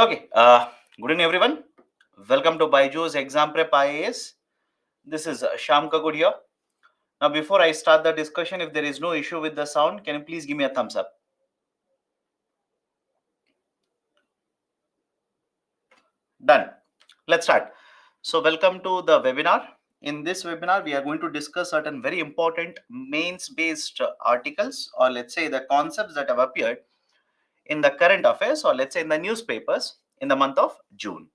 Okay, good evening everyone. Welcome to Byju's Exam Prep IAS. This is Shyam Kagur here. Now, before I start the discussion, if there is no issue with the sound, can you please give me a thumbs up? Done. Let's start. So, welcome to the webinar. In this webinar, we are going to discuss certain very important mains-based articles, or let's say the concepts that have appeared in the current affairs, or let's say in the newspapers in the month of June.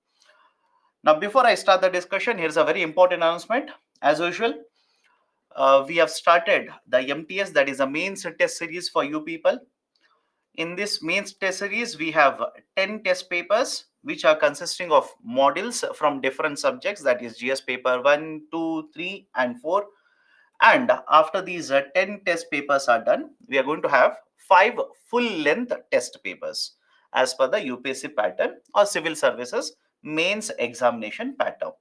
Now, before I start the discussion, here's a very important announcement. As usual, we have started the MTS, that is a mains test series for you people. In this mains test series, we have 10 test papers which are consisting of modules from different subjects, that is GS paper 1, 2, 3, and 4. And after these 10 test papers are done, we are going to have 5 full length test papers as per the UPSC pattern or civil services mains examination pattern.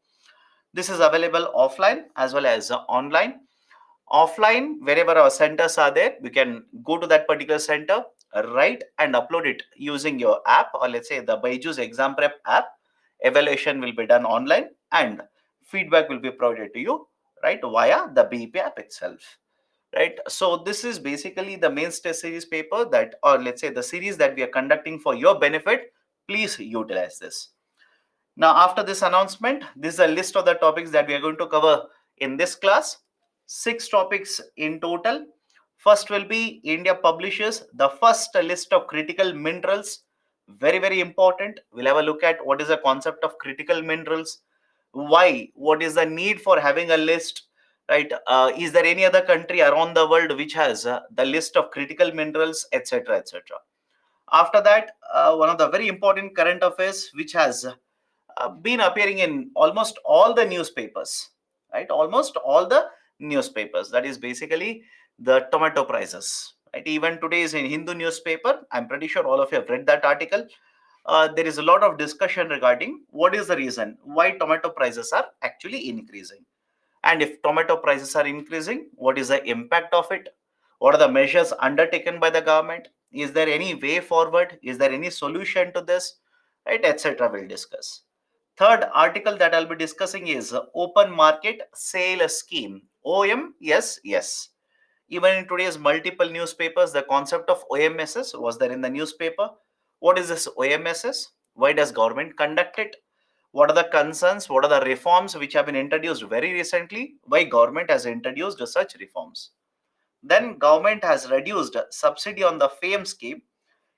This is available offline as well as online. Offline, wherever our centers are there, we can go to that particular center, write and upload it using your app, or let's say the Byju's Exam Prep app. Evaluation will be done online and feedback will be provided to you, right, via the BEP app itself. Right. So this is basically the mains test series paper that, or let's say the series that we are conducting for your benefit. Please utilize this. Now, after this announcement, this is a list of the topics that we are going to cover in this class. 6 topics in total. First will be India publishes the first list of critical minerals. Very, very important. We'll have a look at what is the concept of critical minerals. Why? What is the need for having a list? Right? Is there any other country around the world which has the list of critical minerals, etc., etc.? After that, one of the very important current affairs which has been appearing in almost all the newspapers, right? Almost all the newspapers. That is basically the tomato prices. Right? Even today's in Hindu newspaper, I'm pretty sure all of you have read that article. There is a lot of discussion regarding what is the reason why tomato prices are actually increasing. And if tomato prices are increasing, what is the impact of it? What are the measures undertaken by the government? Is there any way forward? Is there any solution to this? Right, etc. We'll discuss. Third article that I'll be discussing is open market sale scheme. OM, yes, yes. Even in today's multiple newspapers, the concept of OMSS was there in the newspaper. What is this OMSS? Why does government conduct it? What are the concerns? What are the reforms which have been introduced very recently? Why government has introduced such reforms? Then government has reduced subsidy on the FAME scheme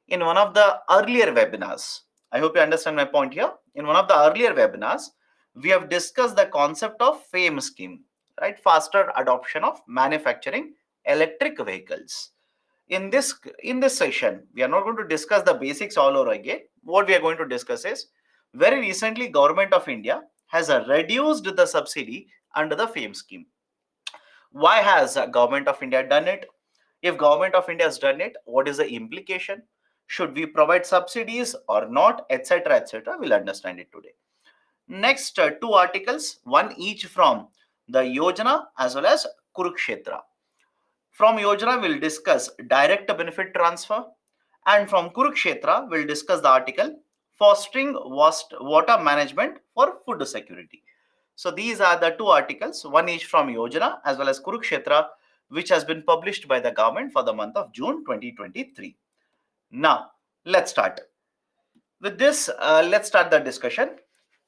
in one of the earlier webinars. I hope you understand my point here. In one of the earlier webinars, we have discussed the concept of FAME scheme, right? Faster adoption of manufacturing electric vehicles. In this session, we are not going to discuss the basics all over again. What we are going to discuss is very recently, Government of India has reduced the subsidy under the FAME scheme. Why has Government of India done it? If Government of India has done it, what is the implication? Should we provide subsidies or not, etc., etc.? We'll understand it today. Next, two articles, one each from the Yojana as well as Kurukshetra. From Yojana, we'll discuss direct benefit transfer, and from Kurukshetra, we'll discuss the article fostering water management for food security. So these are the two articles, one each from Yojana as well as Kurukshetra, which has been published by the government for the month of June 2023. Now, let's start. With this, let's start the discussion.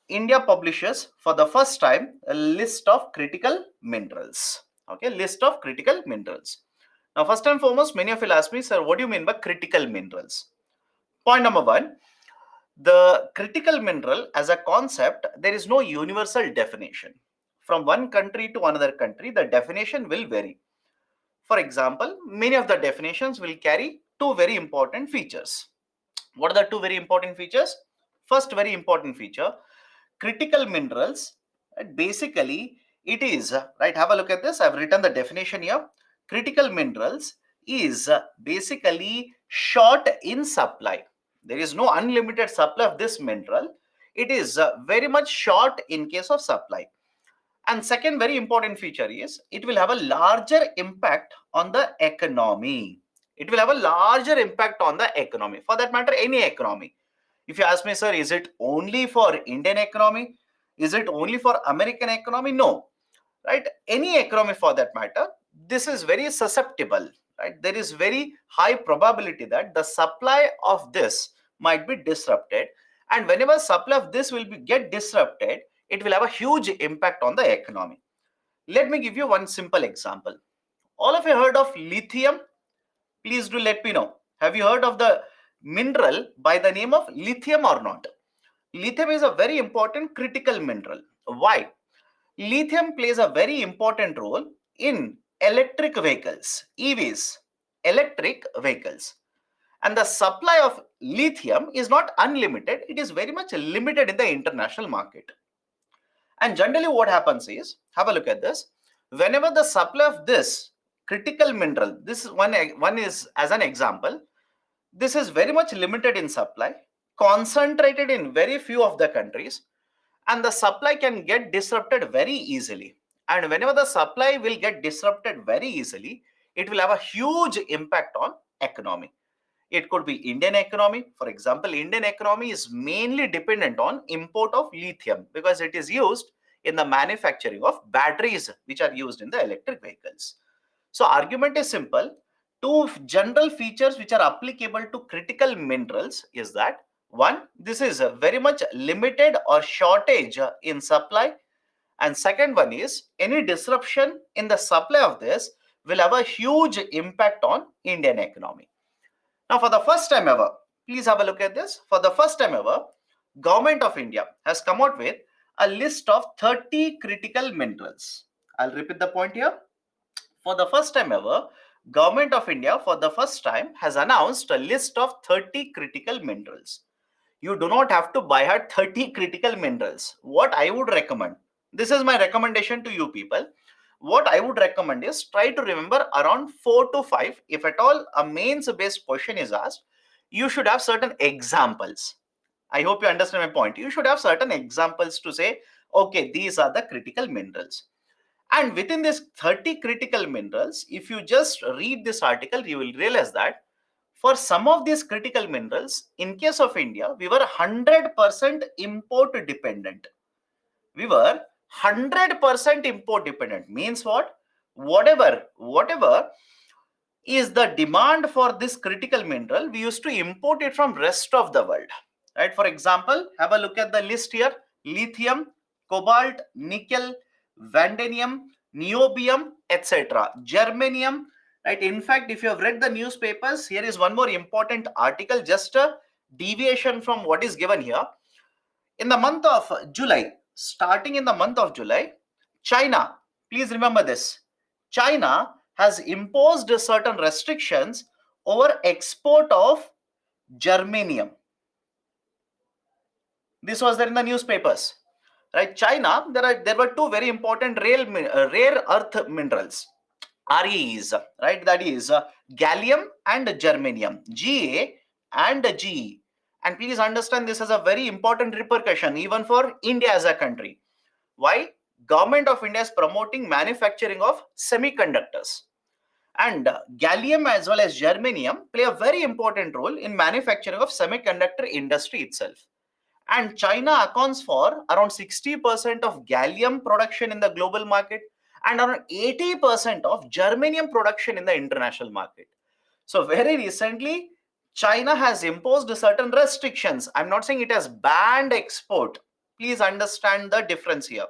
India publishes for the first time a list of critical minerals. Okay, list of critical minerals. Now, first and foremost, many of you will ask me, sir, what do you mean by critical minerals? Point number one, the critical mineral as a concept, there is no universal definition. From one country to another country, the definition will vary. For example, many of the definitions will carry two very important features. What are the two very important features? First very important feature, critical minerals, right, basically it is, right, have a look at this. I've written the definition here. Critical minerals is basically short in supply. There is no unlimited supply of this mineral. It is very much short in case of supply. And second very important feature is it will have a larger impact on the economy. It will have a larger impact on the economy. For that matter, any economy. If you ask me, sir, is it only for Indian economy? Is it only for American economy? No, right? Any economy for that matter, this is very susceptible, right? There is very high probability that the supply of this might be disrupted, and whenever supply of this will be get disrupted, it will have a huge impact on the economy. Let me give you one simple example. All of you heard of lithium? Please do let me know. Have you heard of the mineral by the name of lithium or not? Lithium is a very important critical mineral. Why? Lithium plays a very important role in electric vehicles, EVs, electric vehicles. And the supply of lithium is not unlimited, it is very much limited in the international market. And generally, what happens is, have a look at this. Whenever the supply of this critical mineral, this is one is as an example, this is very much limited in supply, concentrated in very few of the countries, and the supply can get disrupted very easily. And whenever the supply will get disrupted very easily, it will have a huge impact on economy. It could be Indian economy. For example, Indian economy is mainly dependent on import of lithium because it is used in the manufacturing of batteries which are used in the electric vehicles. So argument is simple. Two general features which are applicable to critical minerals is that one, this is a very much limited or shortage in supply, and second one is any disruption in the supply of this will have a huge impact on Indian economy. Now, for the first time ever, please have a look at this. For the first time ever, Government of India has come out with a list of 30 critical minerals. I'll repeat the point here. For the first time ever, Government of India for the first time has announced a list of 30 critical minerals. You do not have to buy her 30 critical minerals. What I would recommend, this is my recommendation to you people. What I would recommend is try to remember around 4 to 5. If at all a mains based question is asked, you should have certain examples. I hope you understand my point. You should have certain examples to say, okay, these are the critical minerals. And within this 30 critical minerals, if you just read this article, you will realize that for some of these critical minerals, in case of India, we were 100% import dependent. We were 100% import dependent. Means what? Whatever is the demand for this critical mineral, we used to import it from rest of the world. Right? For example, have a look at the list here. Lithium, cobalt, nickel, vanadium, niobium, etc. Germanium, right? In fact, if you have read the newspapers, here is one more important article, just a deviation from what is given here. In the month of July, starting in the month of July, China, please remember this, China has imposed certain restrictions over export of germanium. This was there in the newspapers, right? China, there were two very important rare earth minerals, REs, right? That is gallium and germanium, Ga and Ge. And please understand, this has a very important repercussion even for India as a country. Why? Government of India is promoting manufacturing of semiconductors, and gallium as well as germanium play a very important role in manufacturing of semiconductor industry itself. And China accounts for around 60% of gallium production in the global market and around 80% of germanium production in the international market. So very recently, China has imposed certain restrictions. I'm not saying it has banned export. Please understand the difference here.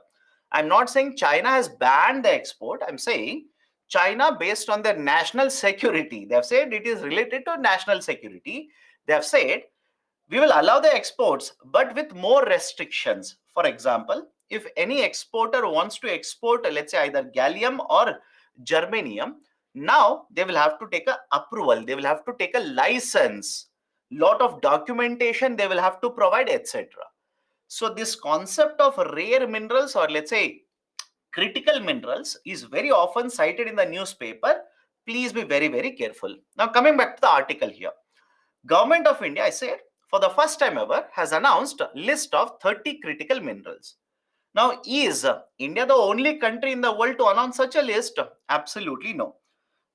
I'm not saying China has banned the export. I'm saying China, based on their national security, they have said it is related to national security. They have said we will allow the exports, but with more restrictions. For example, if any exporter wants to export, let's say either gallium or germanium, now they will have to take a approval, they will have to take a license, lot of documentation they will have to provide, etc. So this concept of rare minerals, or let's say critical minerals, is very often cited in the newspaper. Please be very, very careful. Now coming back to the article here. Government of India, I said, for the first time ever, has announced a list of 30 critical minerals. Now, is India the only country in the world to announce such a list? Absolutely no.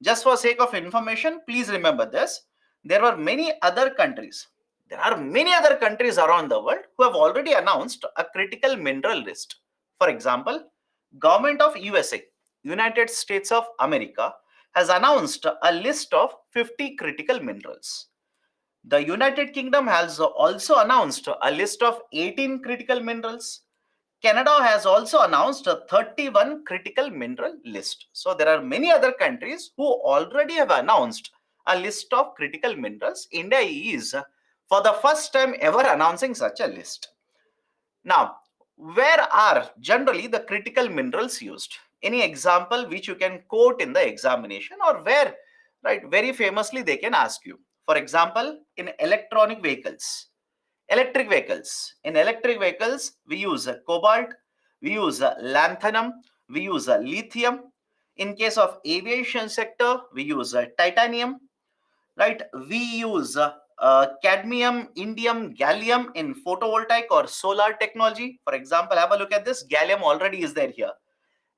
Just for sake of information, please remember this. There were many other countries. There are many other countries around the world who have already announced a critical mineral list. For example, government of USA, United States of America, has announced a list of 50 critical minerals. The United Kingdom has also announced a list of 18 critical minerals. Canada has also announced a 31 critical mineral list. So there are many other countries who already have announced a list of critical minerals. India is for the first time ever announcing such a list. Now, where are generally the critical minerals used? Any example which you can quote in the examination, or where, right, very famously they can ask you. For example, in electronic vehicles, electric vehicles. In electric vehicles, we use cobalt, we use lanthanum, we use lithium. In case of aviation sector, we use titanium, right? We use cadmium, indium, gallium in photovoltaic or solar technology. For example, have a look at this. Gallium already is there here.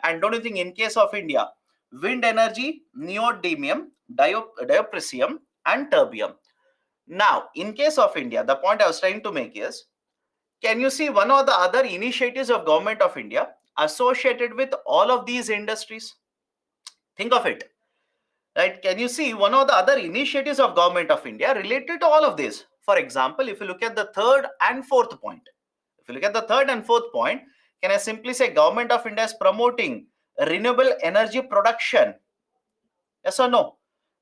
And don't you think in case of India, wind energy, neodymium, diopresium, and terbium. Now, in case of India, the point I was trying to make is, can you see one of the other initiatives of government of India associated with all of these industries? Think of it, right? Can you see one of the other initiatives of government of India related to all of this? For example, if you look at the third and fourth point, if you look at the third and fourth point, can I simply say government of India is promoting renewable energy production? Yes or no?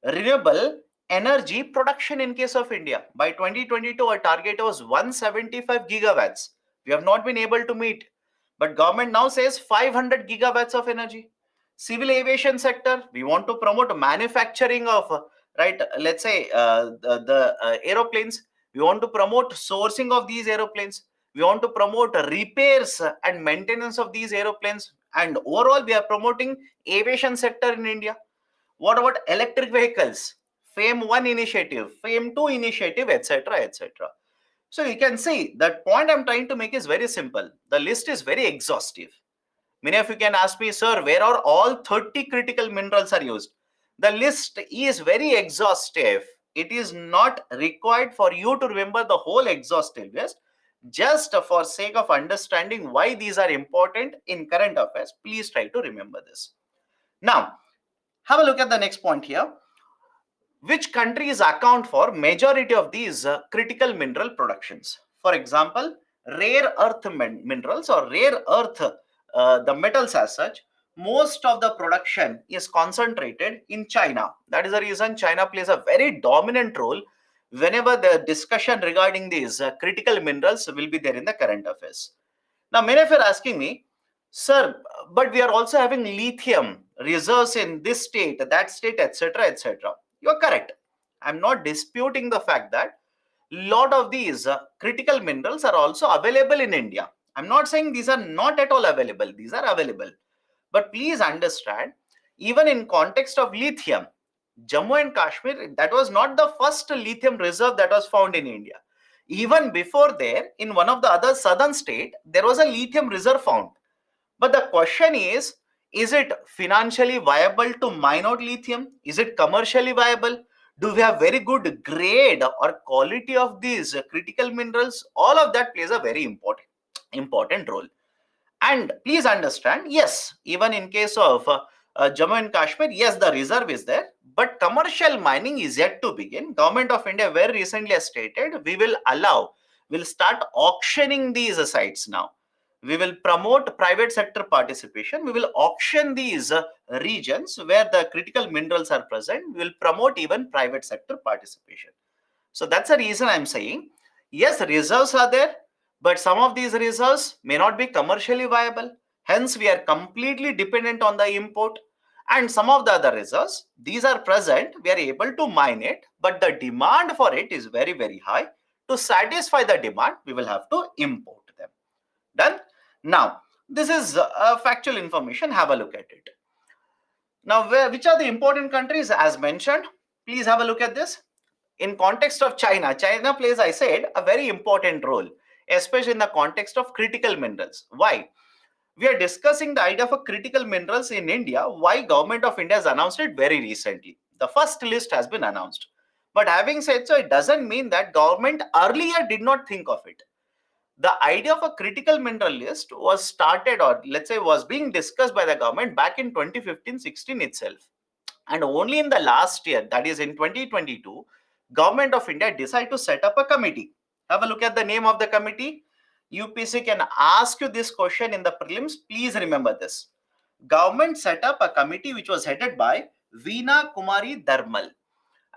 Renewable energy production in case of India. By 2022, our target was 175 gigawatts. We have not been able to meet. But government now says 500 gigawatts of energy. Civil aviation sector, we want to promote manufacturing of, right, let's say the aeroplanes. We want to promote sourcing of these aeroplanes. We want to promote repairs and maintenance of these aeroplanes. And overall, we are promoting aviation sector in India. What about electric vehicles? FAME 1 initiative, FAME 2 initiative, etc. etc. So you can see that point I'm trying to make is very simple. The list is very exhaustive. Many of you can ask me, sir, where are all 30 critical minerals are used? The list is very exhaustive. It is not required for you to remember the whole exhaustive list. Just for sake of understanding why these are important in current affairs, please try to remember this. Now, have a look at the next point here. Which countries account for majority of these critical mineral productions? For example, rare earth minerals or rare earth, the metals as such, most of the production is concentrated in China. That is the reason China plays a very dominant role whenever the discussion regarding these critical minerals will be there in the current affairs. Now, many of you are asking me, sir, but we are also having lithium reserves in this state, that state, etc., etc. You are correct. I'm not disputing the fact that lot of these critical minerals are also available in India. I'm not saying these are not at all available. These are available. But please understand, even in context of lithium, Jammu and Kashmir, that was not the first lithium reserve that was found in India. Even before there, in one of the other southern state, there was a lithium reserve found. But the question is it financially viable to mine out lithium? Is it commercially viable? Do we have very good grade or quality of these critical minerals? All of that plays a very important role. And please understand, yes, even in case of Jammu and Kashmir, yes, the reserve is there, but commercial mining is yet to begin. Government of India very recently has stated we'll start auctioning these sites now. We will promote private sector participation. We will auction these regions where the critical minerals are present. We will promote even private sector participation. So that's the reason I'm saying, yes, reserves are there, but some of these reserves may not be commercially viable. Hence, we are completely dependent on the import. And some of the other reserves, these are present, we are able to mine it, but the demand for it is very, very high. To satisfy the demand, we will have to import them. Done? Now, this is factual information. Have a look at it. Now, which are the important countries as mentioned? Please have a look at this. In context of China, China plays, I said, a very important role, especially in the context of critical minerals. Why? We are discussing the idea of critical minerals in India. Why government of India has announced it very recently. The first list has been announced. But having said so, it doesn't mean that government earlier did not think of it. The idea of a critical mineral list was started, or let's say was being discussed by the government back in 2015-16 itself. And only in the last year, that is in 2022, Government of India decided to set up a committee. Have a look at the name of the committee. UPC can ask you this question in the prelims. Please remember this. Government set up a committee which was headed by Veena Kumari Dharmal.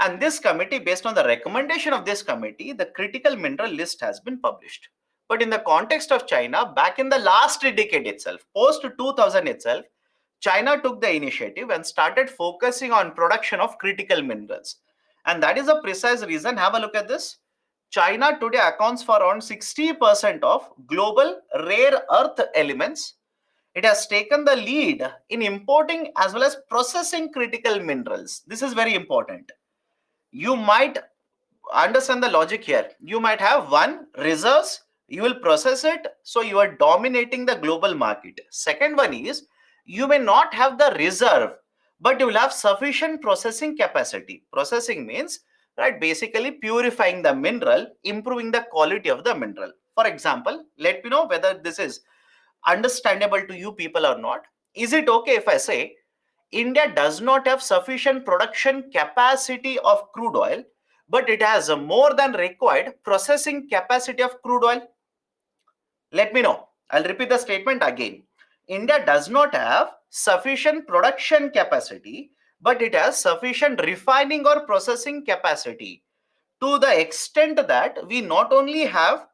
And this committee, based on the recommendation of this committee, the critical mineral list has been published. But in the context of China, back in the last decade itself, post 2000 itself, China took the initiative and started focusing on production of critical minerals. And that is a precise reason. Have a look at this. China today accounts for around 60% of global rare earth elements. It has taken the lead in importing as well as processing critical minerals. This is very important. You might understand the logic here. You might have one reserves, you will process it, so you are dominating the global market. Second one is you may not have the reserve, but you will have sufficient processing capacity. Processing means, right, basically purifying the mineral, improving the quality of the mineral. For example, let me know whether this is understandable to you people or not. Is it okay if I say India does not have sufficient production capacity of crude oil, but it has a more than required processing capacity of crude oil? Let me know. I'll repeat the statement again. India does not have sufficient production capacity, but it has sufficient refining or processing capacity, to the extent that we not only have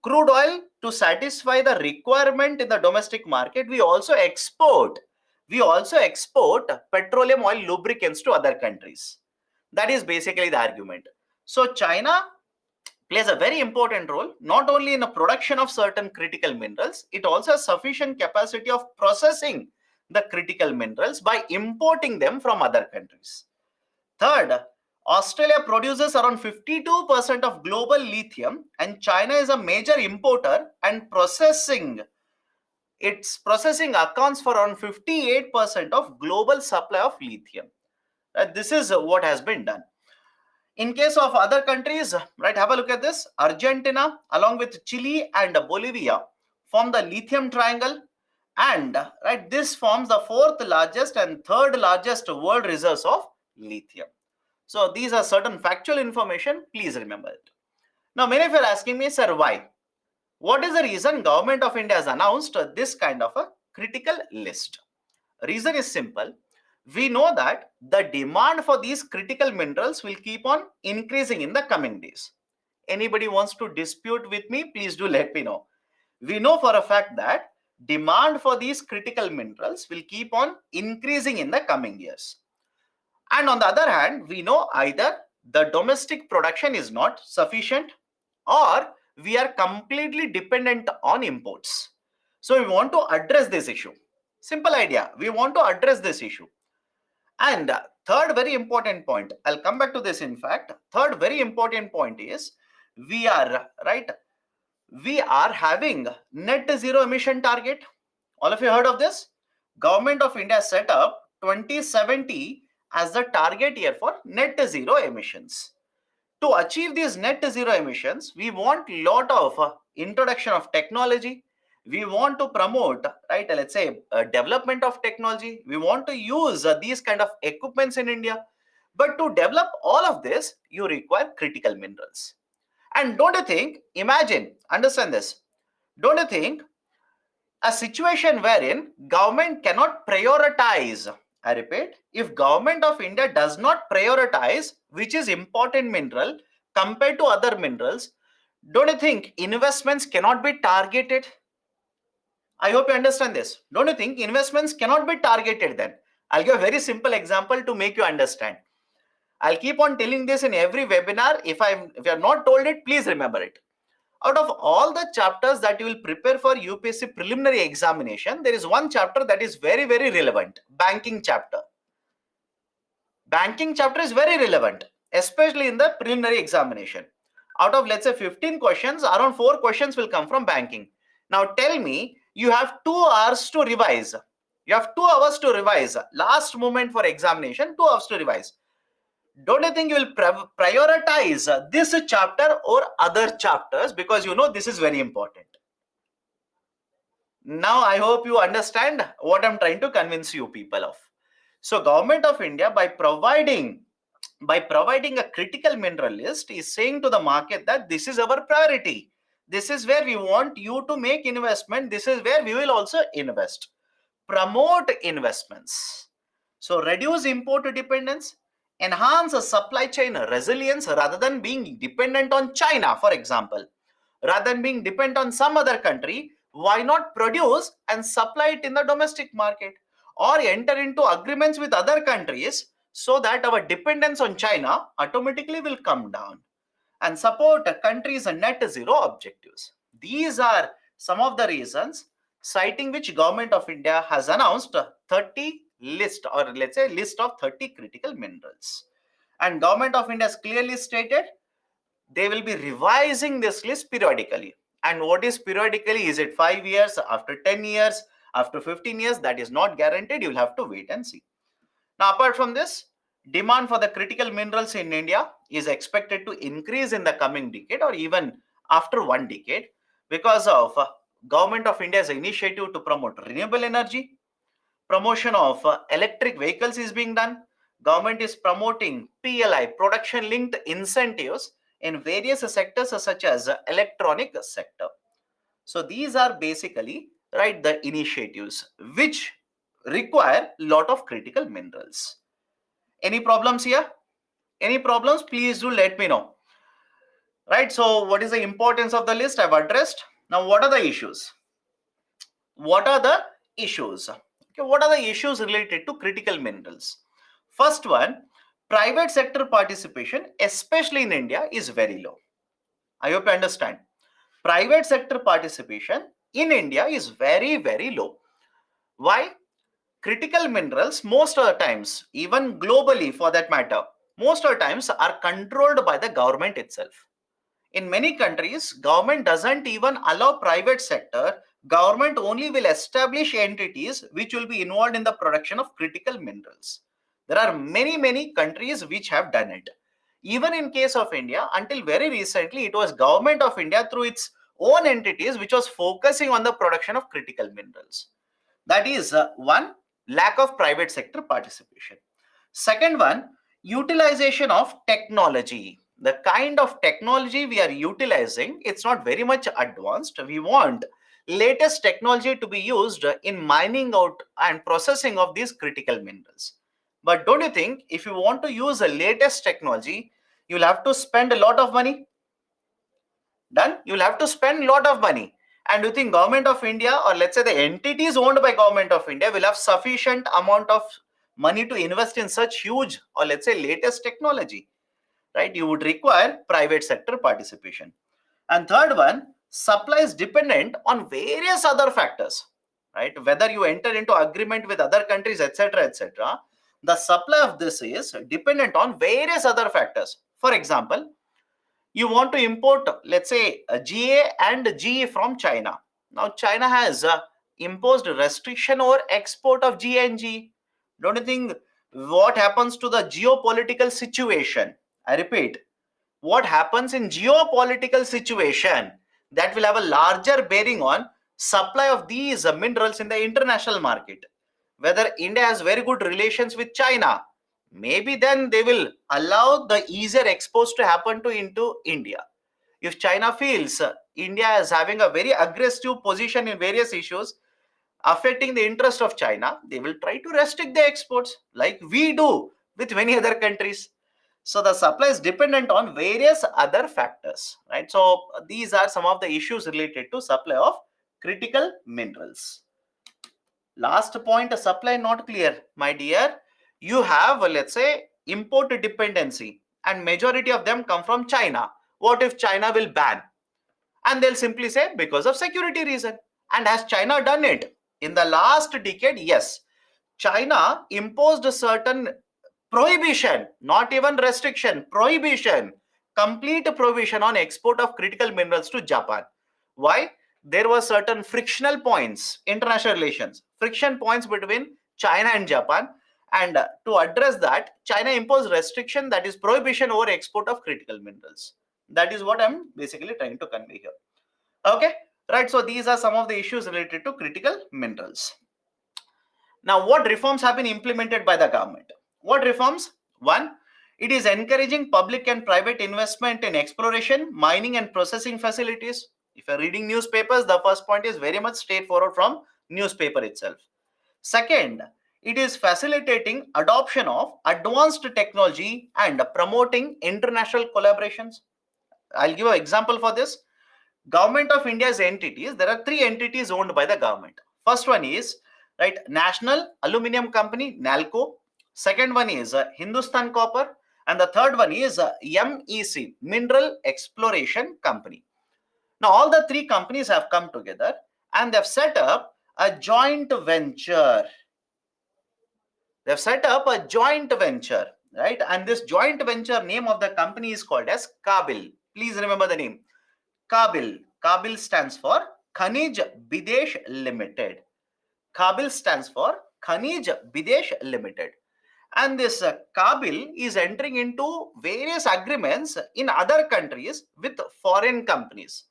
crude oil to satisfy the requirement in the domestic market, we also export petroleum oil lubricants to other countries. That is basically the argument. So China plays a very important role not only in the production of certain critical minerals, it also has sufficient capacity of processing the critical minerals by importing them from other countries. Third, Australia produces around 52% of global lithium, and China is a major importer and its processing accounts for around 58% of global supply of lithium. This is what has been done. In case of other countries, right, have a look at this. Argentina, along with Chile and Bolivia, form the lithium triangle, and right, this forms the fourth largest and third largest world reserves of lithium. So these are certain factual information. Please remember it. Now, many of you are asking me, sir, why? What is the reason Government of India has announced this kind of a critical list? Reason is simple. We know that the demand for these critical minerals will keep on increasing in the coming days. Anybody wants to dispute with me, please do let me know. We know for a fact that demand for these critical minerals will keep on increasing in the coming years. And on the other hand, we know either the domestic production is not sufficient or we are completely dependent on imports. So we want to address this issue. Simple idea. We want to address this issue. And third very important point, I'll come back to this in fact. Third very important point is we are having net zero emission target. All of you heard of this? Government of India set up 2070 as the target year for net zero emissions. To achieve these net zero emissions, we want a lot of introduction of technology. We want to promote, right, let's say development of technology. We want to use these kind of equipments in India. But to develop all of this, you require critical minerals. And don't you think, imagine, understand this, don't you think a situation wherein government cannot prioritize, I repeat, if Government of India does not prioritize which is important mineral compared to other minerals, don't you think investments cannot be targeted? I hope you understand this. Don't you think investments cannot be targeted then? I'll give a very simple example to make you understand. I'll keep on telling this in every webinar. If I have not told it, please remember it. Out of all the chapters that you will prepare for UPSC preliminary examination, there is one chapter that is very, very relevant. Banking chapter. Banking chapter is very relevant, especially in the preliminary examination. Out of, let's say, 15 questions, around 4 questions will come from banking. Now tell me, you have 2 hours to revise. You have 2 hours to revise. Last moment for examination, 2 hours to revise. don't you think you will prioritize this chapter or other chapters, because you know this is very important? Now I hope you understand what I'm trying to convince you people of. So Government of India, by providing a critical mineral list, is saying to the market that this is our priority, this is where we want you to make investment, this is where we will also invest. Promote investments, so reduce import dependence, enhance a supply chain resilience. Rather than being dependent on China, for example, rather than being dependent on some other country, why not produce and supply it in the domestic market, or enter into agreements with other countries, so that our dependence on China automatically will come down, and support a country's net zero objectives. These are some of the reasons citing which Government of India has announced a 30 list, or let's say list of 30 critical minerals. And Government of India has clearly stated they will be revising this list periodically. And what is periodically? Is it 5 years, after 10 years, after 15 years? That is not guaranteed. You'll have to wait and see. Now, apart from this, demand for the critical minerals in India is expected to increase in the coming decade, or even after one decade, because of Government of India's initiative to promote renewable energy. Promotion of electric vehicles is being done. Government is promoting PLI, production linked incentives, in various sectors such as electronic sector. So these are basically, right, the initiatives which require lot of critical minerals. Any problems here? Any problems? Please do let me know. Right. So what is the importance of the list? I've addressed. Now, what are the issues? What are the issues? Okay, what are the issues related to critical minerals? First one, private sector participation, especially in India, is very low. I hope you understand. Private sector participation in India is very, very low. Why? Critical minerals, most of the times, even globally for that matter, most of the times are controlled by the government itself. In many countries, government doesn't even allow private sector. Government only will establish entities which will be involved in the production of critical minerals. There are many, many countries which have done it. Even in case of India, until very recently, it was Government of India through its own entities which was focusing on the production of critical minerals. That is one, lack of private sector participation. Second one, utilization of technology. The kind of technology we are utilizing, it's not very much advanced. We want latest technology to be used in mining out and processing of these critical minerals. But don't you think if you want to use the latest technology, you'll have to spend a lot of money? Done. You'll have to spend a lot of money. And do you think Government of India, or let's say the entities owned by Government of India, will have sufficient amount of money to invest in such huge, or let's say latest technology? Right? You would require private sector participation. And third one, supply is dependent on various other factors. Right? Whether you enter into agreement with other countries, etc., etc., the supply of this is dependent on various other factors. For example, you want to import, let's say, a GA and GE from China. Now, China has imposed restriction over export of GA and GE. Don't you think what happens to the geopolitical situation? I repeat, what happens in geopolitical situation, that will have a larger bearing on supply of these minerals in the international market. Whether India has very good relations with China, maybe then they will allow the easier exports to happen to into India. If China feels India is having a very aggressive position in various issues affecting the interest of China, they will try to restrict the exports like we do with many other countries. So the supply is dependent on various other factors, right? So these are some of the issues related to supply of critical minerals. Last point, supply not clear, my dear. You have, let's say, import dependency, and majority of them come from China. What if China will ban? And they'll simply say because of security reason. And has China done it? In the last decade, yes. China imposed a certain prohibition, not even restriction, prohibition, complete prohibition on export of critical minerals to Japan. Why? There were certain frictional points, international relations, friction points between China and Japan, And to address that, China imposed restriction, that is prohibition over export of critical minerals. That is what I'm basically trying to convey here. Okay, right. So these are some of the issues related to critical minerals. Now, what reforms have been implemented by the government? What reforms? One, it is encouraging public and private investment in exploration, mining, and processing facilities. If you're reading newspapers, the first point is very much straightforward from newspaper itself. Second, it is facilitating adoption of advanced technology and promoting international collaborations. I'll give an example for this. Government of India's entities, there are three entities owned by the government. First one is right National Aluminium Company, NALCO. Second one is Hindustan Copper, and the third one is MEC, Mineral Exploration Company. Now all the three companies have come together and they've set up a joint venture. They've set up a joint venture, right? And this joint venture name of the company is called as Kabil. Please remember the name. Kabil. Kabil stands for Khanij Bidesh Limited. Kabil stands for Khanij Bidesh Limited. And this Kabil is entering into various agreements in other countries with foreign companies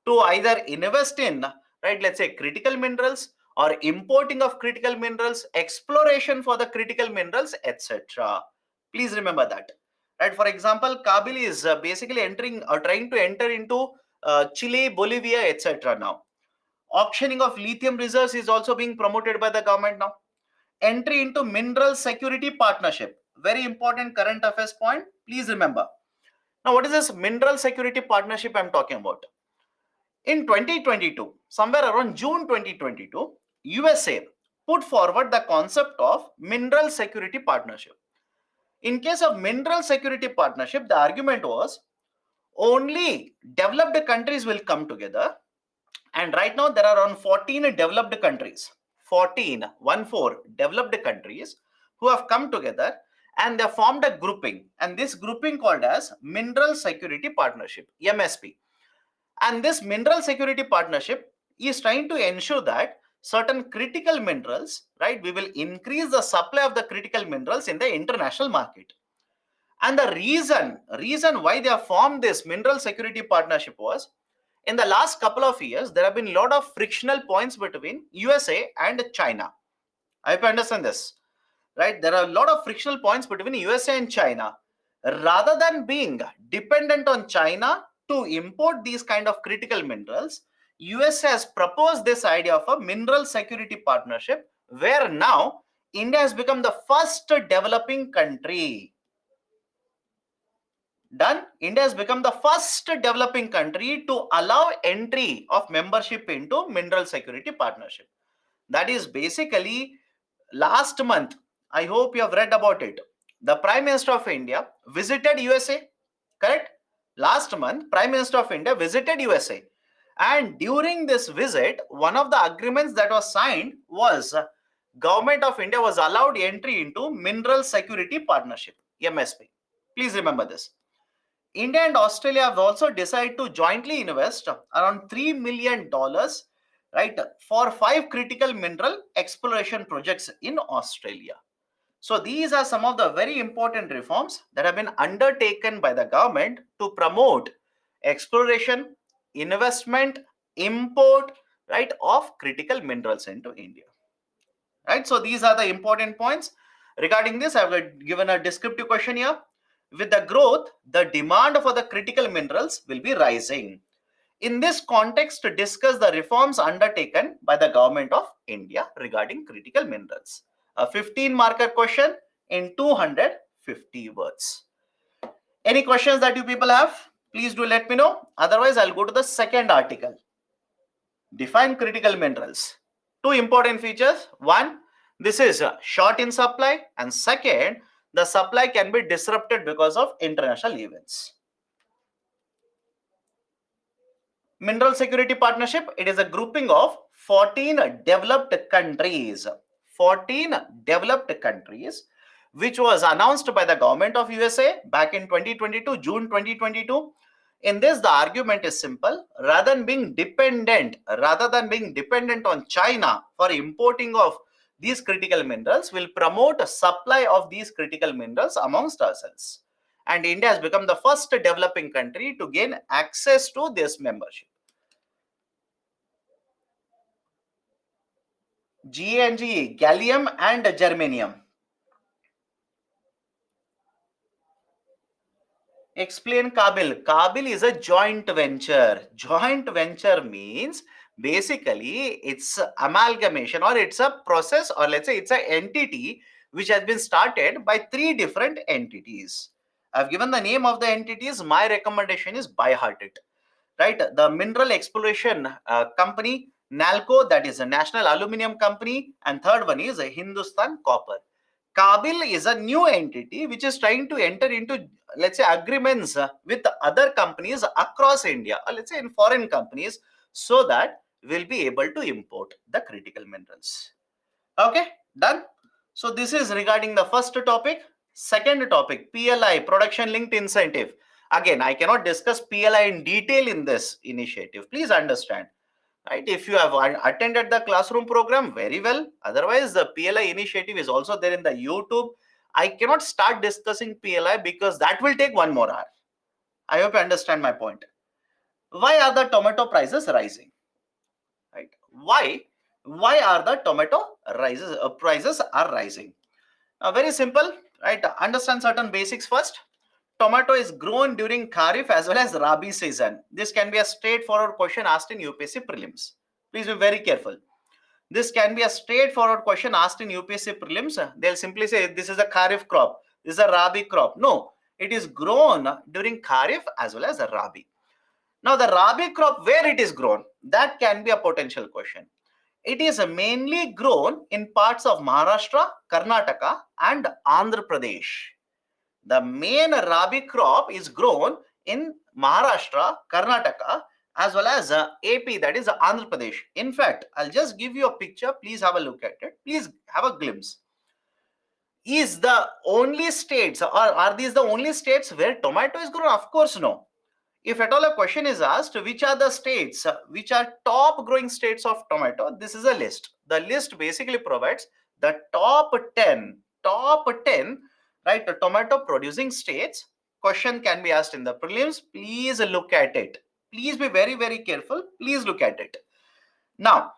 to either invest in, right, let's say critical minerals or importing of critical minerals, exploration for the critical minerals, etc. Please remember that. Right, for example, Kabil is basically entering or trying to enter into Chile, Bolivia, etc. now. Auctioning of lithium reserves is also being promoted by the government now. Entry into mineral security partnership. Very important current affairs point. Please remember. Now, what is this mineral security partnership I'm talking about? In 2022, somewhere around June 2022, USA put forward the concept of mineral security partnership. In case of mineral security partnership, the argument was only developed countries will come together. And right now there are around 14 developed countries, 14 developed countries who have come together and they formed a grouping. And this grouping called as Mineral Security Partnership, MSP. And this mineral security partnership is trying to ensure that certain critical minerals, right, we will increase the supply of the critical minerals in the international market. And the reason why they have formed this mineral security partnership was in the last couple of years, there have been a lot of frictional points between USA and China. I hope you understand this, right? There are a lot of frictional points between USA and China. Rather than being dependent on China to import these kind of critical minerals, USA has proposed this idea of a mineral security partnership where now India has become the first developing country. Done. India has become the first developing country to allow entry of membership into mineral security partnership. That is basically last month. I hope you have read about it. The Prime Minister of India visited USA, correct? Last month, Prime Minister of India visited USA. And during this visit, one of the agreements that was signed was Government of India was allowed entry into Mineral Security Partnership, MSP. Please remember this. India and Australia have also decided to jointly invest around $3 million, right, for 5 critical mineral exploration projects in Australia. So these are some of the very important reforms that have been undertaken by the government to promote exploration, investment, import, right, of critical minerals into India. Right, so these are the important points. Regarding this, I've given a descriptive question here. With the growth, the demand for the critical minerals will be rising. In this context, to discuss the reforms undertaken by the government of India regarding critical minerals. A 15-marker question in 250 words. Any questions that you people have? Please do let me know. Otherwise, I'll go to the second article. Define critical minerals. Two important features. One, this is short in supply, and second, the supply can be disrupted because of international events. Mineral Security Partnership, it is a grouping of 14 developed countries. 14 developed countries, which was announced by the government of USA back in 2022, June 2022. In this, the argument is simple. Rather than being dependent on China for importing of these critical minerals, will promote a supply of these critical minerals amongst ourselves. And India has become the first developing country to gain access to this membership. GNG, gallium and germanium. Explain Kabil. Kabil is a joint venture. Joint venture means basically it's amalgamation, or it's a process, or let's say it's an entity which has been started by three different entities. I've given the name of the entities. My recommendation is by heart it. Right? The Mineral Exploration Company, NALCO, that is a National Aluminium Company, and third one is Hindustan Copper. Kabil is a new entity which is trying to enter into, let's say, agreements with other companies across India, or let's say in foreign companies, so that we'll be able to import the critical minerals. Okay, done. So this is regarding the first topic. Second topic, PLI, production linked incentive. Again, I cannot discuss PLI in detail in this initiative. Please understand. Right? If you have attended the classroom program, very well. Otherwise, the PLI initiative is also there in the YouTube. I cannot start discussing PLI because that will take 1 more hour. I hope you understand my point. Why are the tomato prices rising? Right? Why are the tomato prices are rising? Very simple, right? Understand certain basics first. Tomato is grown during Kharif as well as Rabi season. This can be a straightforward question asked in UPSC prelims. Please be very careful. This can be a straightforward question asked in UPSC prelims. They'll simply say this is a Kharif crop, this is a Rabi crop. No, it is grown during Kharif as well as a Rabi. Now the Rabi crop, where it is grown, that can be a potential question. It is mainly grown in parts of Maharashtra, Karnataka and Andhra Pradesh. The main Rabi crop is grown in Maharashtra, Karnataka as well as AP, that is Andhra Pradesh. In fact, I'll just give you a picture. Please have a look at it. Please have a glimpse. Is the only states, or are these the only states where tomato is grown? Of course, no. If at all a question is asked, which are the states which are top growing states of tomato, this is a list. The list basically provides the top 10, right, the tomato producing states. Question can be asked in the prelims. Please look at it. Please be very, very careful. Please look at it. Now,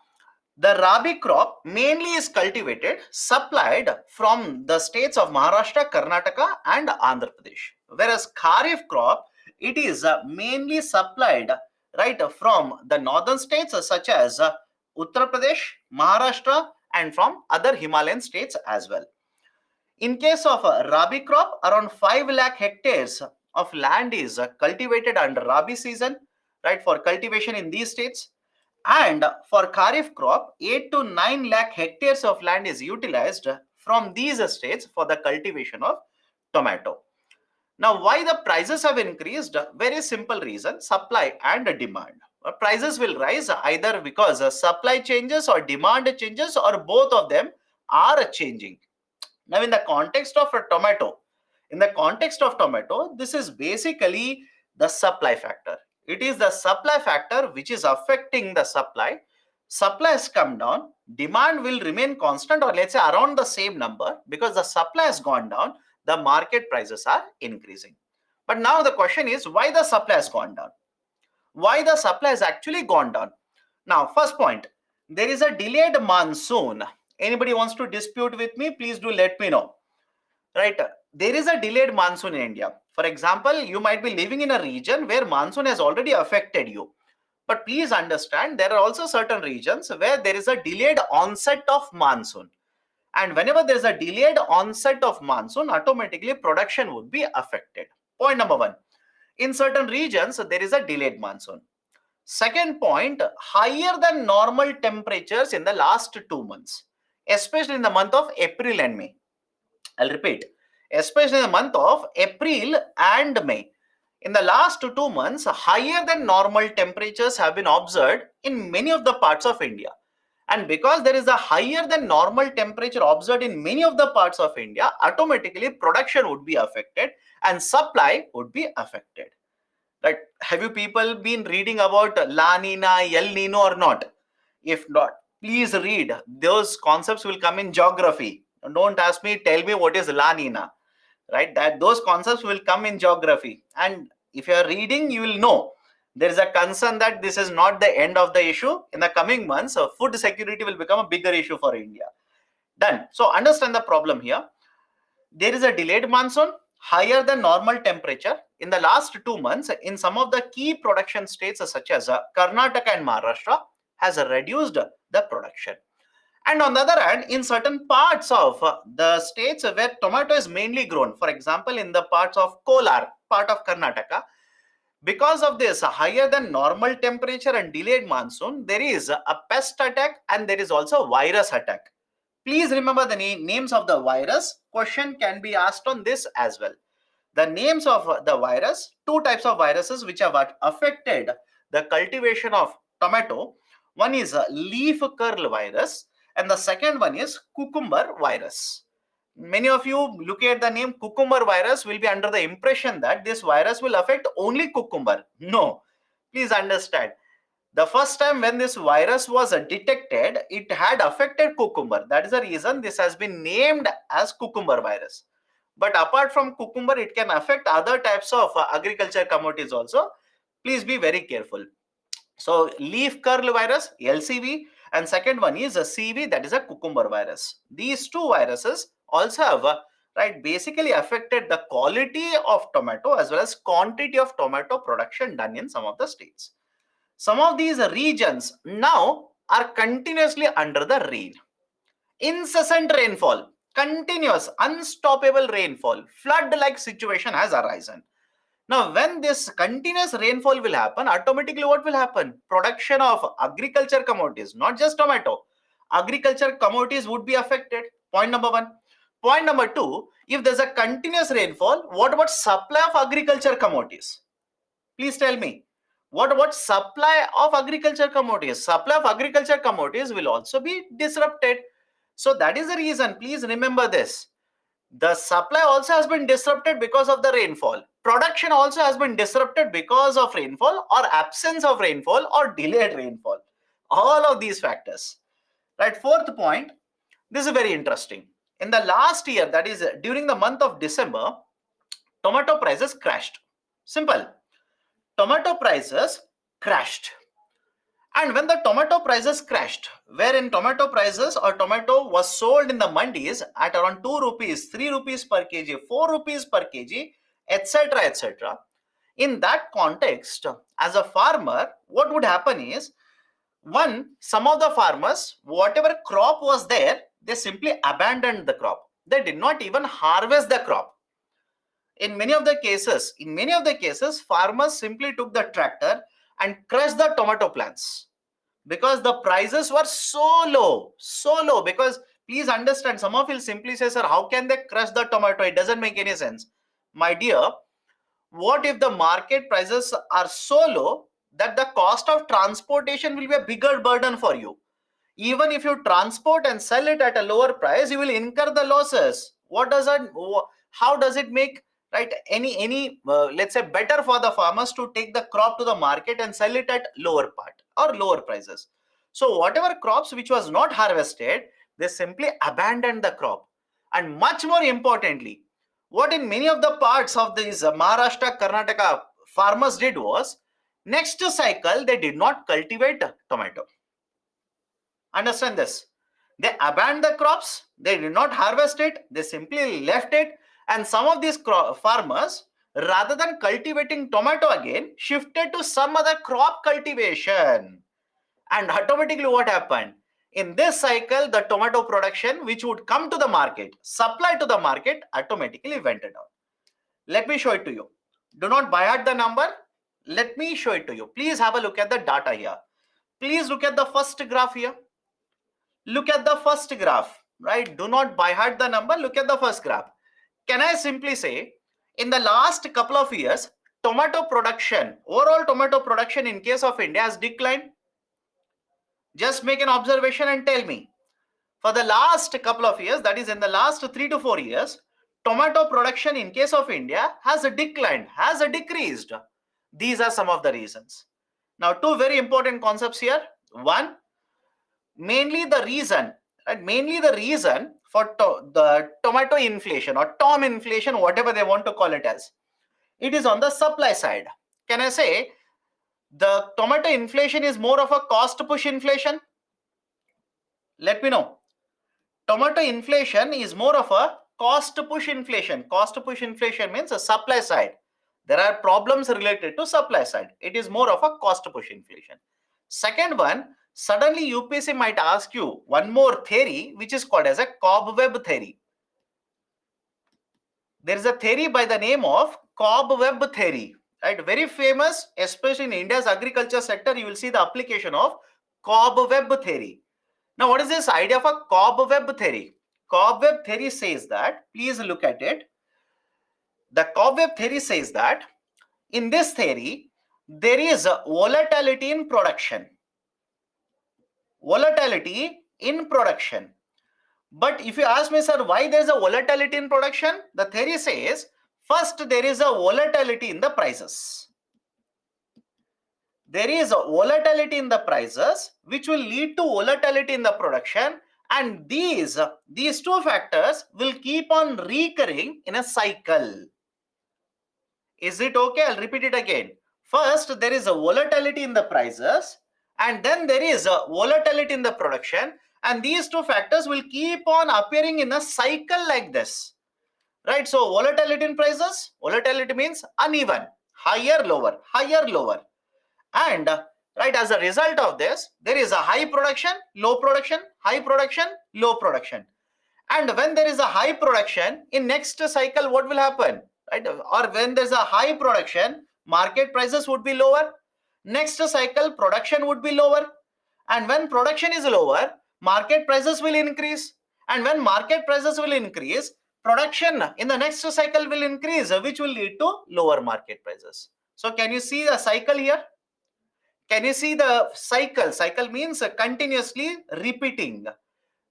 the Rabi crop mainly is cultivated, supplied from the states of Maharashtra, Karnataka and Andhra Pradesh. Whereas Kharif crop, it is mainly supplied, right, from the northern states such as Uttar Pradesh, Maharashtra and from other Himalayan states as well. In case of Rabi crop, around 5 lakh hectares of land is cultivated under Rabi season, right, for cultivation in these states. And for Kharif crop, 8 to 9 lakh hectares of land is utilized from these states for the cultivation of tomato. Now, why the prices have increased? Very simple reason, supply and demand. Prices will rise either because supply changes or demand changes, or both of them are changing. Now, in the context of a tomato, this is basically the supply factor. It is the supply factor which is affecting the supply. Supply has come down, demand will remain constant, or let's say around the same number, because the supply has gone down, the market prices are increasing. But now the question is, why the supply has gone down? Why the supply has actually gone down? Now, first point, there is a delayed monsoon. Anybody wants to dispute with me? Please do let me know. Right? There is a delayed monsoon in India. For example, you might be living in a region where monsoon has already affected you. But please understand, there are also certain regions where there is a delayed onset of monsoon. And whenever there is a delayed onset of monsoon, automatically production would be affected. Point number one. In certain regions, there is a delayed monsoon. Second point, higher than normal temperatures in the last 2 months, especially in the month of April and May. I'll repeat, especially in the month of April and May. In the last 2 months, higher than normal temperatures have been observed in many of the parts of India. And because there is a higher than normal temperature observed in many of the parts of India, automatically production would be affected and supply would be affected. Right? Have you people been reading about La Nina, El Nino or not? If not, Please read. Those concepts will come in geography. Don't ask me, tell me what is La Nina, right? That those concepts will come in geography. And if you are reading, you will know there is a concern that this is not the end of the issue. In the coming months, food security will become a bigger issue for India. Done. So understand the problem here. There is a delayed monsoon, higher than normal temperature in the last 2 months in some of the key production states such as Karnataka and Maharashtra has reduced the production. And on the other hand, in certain parts of the states where tomato is mainly grown, for example, in the parts of Kolar, part of Karnataka, because of this higher than normal temperature and delayed monsoon, there is a pest attack and there is also a virus attack. Please remember the names of the virus. Question can be asked on this as well. The names of the virus, two types of viruses which have affected the cultivation of tomato. One is leaf curl virus and the second one is cucumber virus. Many of you look at the name cucumber virus will be under the impression that this virus will affect only cucumber. No, please understand. The first time when this virus was detected, it had affected cucumber. That is the reason this has been named as cucumber virus. But apart from cucumber, it can affect other types of agriculture commodities also. Please be very careful. So leaf curl virus, LCV, and second one is a CV, that is a cucumber virus. These two viruses also have right basically affected the quality of tomato as well as quantity of tomato production done in some of the states. Some of these regions now are continuously under the rain. Incessant rainfall, continuous, unstoppable rainfall, flood-like situation has arisen. Now, when this continuous rainfall will happen, automatically what will happen? Production of agriculture commodities, not just tomato, agriculture commodities would be affected. Point number one. Point number two, if there's a continuous rainfall, what about supply of agriculture commodities? Please tell me. What about supply of agriculture commodities? Supply of agriculture commodities will also be disrupted. So that is the reason. Please remember this. The supply also has been disrupted because of the rainfall. Production also has been disrupted because of rainfall or absence of rainfall or delayed rainfall. All of these factors. Right. Fourth point. This is very interesting. In the last year, that is during the month of December, tomato prices crashed. Simple. Tomato prices crashed. And when the tomato prices crashed, wherein tomato prices or tomato was sold in the mandis at around 2 rupees, 3 rupees per kg, 4 rupees per kg, etc., etc. In that context, as a farmer, what would happen is, one, some of the farmers, whatever crop was there, they simply abandoned the crop. They did not even harvest the crop. In many of the cases, farmers simply took the tractor and crushed the tomato plants because the prices were so low. Because please understand, some of you will simply say, sir, how can they crush the tomato? It doesn't make any sense. My dear, what if the market prices are so low that the cost of transportation will be a bigger burden for you? Even if you transport and sell it at a lower price, you will incur the losses. How does it make right any let's say better for the farmers to take the crop to the market and sell it at lower part or lower prices? So whatever crops which was not harvested, they simply abandoned the crop. And much more importantly, what in many of the parts of these Maharashtra, Karnataka farmers did was, next cycle they did not cultivate tomato. Understand this. They abandoned the crops, they did not harvest it, they simply left it. And some of these farmers, rather than cultivating tomato again, shifted to some other crop cultivation. And automatically what happened? In this cycle, the tomato production which would come to the market, supply to the market, automatically went down. Let me show it to you. Do not buy at the number. Let me show it to you. Please have a look at the data here. Please look at the first graph here. Look at the first graph, right? Do not by heart the number. Look at the first graph. Can I simply say, in the last couple of years, tomato production, overall tomato production in case of India has declined? Just make an observation and tell me. For the last couple of years, that is in the last 3 to 4 years, tomato production in case of India has declined, has decreased. These are some of the reasons. Now, two very important concepts here. One, mainly the reason, right? Mainly the reason for the tomato inflation or tom inflation, whatever they want to call it as, it is on the supply side. Can I say the tomato inflation is more of a cost push inflation? Let me know. Tomato inflation is more of a cost push inflation. Cost push inflation means a supply side. There are problems related to supply side. It is more of a cost push inflation. Second one, suddenly UPSC might ask you one more theory, which is called as a cobweb theory. There is a theory by the name of cobweb theory, right? Very famous, especially in India's agriculture sector. You will see the application of cobweb theory. Now, what is this idea of a cobweb theory? Cobweb theory says that, please look at it. The cobweb theory says that in this theory, there is a volatility in production. Volatility in production. But if you ask me, sir, why there is a volatility in production? The theory says, first, there is a volatility in the prices. There is a volatility in the prices, which will lead to volatility in the production. And these two factors will keep on recurring in a cycle. Is it okay? I'll repeat it again. First, there is a volatility in the prices, and then there is a volatility in the production. And these two factors will keep on appearing in a cycle like this. Right? So, volatility in prices, volatility means uneven, higher, lower, higher, lower. And right, as a result of this, there is a high production, low production, high production, low production. And when there is a high production, in next cycle, what will happen? Right? Or when there's a high production, market prices would be lower. Next cycle, production would be lower. And when production is lower, market prices will increase. And when market prices will increase, production in the next cycle will increase, which will lead to lower market prices. So can you see the cycle here? Can you see the cycle? Cycle means continuously repeating.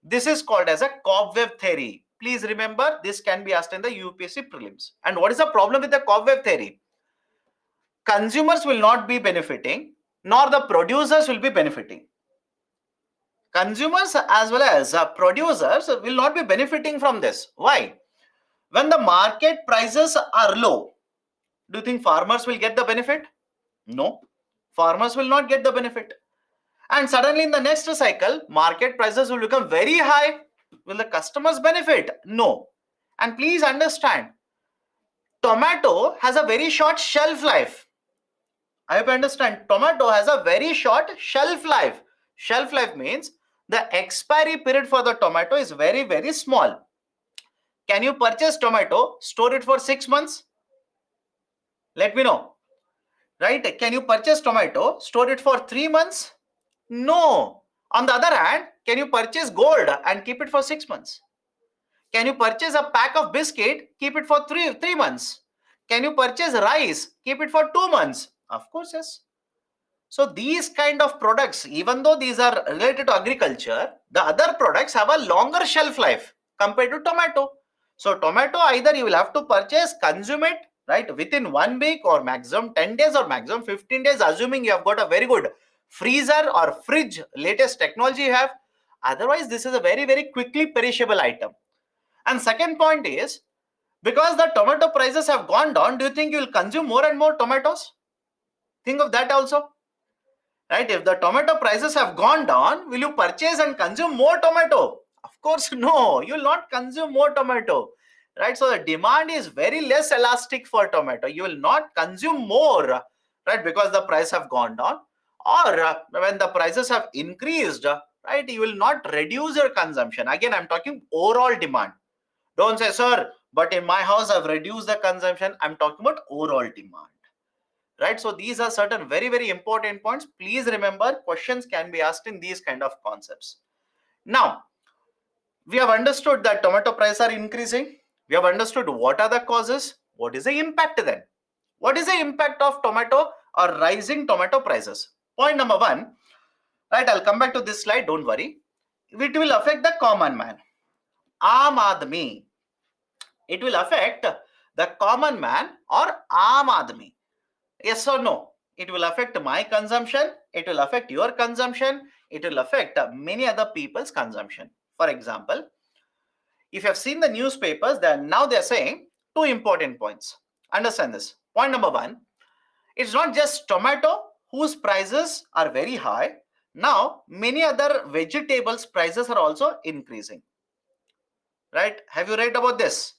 This is called as a cobweb theory. Please remember, this can be asked in the UPSC prelims. And what is the problem with the cobweb theory? Consumers will not be benefiting, nor the producers will be benefiting. Consumers as well as producers will not be benefiting from this. Why? When the market prices are low, do you think farmers will get the benefit? No, farmers will not get the benefit. And suddenly in the next cycle, market prices will become very high. Will the customers benefit? No. And please understand, tomato has a very short shelf life. I hope you understand. Tomato has a very short shelf life. Shelf life means the expiry period for the tomato is very, very small. Can you purchase tomato, store it for 6 months? Let me know. Right? Can you purchase tomato, store it for 3 months? No. On the other hand, can you purchase gold and keep it for 6 months? Can you purchase a pack of biscuit, keep it for three months? Can you purchase rice, keep it for 2 months? Of course, yes. So these kind of products, even though these are related to agriculture, the other products have a longer shelf life compared to tomato. So tomato, either you will have to purchase, consume it, right, within 1 week or maximum 10 days or maximum 15 days, assuming you have got a very good freezer or fridge, latest technology you have. Otherwise, this is a very, very quickly perishable item. And second point is, because the tomato prices have gone down, do you think you will consume more and more tomatoes? Think of that also. Right? If the tomato prices have gone down, will you purchase and consume more tomato? Of course, no. You will not consume more tomato. Right? So the demand is very less elastic for tomato. You will not consume more, right? Because the price have gone down. Or when the prices have increased, right? You will not reduce your consumption. Again, I'm talking overall demand. Don't say, sir, but in my house I've reduced the consumption. I'm talking about overall demand. Right? So these are certain very, very important points. Please remember, questions can be asked in these kind of concepts. Now, we have understood that tomato prices are increasing. We have understood what are the causes. What is the impact then? What is the impact of tomato or rising tomato prices? Point number one, right? I'll come back to this slide. Don't worry. It will affect the common man. Aam Aadmi. It will affect the common man or Aam Aadmi. Yes or no? It will affect my consumption. It will affect your consumption. it will affect many other people's consumption. For example, if you have seen the newspapers, they're saying two important points. Understand this. Point number one, it's not just tomato whose prices are very high. Now, many other vegetables prices are also increasing. Right? Have you read about this?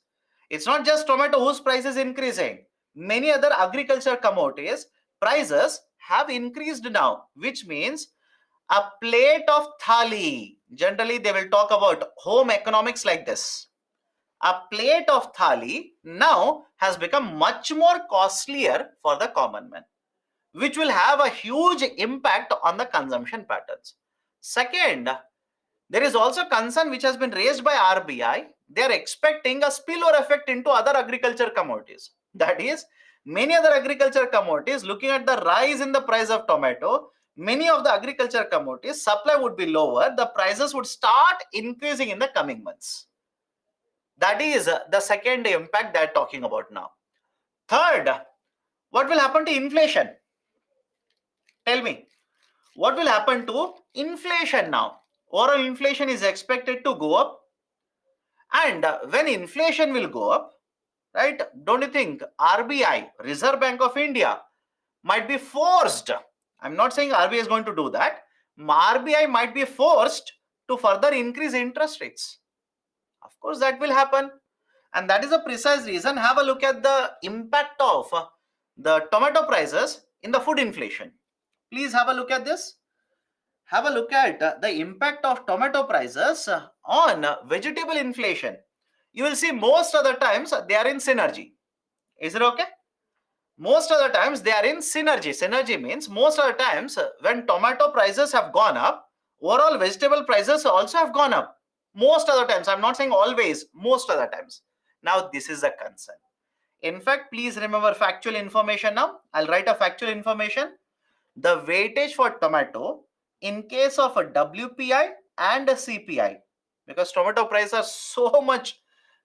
It's not just tomato whose price is increasing. Many other agriculture commodities prices have increased now, which means a plate of thali. Generally, they will talk about home economics like this. A plate of thali now has become much more costlier for the common man, which will have a huge impact on the consumption patterns. Second, there is also concern which has been raised by RBI. They are expecting a spillover effect into other agriculture commodities. That is, many other agriculture commodities, looking at the rise in the price of tomato, many of the agriculture commodities supply would be lower. The prices would start increasing in the coming months. That is the second impact they are talking about now. Third, what will happen to inflation? Tell me, what will happen to inflation now? Overall inflation is expected to go up. And when inflation will go up, right, don't you think RBI, Reserve Bank of India, might be forced? I'm not saying RBI is going to do that. RBI might be forced to further increase interest rates. Of course, that will happen. And that is the precise reason. Have a look at the impact of the tomato prices in the food inflation. Please have a look at this. Have a look at the impact of tomato prices on vegetable inflation. You will see most of the times they are in synergy. Is it okay? Most of the times they are in synergy. Synergy means most of the times when tomato prices have gone up, overall vegetable prices also have gone up. Most of the times, I'm not saying always, most of the times. Now this is a concern. In fact, please remember factual information now. I'll write a factual information. The weightage for tomato in case of a WPI and a CPI, because tomato prices are so much,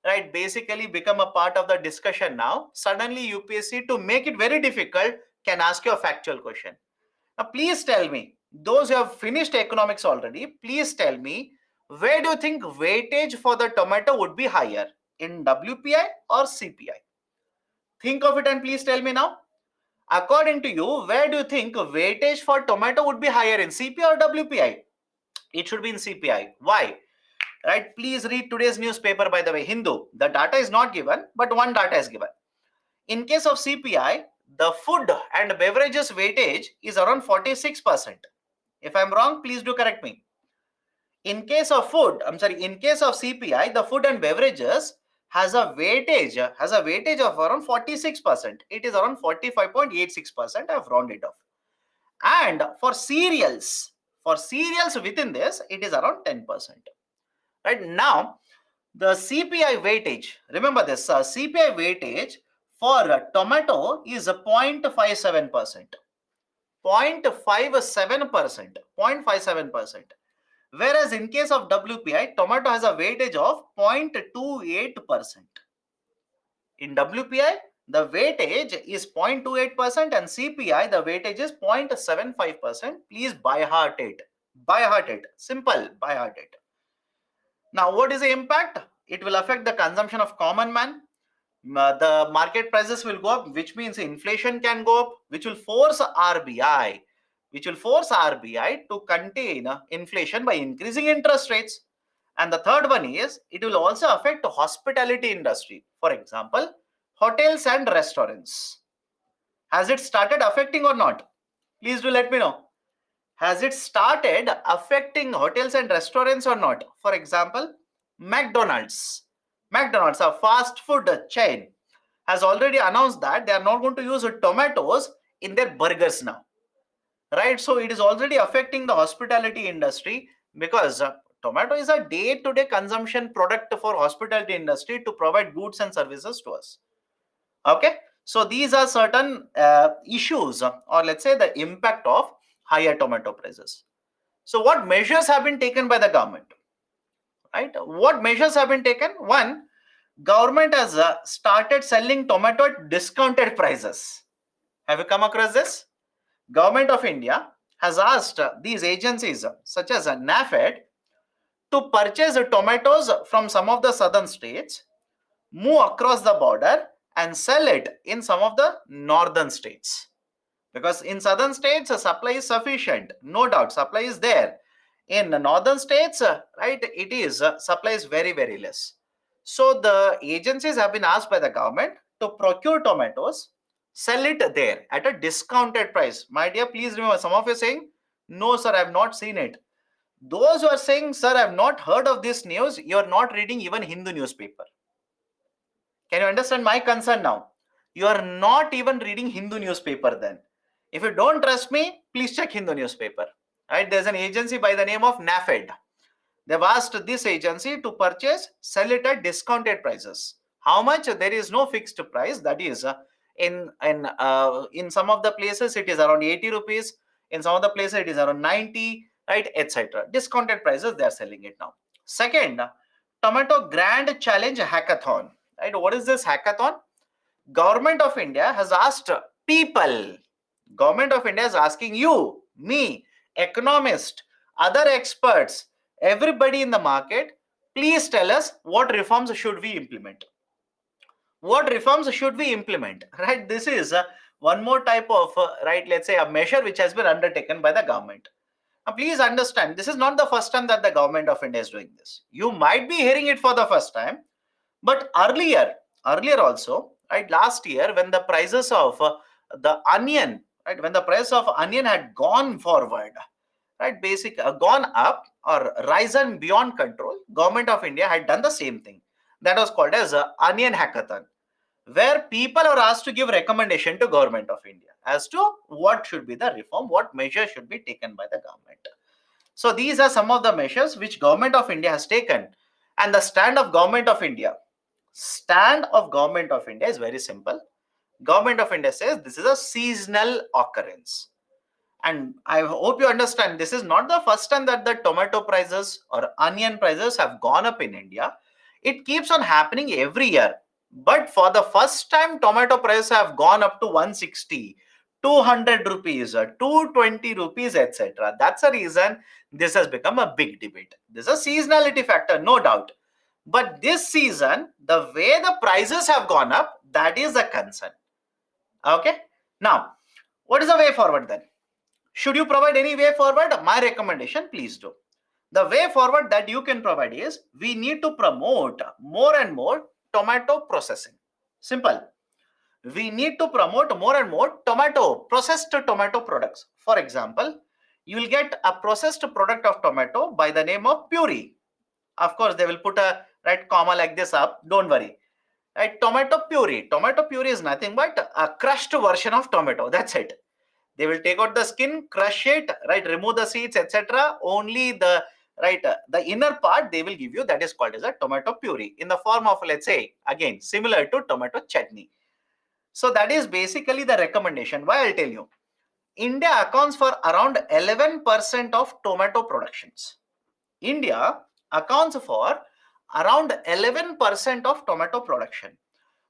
right, basically become a part of the discussion now. Suddenly UPSC, to make it very difficult, can ask you a factual question. Now please tell me, those who have finished economics already, please tell me, where do you think weightage for the tomato would be higher, in WPI or CPI? Think of it and please tell me now. According to you, where do you think weightage for tomato would be higher, in CPI or WPI? It should be in CPI. Why? Right? Please read today's newspaper, by the way, Hindu. The data is not given, but one data is given. In case of CPI, the food and beverages weightage is around 46%. If I'm wrong, please do correct me. In case of in case of CPI, the food and beverages has a weightage of around 46%. It is around 45.86%. I've rounded off. And for cereals within this, it is around 10%. Right now, the CPI weightage, remember this, CPI weightage for tomato is 0.57%. 0.57%. Whereas in case of WPI, tomato has a weightage of 0.28%. In WPI, the weightage is 0.28% and CPI, the weightage is 0.75%. Please by heart it. By heart it. Simple, by heart it. Now, what is the impact? It will affect the consumption of common man. The market prices will go up, which means inflation can go up, which will force RBI to contain inflation by increasing interest rates. And the third one is, it will also affect the hospitality industry. For example, hotels and restaurants. Has it started affecting or not? Please do let me know. Has it started affecting hotels and restaurants or not? For example, McDonald's, a fast food chain, has already announced that they are not going to use tomatoes in their burgers now. Right? So it is already affecting the hospitality industry, because tomato is a day-to-day consumption product for hospitality industry to provide goods and services to us. Okay, so these are certain issues, or let's say the impact of higher tomato prices. So what measures have been taken by the government? Right? What measures have been taken? One, government has started selling tomato at discounted prices. Have you come across this? Government of India has asked these agencies such as NAFED to purchase tomatoes from some of the southern states, move across the border and sell it in some of the northern states. Because in southern states, supply is sufficient. No doubt, supply is there. In the northern states, right, it is supply is very, very less. So the agencies have been asked by the government to procure tomatoes, sell it there at a discounted price. My dear, please remember, some of you are saying, no, sir, I have not seen it. Those who are saying, sir, I have not heard of this news, you are not reading even Hindu newspaper. Can you understand my concern now? You are not even reading Hindu newspaper then. If you don't trust me, please check Hindu newspaper. Right? There's an agency by the name of NAFED. They've asked this agency to purchase, sell it at discounted prices. How much? There is no fixed price. That is, in some of the places it is around 80 rupees. In some of the places it is around 90, right, etc. Discounted prices they are selling it now. Second, Tomato Grand Challenge Hackathon. Right? What is this hackathon? Government of India has asked people. Government of India is asking you, me, economist, other experts, everybody in the market, please tell us what reforms should we implement. What reforms should we implement? Right? This is one more type of, right, let's say a measure which has been undertaken by the government. Now, please understand, this is not the first time that the government of India is doing this. You might be hearing it for the first time, but earlier also, right, last year when the prices of the onion, right, when the price of onion had gone forward, right, gone up or risen beyond control, government of India had done the same thing. That was called as a onion hackathon, where people are asked to give recommendation to government of India as to what should be the reform, what measures should be taken by the government. So these are some of the measures which government of India has taken. And the stand of government of India is very simple. Government of India says this is a seasonal occurrence. And I hope you understand, this is not the first time that the tomato prices or onion prices have gone up in India. It keeps on happening every year. But for the first time, tomato prices have gone up to 160, 200 rupees, 220 rupees, etc. That's the reason this has become a big debate. There's a seasonality factor, no doubt. But this season, the way the prices have gone up, that is a concern. Okay. Now, what is the way forward then? Should you provide any way forward? My recommendation, please do. The way forward that you can provide is we need to promote more and more tomato processing. Simple. We need to promote more and more processed tomato products. For example, you will get a processed product of tomato by the name of puree. Of course, they will put a right comma like this up. Don't worry. Right? Tomato puree. Tomato puree is nothing but a crushed version of tomato. That's it. They will take out the skin, crush it, right, remove the seeds, etc. Only the the inner part they will give you, that is called as a tomato puree in the form of, let's say, again similar to tomato chutney. So that is basically the recommendation. Why? I'll tell you. India accounts for around 11% of tomato productions. India accounts for around 11% of tomato production,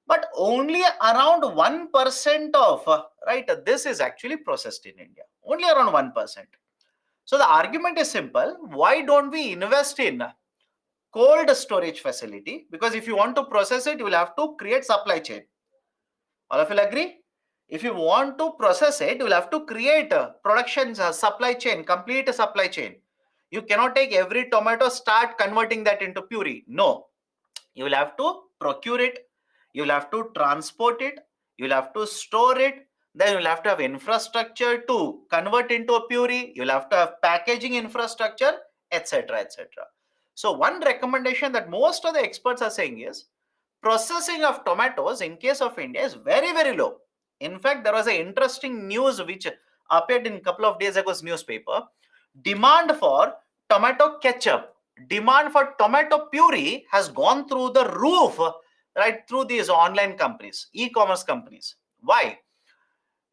but only around 1% of this is actually processed in India. Only around 1%. So the argument is simple. Why don't we invest in cold storage facility? Because if you want to process it, you will have to create supply chain. All of you will agree? If you want to process it, you will have to create a production supply chain, complete supply chain. You cannot take every tomato, start converting that into puree. No, you will have to procure it, you will have to transport it, you will have to store it, then you will have to have infrastructure to convert into a puree, you will have to have packaging infrastructure, etc., etc. So one recommendation that most of the experts are saying is processing of tomatoes in case of India is very, very low. In fact, there was an interesting news which appeared in a couple of days ago's newspaper. Demand for tomato ketchup, demand for tomato puree has gone through the roof, right, through these online companies, e-commerce companies. Why?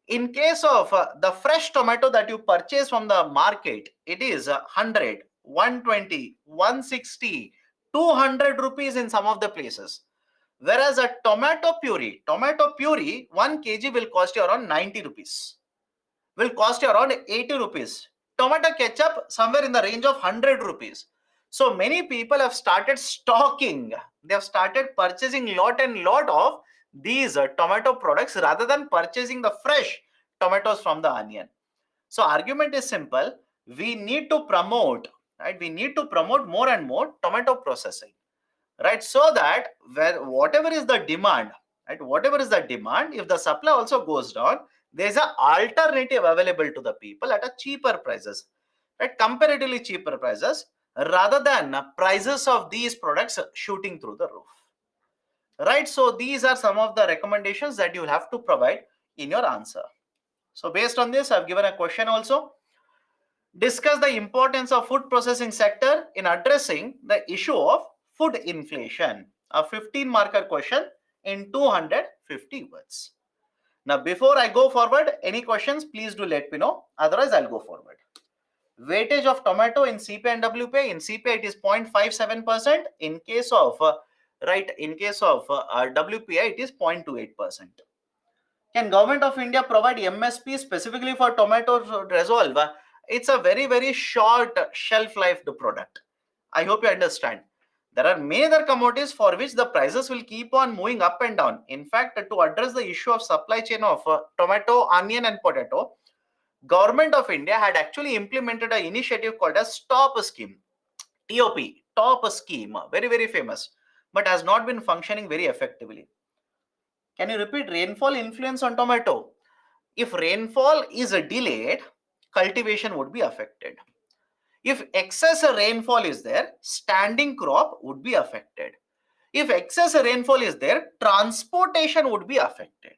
In case of the fresh tomato that you purchase from the market, it is 100, 120, 160, 200 rupees in some of the places. Whereas a tomato puree, 1 kg will cost you around 90 rupees. will cost you around 80 rupees. Tomato ketchup somewhere in the range of 100 rupees. So many people have started stocking. They have started purchasing lot and lot of these tomato products rather than purchasing the fresh tomatoes from the onion. So argument is simple. We need to promote, right? We need to promote more and more tomato processing, right? So that whatever is the demand, right? Whatever is the demand, if the supply also goes down, there is an alternative available to the people at a cheaper prices, right? Comparatively cheaper prices rather than prices of these products shooting through the roof, right? So these are some of the recommendations that you will have to provide in your answer. So based on this, I've given a question also. Discuss the importance of food processing sector in addressing the issue of food inflation. A 15 marker question in 250 words. Now, before I go forward, any questions, please do let me know. Otherwise, I'll go forward. Weightage of tomato in CPI and WPI. In CPI, it is 0.57%. In case of WPI, it is 0.28%. Can Government of India provide MSP specifically for tomato resolve? It's a very, very short shelf life product. I hope you understand. There are many other commodities for which the prices will keep on moving up and down. In fact, to address the issue of supply chain of tomato, onion and potato, Government of India had actually implemented an initiative called as Stop Scheme. TOP, Top Scheme, very, very famous, but has not been functioning very effectively. Can you repeat? Rainfall influence on tomato? If rainfall is delayed, cultivation would be affected. If excess rainfall is there, standing crop would be affected. If excess rainfall is there, transportation would be affected.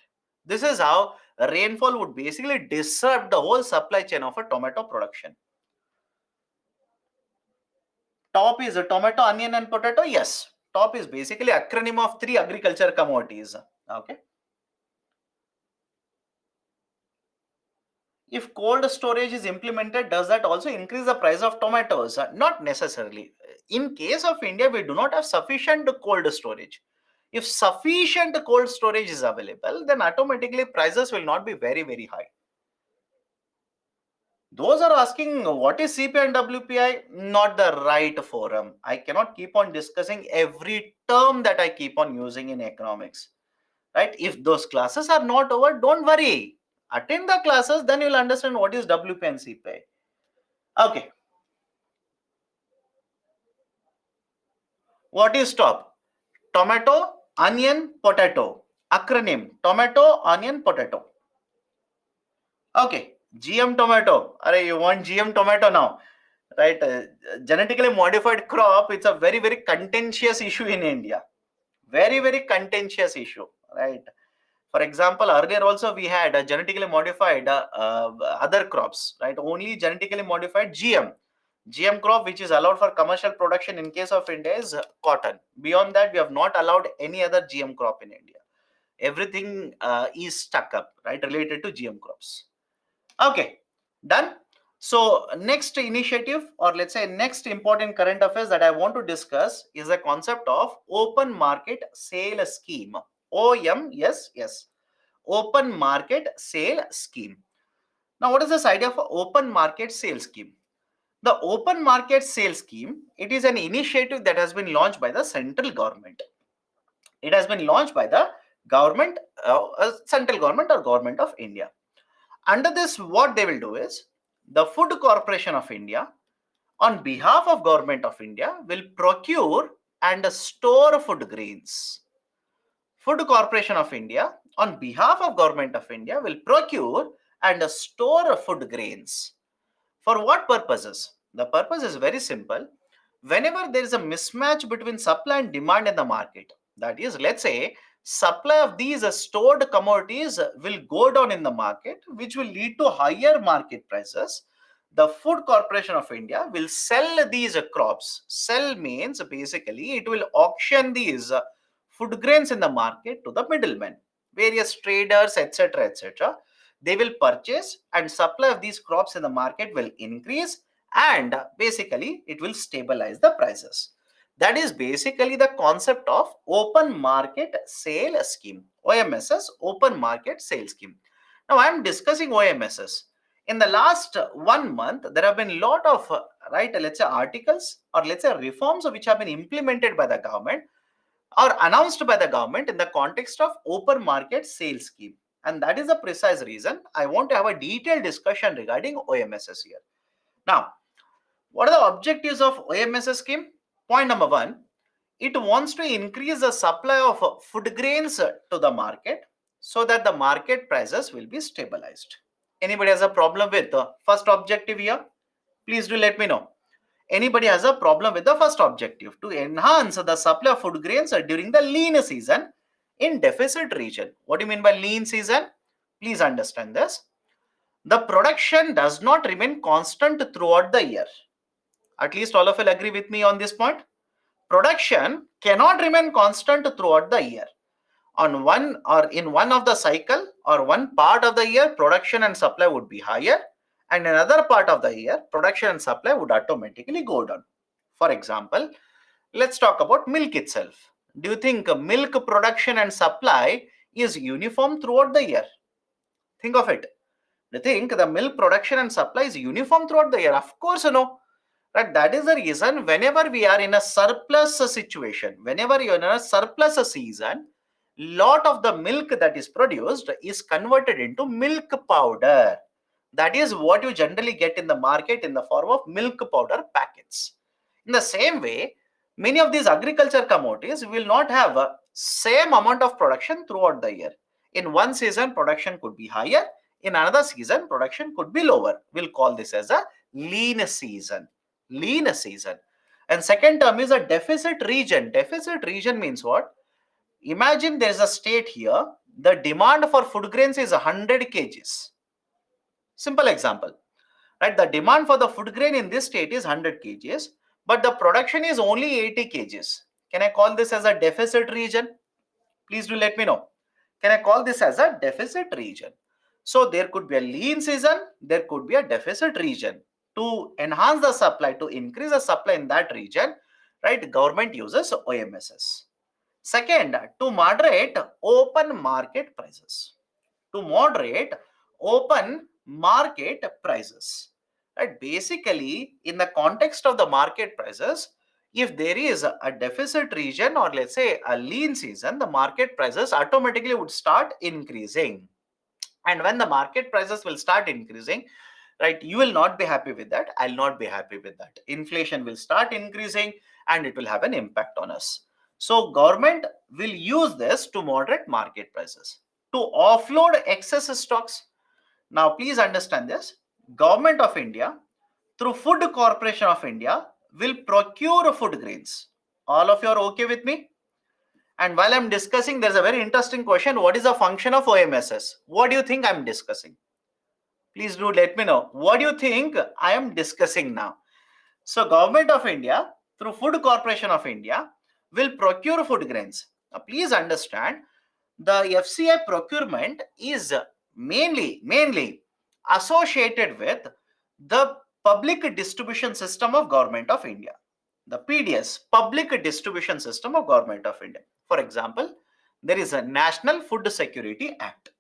This is how rainfall would basically disrupt the whole supply chain of a tomato production. Top is a tomato, onion and potato. Yes, top is basically acronym of 3 agriculture commodities. Okay. If cold storage is implemented, does that also increase the price of tomatoes? Not necessarily. In case of India, we do not have sufficient cold storage. If sufficient cold storage is available, then automatically prices will not be very, very high. Those are asking what is CPI and WPI, not the right forum. I cannot keep on discussing every term that I keep on using in economics, right? If those classes are not over, don't worry. Attend the classes, then you'll understand what is WPI and CPI. Okay. What is top? Tomato, onion, potato. Acronym tomato, onion, potato. Okay. GM tomato. Array, you want GM tomato now, right? Genetically modified crop. It's a very, very contentious issue in India. Very, very contentious issue, right? For example, earlier also we had genetically modified other crops, right? Only genetically modified GM crop which is allowed for commercial production in case of India is cotton. Beyond that, we have not allowed any other GM crop in India. Everything is stuck up, right, related to GM crops. Okay, done. So next initiative, or let's say next important current affairs that I want to discuss is the concept of open market sale scheme. OMSS, open market sale scheme. Now, what is this idea of open market sale scheme? The open market sale scheme, it is an initiative that has been launched by the central government. It has been launched by the government, central government or government of India. Under this, what they will do is the Food Corporation of India, on behalf of government of India, will procure and store food grains. Food Corporation of India, on behalf of government of India, will procure and store food grains. For what purposes? The purpose is very simple. Whenever there is a mismatch between supply and demand in the market, that is, let's say, supply of these stored commodities will go down in the market, which will lead to higher market prices. The Food Corporation of India will sell these crops. Sell means basically it will auction these food grains in the market to the middlemen, various traders, etc., etc. They will purchase and supply of these crops in the market will increase, and basically it will stabilize the prices. That is basically the concept of open market sale scheme. OMSS, open market sale scheme. Now I am discussing OMSS. In the last 1 month, there have been a lot of, let's say articles or let's say reforms which have been implemented by the government or announced by the government in the context of open market sales scheme. And that is the precise reason I want to have a detailed discussion regarding OMSS here. Now, what are the objectives of OMSS scheme? Point number one, it wants to increase the supply of food grains to the market so that the market prices will be stabilized. Anybody has a problem with the first objective here? Please do let me know. Anybody has a problem with the first objective to enhance the supply of food grains during the lean season in deficit region. What do you mean by lean season? Please understand this. The production does not remain constant throughout the year. At least all of you will agree with me on this point. Production cannot remain constant throughout the year. On one or in one of the cycle or one part of the year, production and supply would be higher, and another part of the year, production and supply would automatically go down. For example, let's talk about milk itself. Do you think milk production and supply is uniform throughout the year? Think of it. Do you think the milk production and supply is uniform throughout the year? Of course, no. Right? That is the reason whenever we are in a surplus situation, whenever you're in a surplus season, lot of the milk that is produced is converted into milk powder. That is what you generally get in the market in the form of milk powder packets. In the same way, many of these agriculture commodities will not have a same amount of production throughout the year. In one season, production could be higher. In another season, production could be lower. We'll call this as a lean season. Lean season. And second term is a deficit region. Deficit region means what? Imagine there is a state here. The demand for food grains is 100 kgs. Simple example. Right? The demand for the food grain in this state is 100 kgs, but the production is only 80 kgs. Can I call this as a deficit region? Please do let me know. Can I call this as a deficit region? So there could be a lean season, there could be a deficit region. To enhance the supply, to increase the supply in that region, right, government uses OMSS. Second, to moderate open market prices. To moderate open market prices. Right? Basically, in the context of the market prices, if there is a deficit region or let's say a lean season, the market prices automatically would start increasing. And when the market prices will start increasing, right, you will not be happy with that. I'll not be happy with that. Inflation will start increasing and it will have an impact on us. So government will use this to moderate market prices, to offload excess stocks. Now, please understand this. Government of India, through Food Corporation of India, will procure food grains. All of you are okay with me? And while I'm discussing, there's a very interesting question. What is the function of OMSS? What do you think I'm discussing? Please do let me know. What do you think I am discussing now? So, Government of India, through Food Corporation of India, will procure food grains. Now, please understand, the FCI procurement is mainly associated with the public distribution system of Government of India. The PDS, Public Distribution System of Government of India. For example, there is a National Food Security Act,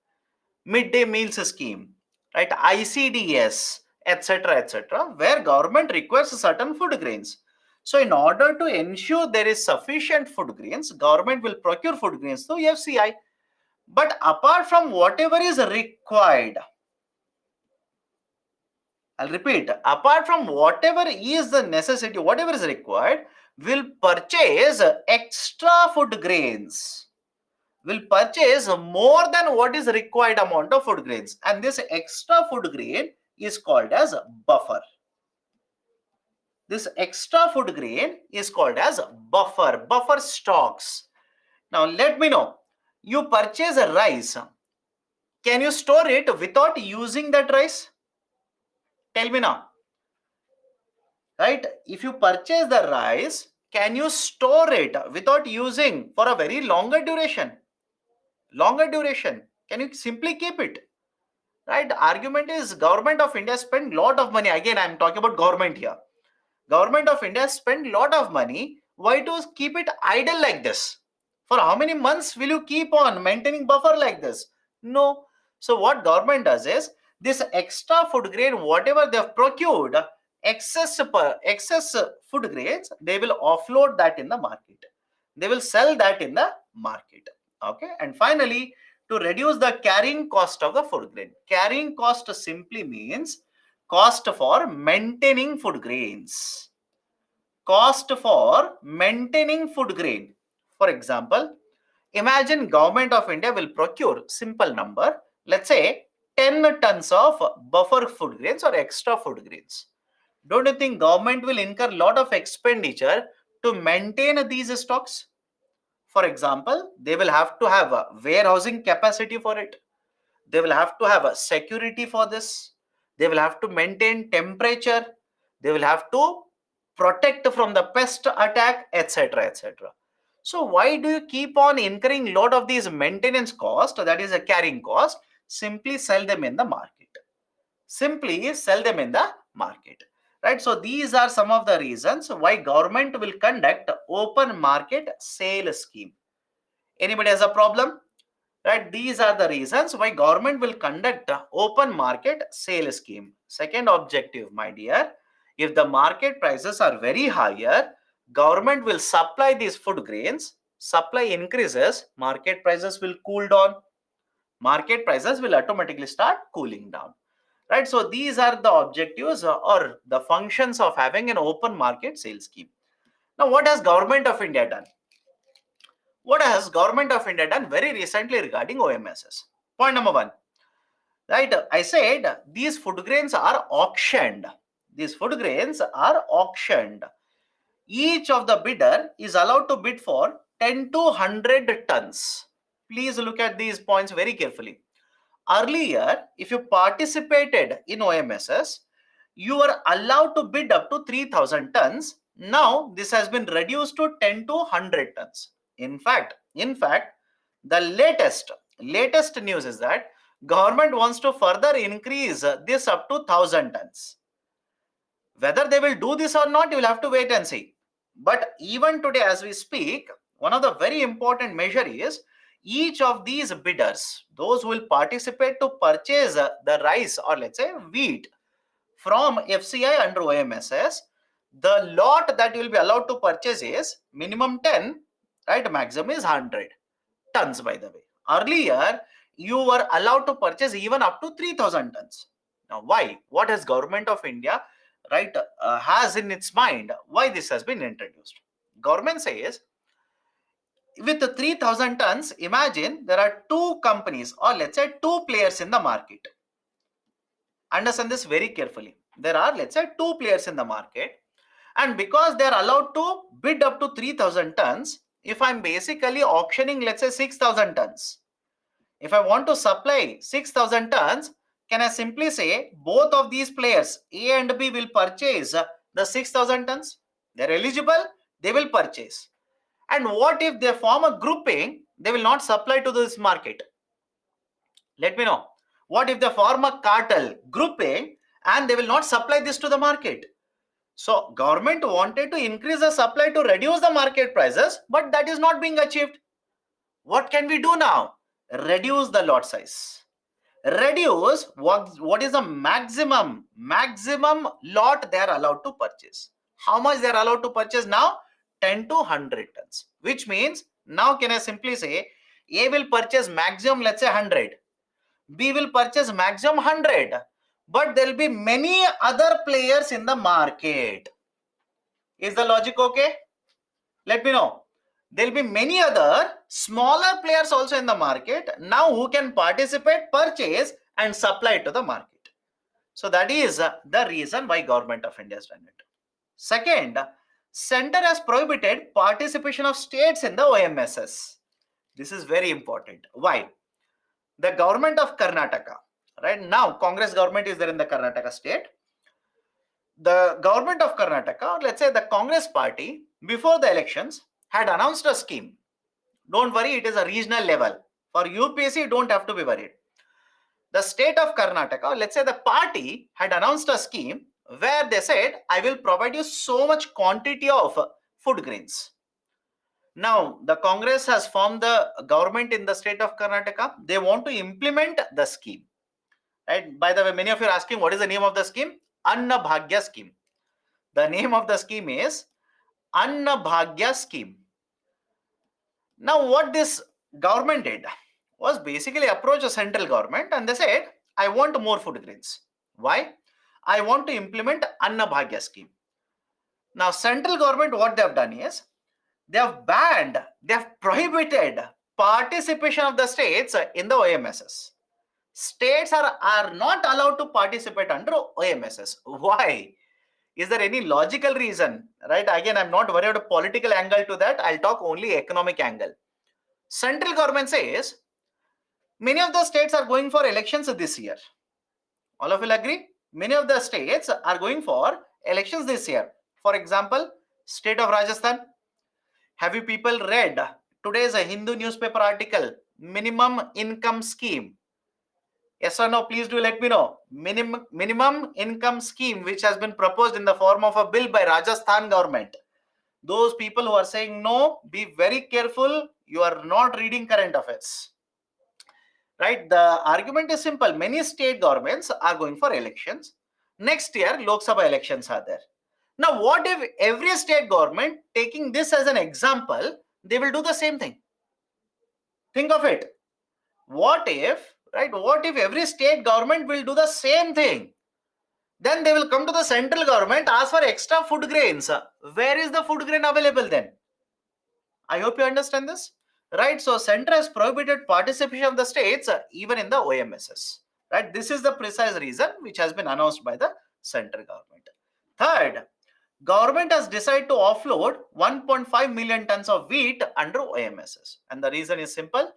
Midday Meals Scheme, right? ICDS, etc., where government requires certain food grains. So, in order to ensure there is sufficient food grains, government will procure food grains through FCI. But apart from whatever is required, I'll repeat, apart from whatever is the necessity, whatever is required, will purchase extra food grains. Will purchase more than what is required amount of food grains. And this extra food grain is called as buffer. This extra food grain is called as buffer stocks. Now let me know, you purchase a rice. Can you store it without using that rice? Tell me now. Right? If you purchase the rice, can you store it without using for a very longer duration? Longer duration. Can you simply keep it? Right? The argument is Government of India spend lot of money. Again, I'm talking about government here. Government of India spend lot of money. Why to keep it idle like this? For how many months will you keep on maintaining buffer like this? No. So what government does is, this extra food grain, whatever they have procured, excess food grains, they will offload that in the market. They will sell that in the market. Okay. And finally, to reduce the carrying cost of the food grain. Carrying cost simply means cost for maintaining food grains. Cost for maintaining food grain. For example, imagine Government of India will procure, simple number, let's say 10 tons of buffer food grains or extra food grains. Don't you think government will incur a lot of expenditure to maintain these stocks? For example, they will have to have a warehousing capacity for it. They will have to have a security for this. They will have to maintain temperature. They will have to protect from the pest attack, etc., etc. So why do you keep on incurring lot of these maintenance cost, that is a carrying cost? Simply sell them in the market. Simply sell them in the market. Right. So these are some of the reasons why government will conduct open market sale scheme. Anybody has a problem? Right. These are the reasons why government will conduct a open market sale scheme. Second objective, my dear, if the market prices are very higher, government will supply these food grains. Supply increases, market prices will cool down. Market prices will automatically start cooling down. Right. So these are the objectives or the functions of having an open market sale scheme. Now, what has Government of India done? What has Government of India done very recently regarding OMSs? Point number one, right? I said these food grains are auctioned. These food grains are auctioned. Each of the bidder is allowed to bid for 10 to 100 tons. Please look at these points very carefully. Earlier, if you participated in OMSs, you were allowed to bid up to 3000 tons. Now, this has been reduced to 10 to 100 tons. In fact, the latest news is that government wants to further increase this up to 1000 tons. Whether they will do this or not, you will have to wait and see. But even today, as we speak, one of the very important measure is each of these bidders, those who will participate to purchase the rice or let's say wheat from FCI under OMSs, the lot that you will be allowed to purchase is minimum 10, right? Maximum is 100 tons, by the way. Earlier, you were allowed to purchase even up to 3000 tons. Now, why? What has Government of India, right, has in its mind? Why this has been introduced? Government says, with the 3000 tons, imagine there are two companies or let's say two players in the market. Understand this very carefully. There are, let's say, two players in the market, and because they are allowed to bid up to 3000 tons, if I'm basically auctioning, let's say, 6000 tons, if I want to supply 6000 tons, can I simply say both of these players, A and B, will purchase the 6000 tons? They're eligible, they will purchase. And what if they form a grouping? They will not supply to this market. Let me know. What if they form a cartel grouping and they will not supply this to the market? So government wanted to increase the supply to reduce the market prices, but that is not being achieved. What can we do now? Reduce the lot size. Reduce what is the maximum lot they are allowed to purchase. How much they are allowed to purchase now? 10 to 100 tons, which means now can I simply say A will purchase maximum, let's say 100, B will purchase maximum 100, but there will be many other players in the market. Is the logic okay? Let me know. There will be many other smaller players also in the market now who can participate, purchase and supply to the market. So that is the reason why Government of India has done it. Second, center has prohibited participation of states in the OMSs. This is very important. Why? The government of Karnataka, right now, Congress government is there in the Karnataka state. The government of Karnataka, or let's say the Congress party, before the elections, had announced a scheme. Don't worry, it is a regional level. For UPSC, you don't have to be worried. The state of Karnataka, or let's say the party, had announced a scheme where they said, I will provide you so much quantity of food grains. Now, the Congress has formed the government in the state of Karnataka. They want to implement the scheme. Right? By the way, many of you are asking what is the name of the scheme? Anna Bhagya scheme. The name of the scheme is Anna Bhagya scheme. Now, what this government did was basically approach the central government and they said, I want more food grains. Why? I want to implement Anna Bhagya scheme. Now, central government, what they have done is they have banned, they have prohibited participation of the states in the OMSs. States are not allowed to participate under OMSs. Why? Is there any logical reason? Right? Again, I'm not worried about political angle to that. I'll talk only economic angle. Central government says many of the states are going for elections this year. All of you will agree? Many of the states are going for elections this year. For example, state of Rajasthan. Have you people read today's Hindu newspaper article, minimum income scheme? Yes or no? Please do let me know. Minimum income scheme which has been proposed in the form of a bill by Rajasthan government. Those people who are saying no, be very careful. You are not reading current affairs. Right? The argument is simple. Many state governments are going for elections. Next year, Lok Sabha elections are there. Now, what if every state government, taking this as an example, they will do the same thing? Think of it. What if, right? What if every state government will do the same thing? Then they will come to the central government, ask for extra food grains. Where is the food grain available then? I hope you understand this. Right? So, center has prohibited participation of the states even in the OMSs. Right? This is the precise reason which has been announced by the central government. Third, government has decided to offload 1.5 million tons of wheat under OMSs. And the reason is simple.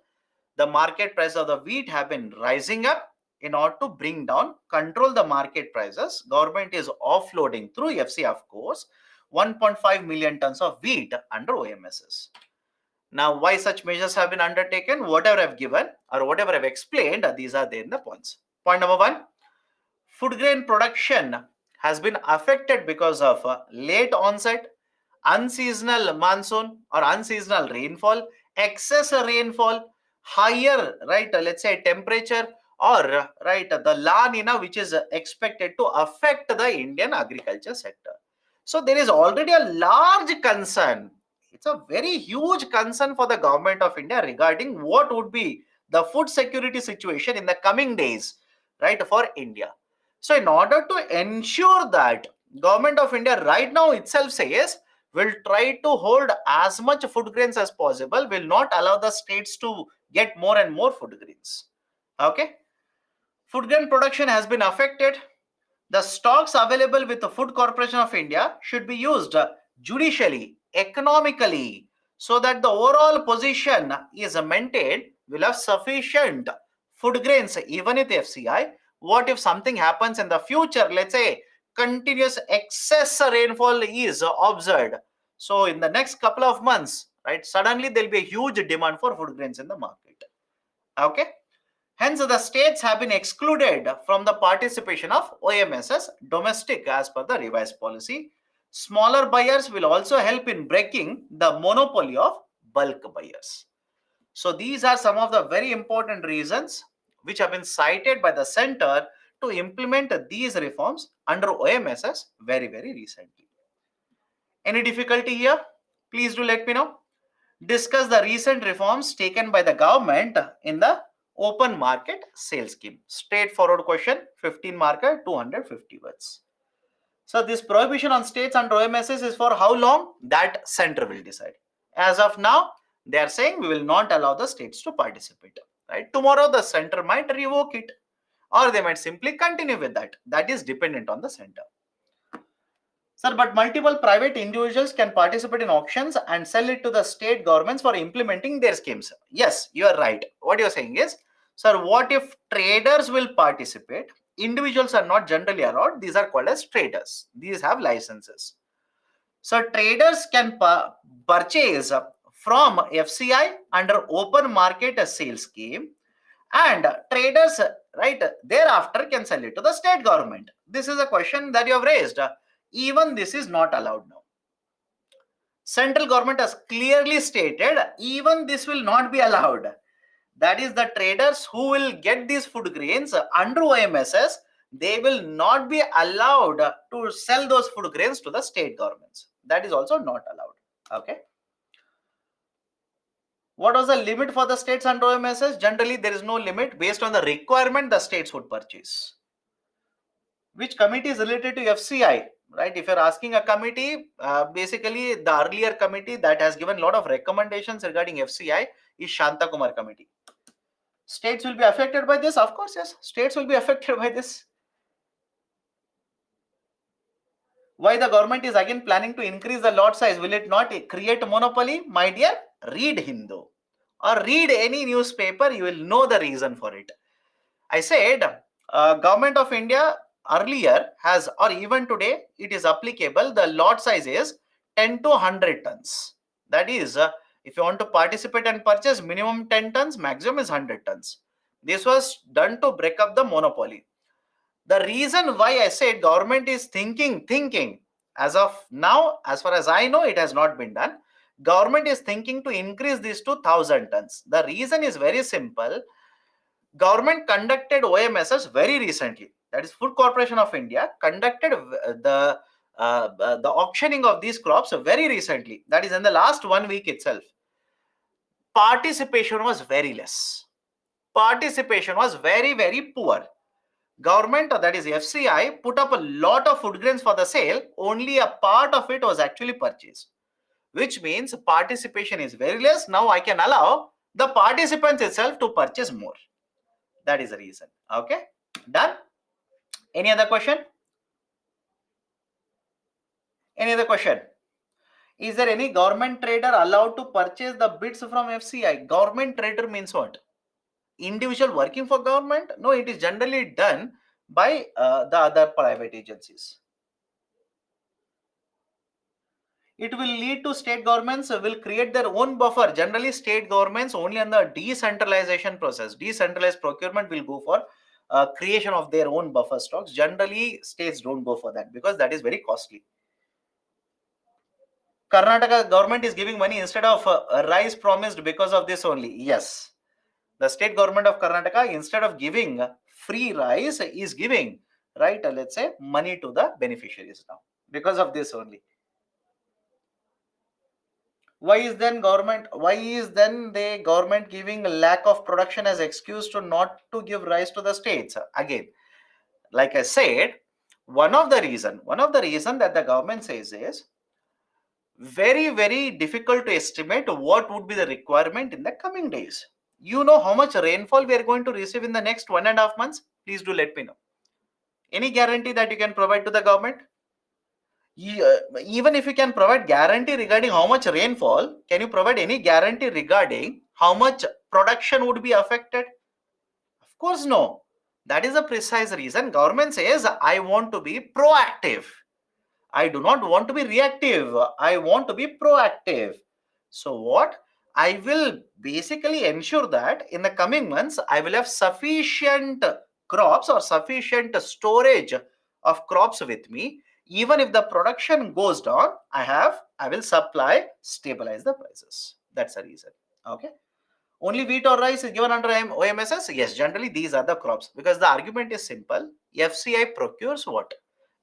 The market price of the wheat have been rising up. In order to bring down, control the market prices, government is offloading through FCI, of course, 1.5 million tons of wheat under OMSs. Now, why such measures have been undertaken? Whatever I've given or whatever I've explained, these are there in the points. Point number one, food grain production has been affected because of late onset, unseasonal monsoon or unseasonal rainfall, excess rainfall, higher, right, let's say temperature, or right, the La Nina, which is expected to affect the Indian agriculture sector. So there is already a large concern. It's a very huge concern for the government of India regarding what would be the food security situation in the coming days, right, for India. So in order to ensure that, government of India right now itself says will try to hold as much food grains as possible, will not allow the states to get more and more food grains. Okay. Food grain production has been affected. The stocks available with the Food Corporation of India should be used judicially, economically, so that the overall position is maintained. Will have sufficient food grains even with FCI. What if something happens in the future? Let's say continuous excess rainfall is observed. So in the next couple of months, right, suddenly there will be a huge demand for food grains in the market. Okay. Hence, the states have been excluded from the participation of OMSs domestic as per the revised policy. Smaller buyers will also help in breaking the monopoly of bulk buyers. So these are some of the very important reasons which have been cited by the center to implement these reforms under OMSs very, very recently. Any difficulty here? Please do let me know. Discuss the recent reforms taken by the government in the open market sales scheme. Straightforward question, 15 marker, 250 words. So this prohibition on states under OMSs is for how long? That center will decide. As of now, they are saying we will not allow the states to participate. Right? Tomorrow the center might revoke it, or they might simply continue with that. That is dependent on the center. Sir, but multiple private individuals can participate in auctions and sell it to the state governments for implementing their schemes. Yes, you are right. What you are saying is, sir, what if traders will participate? Individuals are not generally allowed. These are called as traders. These have licenses. So traders can purchase from FCI under open market sales scheme, and traders, right, thereafter can sell it to the state government. This is a question that you have raised. Even this is not allowed now. Central government has clearly stated even this will not be allowed. That is, the traders who will get these food grains under OMSS, they will not be allowed to sell those food grains to the state governments. That is also not allowed. Okay. What was the limit for the states under OMSS? Generally, there is no limit. Based on the requirement, the states would purchase. Which committee is related to FCI? Right? If you're asking a committee, basically the earlier committee that has given a lot of recommendations regarding FCI is Shanta Kumar committee. States will be affected by this? Of course, yes. States will be affected by this. Why the government is again planning to increase the lot size? Will it not create a monopoly? My dear, read Hindu or read any newspaper, you will know the reason for it. I said, Government of India earlier has, or even today, it is applicable. The lot size is 10 to 100 tons. That is, if you want to participate and purchase, minimum 10 tons, maximum is 100 tons. This was done to break up the monopoly. The reason why I said government is thinking, as of now, as far as I know, it has not been done. Government is thinking to increase this to 1000 tons. The reason is very simple. Government conducted OMSS very recently. That is, Food Corporation of India conducted the auctioning of these crops very recently. That is in the last 1 week itself. Participation was very less. Participation was very, very poor. Government, that is FCI, put up a lot of food grains for the sale. Only a part of it was actually purchased, which means participation is very less. Now I can allow the participants itself to purchase more. That is the reason. Okay, done. Any other question? Any other question? Is there any government trader allowed to purchase the bids from FCI? Government trader means what? Individual working for government? No, it is generally done by the other private agencies. It will lead to state governments will create their own buffer. Generally, state governments only on the decentralization process, decentralized procurement will go for creation of their own buffer stocks. Generally, states don't go for that because that is very costly. Karnataka government is giving money instead of rice promised because of this only. Yes, the state government of Karnataka, instead of giving free rice, is giving, right, let's say, money to the beneficiaries now because of this only. Why is then the government giving lack of production as excuse to not to give rice to the states? Again, like I said, one of the reason that the government says is very, very difficult to estimate what would be the requirement in the coming days. You know how much rainfall we are going to receive in the next 1.5 months? Please do let me know. Any guarantee that you can provide to the government? Even if you can provide guarantee regarding how much rainfall, can you provide any guarantee regarding how much production would be affected? Of course, no. That is a precise reason. Government says, I want to be proactive. I do not want to be reactive. I want to be proactive. So what? I will basically ensure that in the coming months, I will have sufficient crops or sufficient storage of crops with me. Even if the production goes down, I will supply, stabilize the prices. That's the reason. Okay. Only wheat or rice is given under OMSS? Yes, generally these are the crops because the argument is simple. FCI procures what?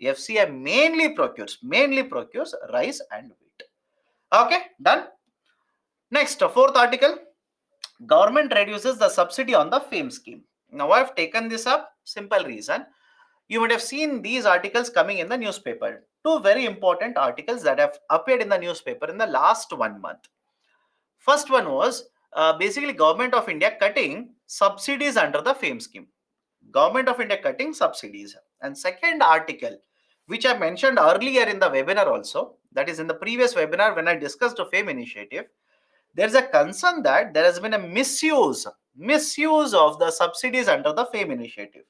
FCI mainly procures rice and wheat. Okay, done. Next, fourth article. Government reduces the subsidy on the FAME scheme. Now I have taken this up. Simple reason. You would have seen these articles coming in the newspaper. Two very important articles that have appeared in the newspaper in the last 1 month. First one was basically Government of India cutting subsidies under the FAME scheme. Government of India cutting subsidies. And second article, which I mentioned earlier in the webinar also, that is in the previous webinar when I discussed the FAME initiative, there's a concern that there has been a misuse of the subsidies under the FAME initiative.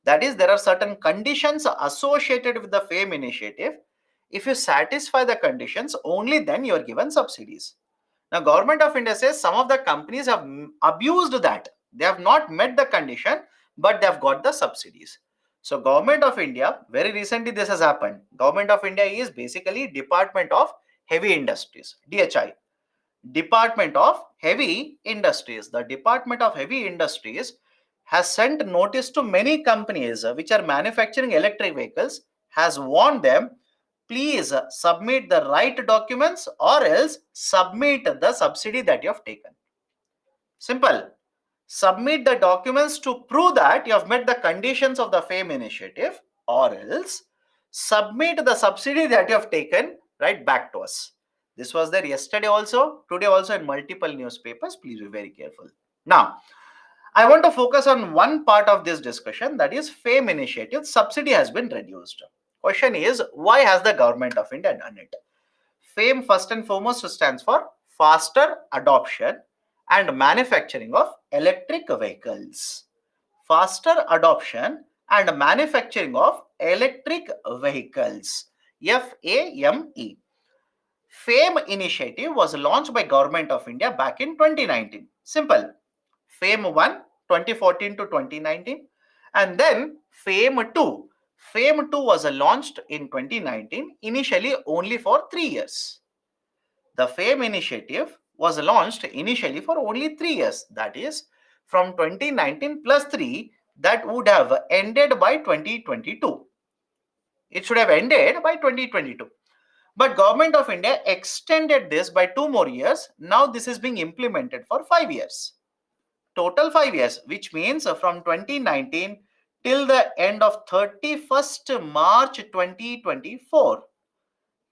That is, there are certain conditions associated with the FAME initiative. If you satisfy the conditions, only then you are given subsidies. Now, Government of India says some of the companies have abused that. They have not met the condition, but they have got the subsidies. So, Government of India, very recently this has happened. Government of India is basically Department of Heavy Industries, DHI. Department of Heavy Industries. The Department of Heavy Industries has sent notice to many companies which are manufacturing electric vehicles, has warned them, please submit the right documents or else submit the subsidy that you have taken. Simple. Submit the documents to prove that you have met the conditions of the FAME initiative, or else submit the subsidy that you have taken right back to us. This was there yesterday also, today also in multiple newspapers. Please be very careful. Now, I want to focus on one part of this discussion, that is FAME initiative. Subsidy has been reduced. Question is, why has the government of India done it? FAME first and foremost stands for faster adoption and manufacturing of electric vehicles. Faster adoption and manufacturing of electric vehicles. FAME. FAME initiative was launched by Government of India back in 2019. Simple. FAME 1, 2014 to 2019, and then FAME 2. FAME 2 was launched in 2019, initially only for 3 years. The FAME initiative was launched initially for only 3 years. That is, from 2019 plus 3, that would have ended by 2022. It should have ended by 2022. But Government of India extended this by 2 more years. Now this is being implemented for 5 years. Total 5 years, which means from 2019 till the end of 31st March 2024.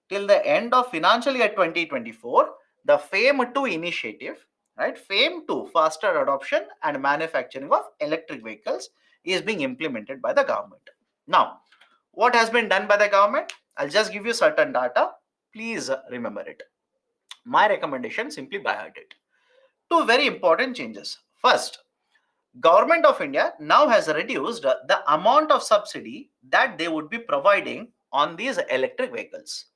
Till the end of financial year 2024, the FAME 2 initiative, right? FAME 2, faster adoption and manufacturing of electric vehicles, is being implemented by the government. Now, what has been done by the government? I'll just give you certain data. Please remember it. My recommendation, simply by heart it. Two very important changes. First, Government of India now has reduced the amount of subsidy that they would be providing on these electric vehicles.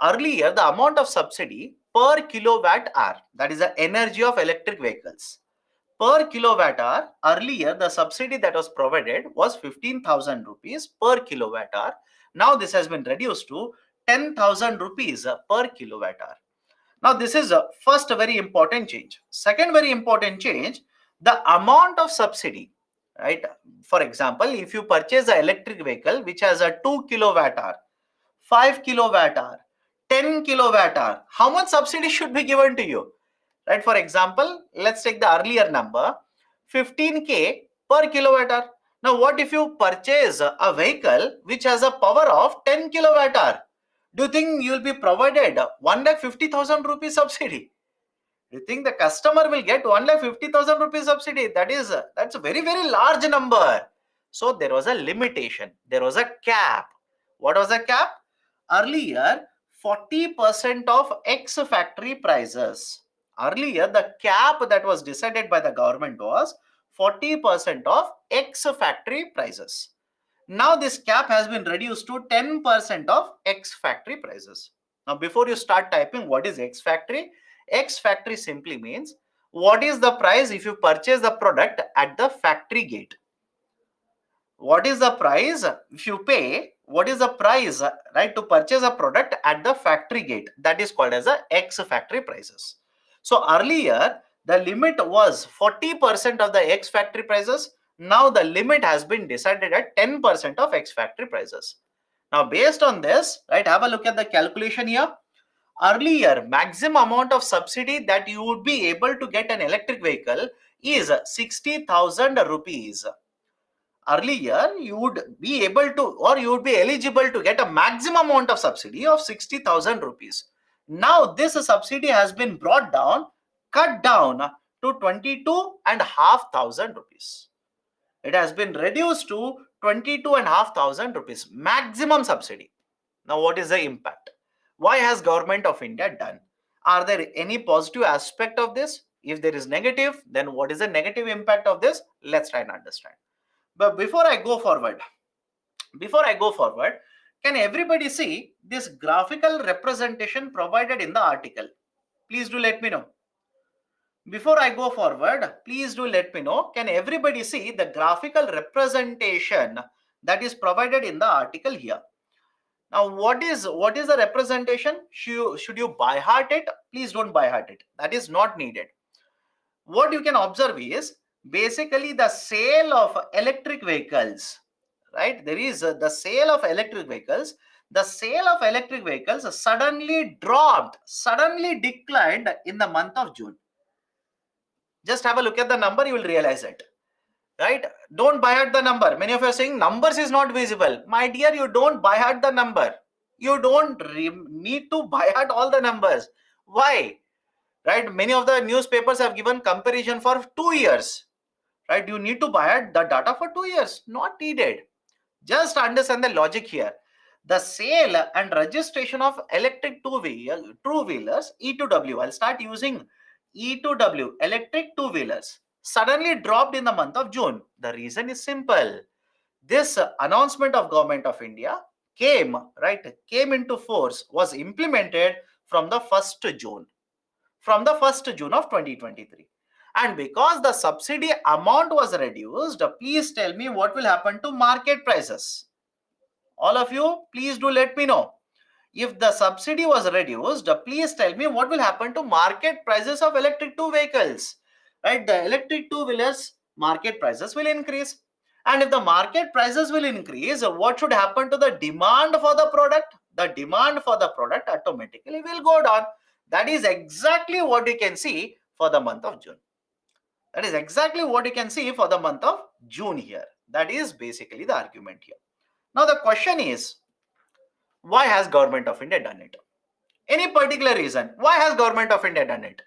Earlier, the amount of subsidy per kilowatt hour, that is the energy of electric vehicles, per kilowatt hour, earlier the subsidy that was provided was 15,000 rupees per kilowatt hour. Now this has been reduced to 10,000 rupees per kilowatt hour. Now this is a first very important change. Second very important change, the amount of subsidy, right? For example, if you purchase an electric vehicle which has a 2 kilowatt hour, 5 kilowatt hour, 10 kilowatt hour, how much subsidy should be given to you? Right? For example, let's take the earlier number, 15k per kilowatt hour. Now, what if you purchase a vehicle which has a power of 10 kilowatt hour? Do you think you will be provided 1,50,000 rupees subsidy? Do you think the customer will get 1,50,000 rupees subsidy? That's a very, very large number. So there was a limitation. There was a cap. What was the cap? Earlier, 40% of X factory prices. Earlier, the cap that was decided by the government was 40% of X factory prices. Now this cap has been reduced to 10% of X factory prices. Now before you start typing what is X factory, X factory simply means what is the price if you purchase the product at the factory gate. What is the price if you pay, what is the price, right, to purchase a product at the factory gate? That is called as the X factory prices. So earlier the limit was 40% of the X factory prices. Now the limit has been decided at 10% of X factory prices. Now based on this, right, have a look at the calculation here. Earlier, maximum amount of subsidy that you would be able to get an electric vehicle is 60,000 rupees. Earlier, you would be able to, or you would be eligible to get a maximum amount of subsidy of 60,000 rupees. Now, this subsidy has been brought down, cut down to 22,500 rupees. It has been reduced to 22,500 rupees, maximum subsidy. Now, what is the impact? Why has Government of India done? Are there any positive aspect of this? If there is negative, then what is the negative impact of this? Let's try and understand. But before I go forward, can everybody see this graphical representation provided in the article? Please do let me know. Before I go forward, please do let me know, can everybody see the graphical representation that is provided in the article here? Now, what is the representation? Should you by heart it? Please don't by heart it. That is not needed. What you can observe is basically the sale of electric vehicles, right? There is the sale of electric vehicles. The sale of electric vehicles suddenly dropped, suddenly declined in the month of June. Just have a look at the number, you will realize it. Right? Don't by heart the number. Many of you are saying numbers is not visible. My dear, you don't by heart the number. You don't need to by heart all the numbers. Why? Right? Many of the newspapers have given comparison for 2 years. Right? You need to by heart the data for 2 years. Not needed. Just understand the logic here. The sale and registration of electric two-wheelers, E2W. I'll start using E2W, electric two-wheelers, suddenly dropped in the month of June. The reason is simple. This announcement of Government of India came into force, was implemented from the 1st June, of 2023. And because the subsidy amount was reduced, please tell me what will happen to market prices. All of you, please do let me know. If the subsidy was reduced, please tell me what will happen to market prices of electric two vehicles. Right? The electric two-wheelers market prices will increase. And if the market prices will increase, what should happen to the demand for the product? The demand for the product automatically will go down. That is exactly what you can see for the month of June. That is exactly what you can see for the month of June here. That is basically the argument here. Now the question is, why has Government of India done it? Any particular reason? Why has Government of India done it?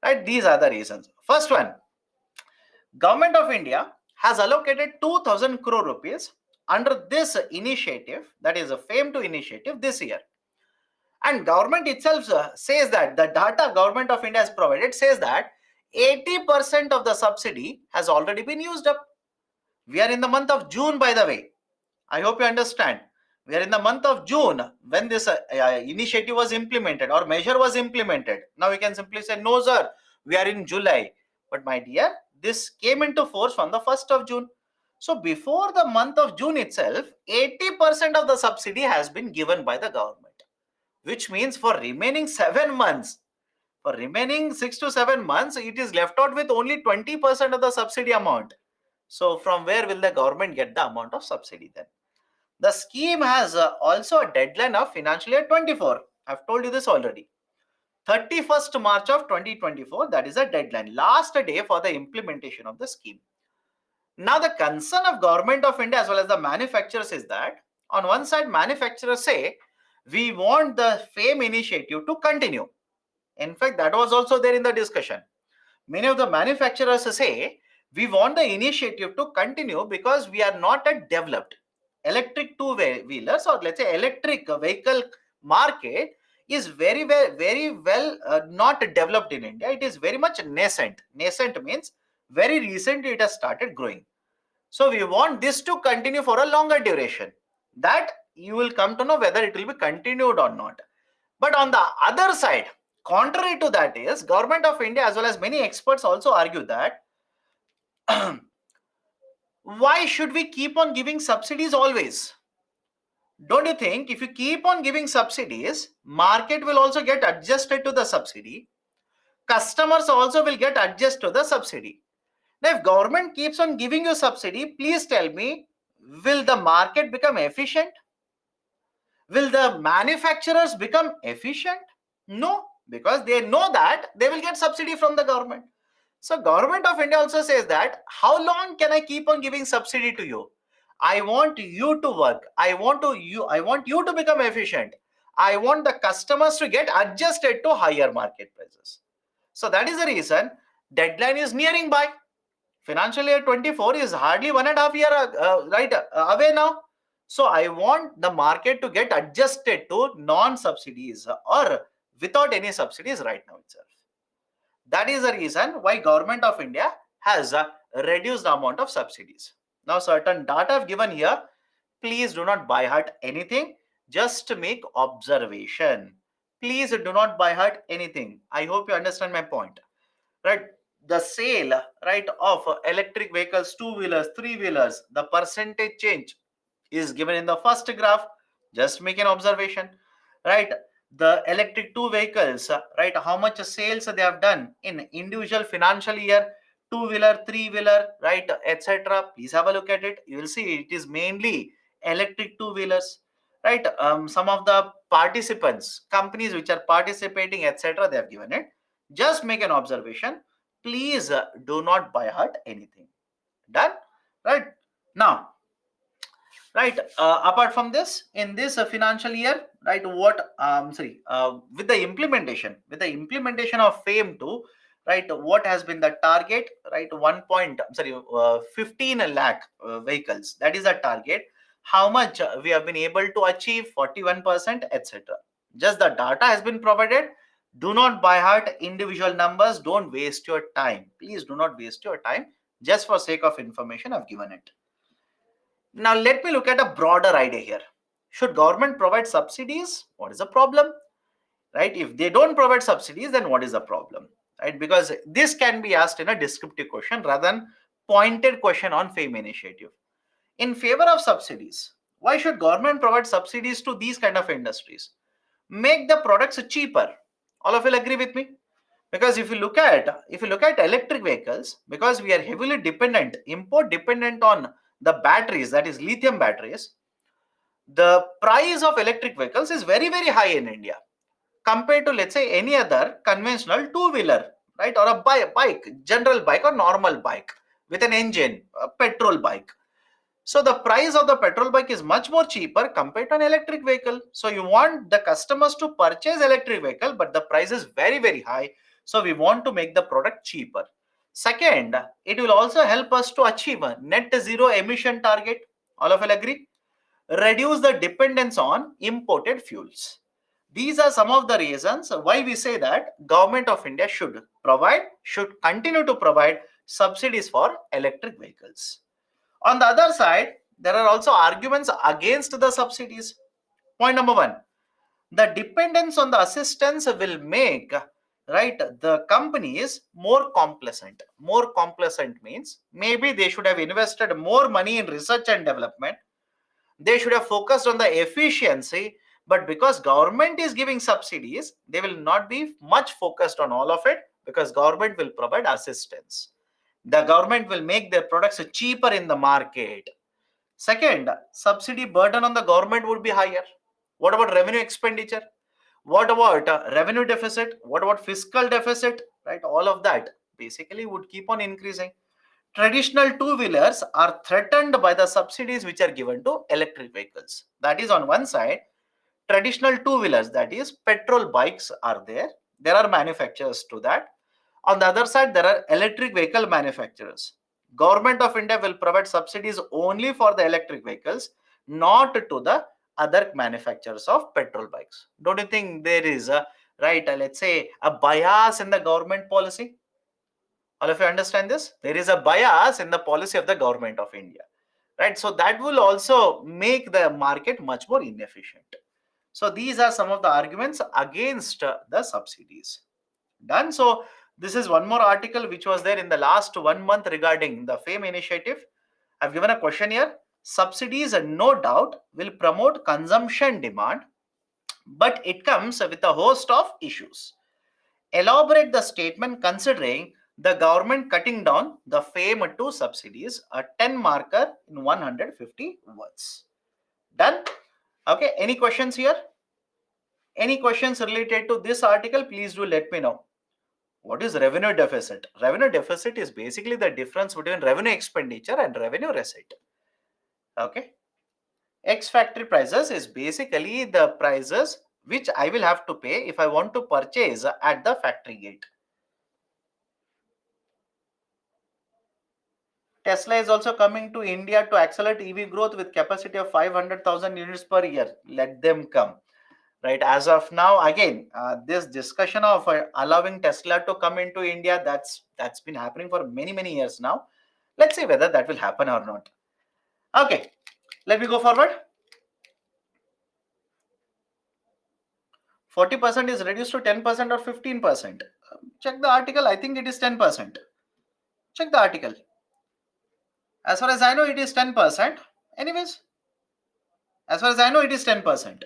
Right? These are the reasons. First one, Government of India has allocated 2000 crore rupees under this initiative, that is a FAME 2 initiative this year. And government itself says that the data Government of India has provided says that 80% of the subsidy has already been used up. We are in the month of June, by the way. I hope you understand. We are in the month of June when this initiative was implemented or measure was implemented. Now we can simply say, no, sir, we are in July. But my dear, this came into force from the 1st of June. So before the month of June itself, 80% of the subsidy has been given by the government, which means for remaining 7 months, for remaining 6 to 7 months, it is left out with only 20% of the subsidy amount. So from where will the government get the amount of subsidy then? The scheme has also a deadline of financial year 24. I've told you this already. 31st March of 2024, that is a deadline, last day for the implementation of the scheme. Now the concern of Government of India as well as the manufacturers is that on one side manufacturers say we want the FAME initiative to continue. In fact, that was also there in the discussion. Many of the manufacturers say we want the initiative to continue because we are not a developed electric two-wheelers, or let's say electric vehicle market is very well not developed in India. It is very much nascent. Nascent means very recently it has started growing. So we want this to continue for a longer duration. That you will come to know whether it will be continued or not. But on the other side, contrary to that is Government of India as well as many experts also argue that why should we keep on giving subsidies always? Don't you think if you keep on giving subsidies, market will also get adjusted to the subsidy, customers also will get adjusted to the subsidy. Now if government keeps on giving you subsidy, please tell me, will the market become efficient? Will the manufacturers become efficient? No, because they know that they will get subsidy from the government. So Government of India also says that how long can I keep on giving subsidy to you? I want you to work. I want you to become efficient. I want the customers to get adjusted to higher market prices. So that is the reason deadline is nearing by. Financial year 24 is hardly 1.5 years away now. So I want the market to get adjusted to non-subsidies or without any subsidies right now itself. That is the reason why Government of India has reduced the amount of subsidies. Now certain data I've given here. Please do not by heart anything. Just make observation. Please do not by heart anything. I hope you understand my point. Right? The sale, right, of electric vehicles, two-wheelers, three-wheelers, the percentage change is given in the first graph. Just make an observation, right? The electric two vehicles, right? How much sales they have done in individual financial year, two-wheeler, three-wheeler, right, etc. Please have a look at it. You will see it is mainly electric two-wheelers, right? Some of the participants, companies which are participating, etc. They have given it. Just make an observation. Please do not by heart anything. Done, right? Now, right, apart from this, in this financial year, right, what with the implementation of fame 2, right, what has been the target, right? 15 lakh vehicles, that is the target. How much we have been able to achieve? 41%, etc. Just the data has been provided. Do not by heart individual numbers. Don't waste your time. Please do not waste your time. Just for sake of information, I've given it. Now let me look at a broader idea here. Should government provide subsidies? What is the problem? Right? If they don't provide subsidies, then what is the problem? Right? Because this can be asked in a descriptive question rather than pointed question on FAME initiative. In favor of subsidies, why should government provide subsidies to these kind of industries? Make the products cheaper. All of you will agree with me? Because if you look at electric vehicles, because we are heavily dependent, import dependent on the batteries, that is lithium batteries, the price of electric vehicles is very very high in India compared to, let's say, any other conventional two-wheeler, right, or a bike, general bike or normal bike with an engine, a petrol bike. So the price of the petrol bike is much more cheaper compared to an electric vehicle. So you want the customers to purchase electric vehicle, but the price is very very high. So we want to make the product cheaper. Second, it will also help us to achieve a net zero emission target. All of you agree? Reduce the dependence on imported fuels. These are some of the reasons why we say that government of India should continue to provide subsidies for electric vehicles. On the other side, there are also arguments against the subsidies. Point number one, the dependence on the assistance will make, right, the companies more complacent. More complacent means maybe they should have invested more money in research and development. They should have focused on the efficiency, but because government is giving subsidies, they will not be much focused on all of it, because government will provide assistance. The government will make their products cheaper in the market. Second, subsidy burden on the government would be higher. What about revenue expenditure? What about revenue deficit? What about fiscal deficit? Right, all of that basically would keep on increasing. Traditional two-wheelers are threatened by the subsidies which are given to electric vehicles. That is, on one side, traditional two-wheelers, that is petrol bikes, are there. There are manufacturers to that. On the other side, there are electric vehicle manufacturers. Government of India will provide subsidies only for the electric vehicles, not to the other manufacturers of petrol bikes. Don't you think there is a, right, let's say, a bias in the government policy? All of you understand this? There is a bias in the policy of the government of India, right? So that will also make the market much more inefficient. So these are some of the arguments against the subsidies. Done. So this is one more article which was there in the last 1 month regarding the FAME initiative. I've given a question here. Subsidies, no doubt, will promote consumption demand, but it comes with a host of issues. Elaborate the statement considering the government cutting down the FAME 2 subsidies, a 10 marker in 150 words. Done. Okay. Any questions here? Any questions related to this article? Please do let me know. What is revenue deficit? Revenue deficit is basically the difference between revenue expenditure and revenue receipt. Okay. X factory prices is basically the prices which I will have to pay if I want to purchase at the factory gate. Tesla is also coming to India to accelerate EV growth with capacity of 500,000 units per year. Let them come. Right. As of now, again, this discussion of allowing Tesla to come into India, that's been happening for many years now. Let's see whether that will happen or not. Okay. Let me go forward. 40% is reduced to 10% or 15%. Check the article. I think it is 10%. Check the article. As far as I know, it is 10%. Anyways, As far as I know, it is 10%.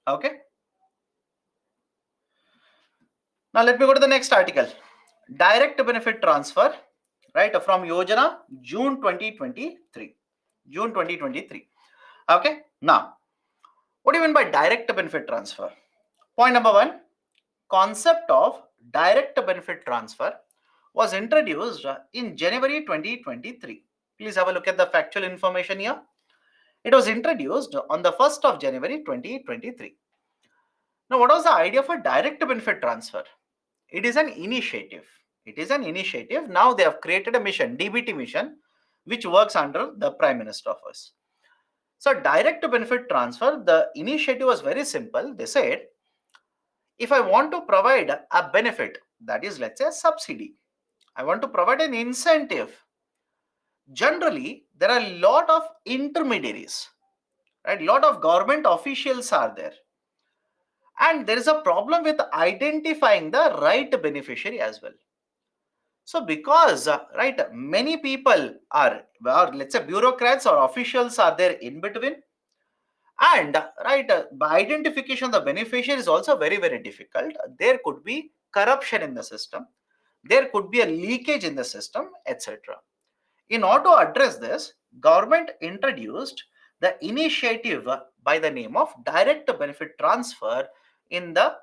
Okay. Now let me go to the next article. Direct benefit transfer, right, from Yojana, June 2023. June 2023. Okay. Now, what do you mean by direct benefit transfer? Point number one, concept of direct benefit transfer was introduced in January 2023. Please have a look at the factual information here. It was introduced on the 1st of January 2023. Now, what was the idea for direct benefit transfer? It is an initiative. It is an initiative. Now they have created a mission, DBT mission, which works under the Prime Minister office. So, direct benefit transfer, the initiative was very simple. They said, if I want to provide a benefit, that is, let's say, a subsidy, I want to provide an incentive. Generally, there are a lot of intermediaries, right? Lot of government officials are there. And there is a problem with identifying the right beneficiary as well. So because, right, many people are, or let's say bureaucrats or officials are there in between, and right, by identification of the beneficiary is also very, very difficult. There could be corruption in the system. There could be a leakage in the system, etc. In order to address this, government introduced the initiative by the name of direct benefit transfer in the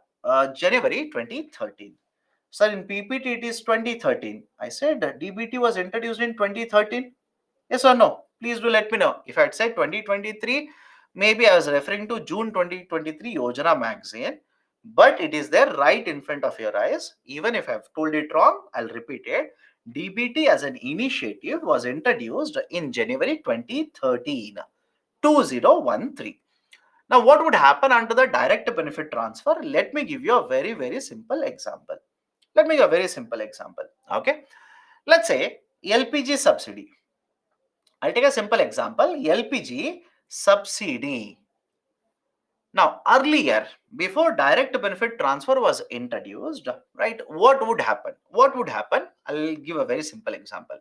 January 2013. Sir, in PPT it is 2013. I said DBT was introduced in 2013. Yes or no? Please do let me know. If I had said 2023, maybe I was referring to June 2023 Yojana magazine, but it is there right in front of your eyes. Even if I've told it wrong, I'll repeat it. DBT as an initiative was introduced in January 2013, 2013. Now, what would happen under the direct benefit transfer? Let me give you a very, very simple example. Let me give a very simple example. Okay. Let's say LPG subsidy. I'll take a simple example. LPG subsidy. Now, earlier, before direct benefit transfer was introduced, right, what would happen? What would happen? I'll give a very simple example.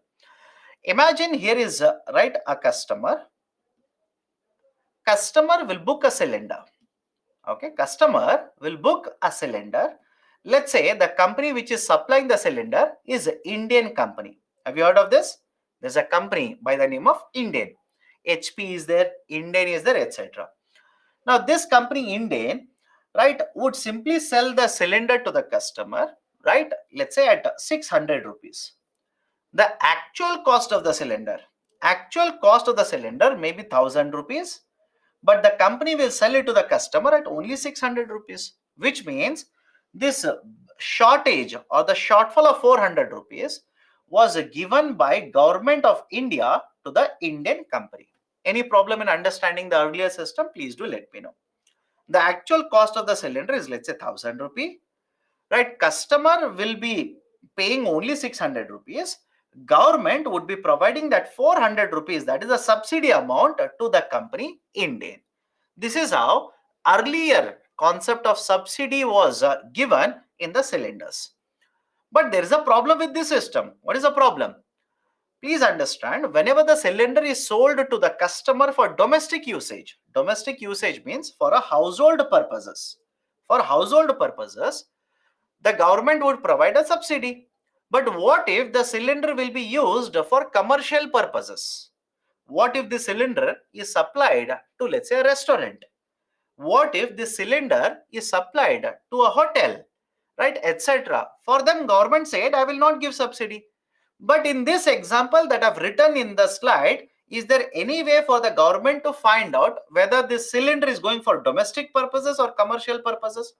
Imagine here is, right, a customer. Customer will book a cylinder. Okay, customer will book a cylinder. Let's say the company which is supplying the cylinder is an Indian company. Have you heard of this? There's a company by the name of Indian. HP is there, Indian is there, etc. Now, this company Indian, right, would simply sell the cylinder to the customer, right? Let's say at 600 rupees. The actual cost of the cylinder, may be 1000 rupees, but the company will sell it to the customer at only 600 rupees, which means this shortage or the shortfall of 400 rupees was given by government of India to the Indian company. Any problem in understanding the earlier system? Please do let me know. The actual cost of the cylinder is, let's say, 1000 rupee, right? Customer will be paying only 600 rupees. Government would be providing that 400 rupees, that is a subsidy amount, to the company Indian. This is how earlier concept of subsidy was given in the cylinders. But there is a problem with this system. What is the problem? Please understand, whenever the cylinder is sold to the customer for domestic usage means for a household purposes. For household purposes, the government would provide a subsidy. But what if the cylinder will be used for commercial purposes? What if the cylinder is supplied to, let's say, a restaurant? What if the cylinder is supplied to a hotel, right, etc.? For them, government said, I will not give subsidy. But in this example that I've written in the slide, is there any way for the government to find out whether this cylinder is going for domestic purposes or commercial purposes?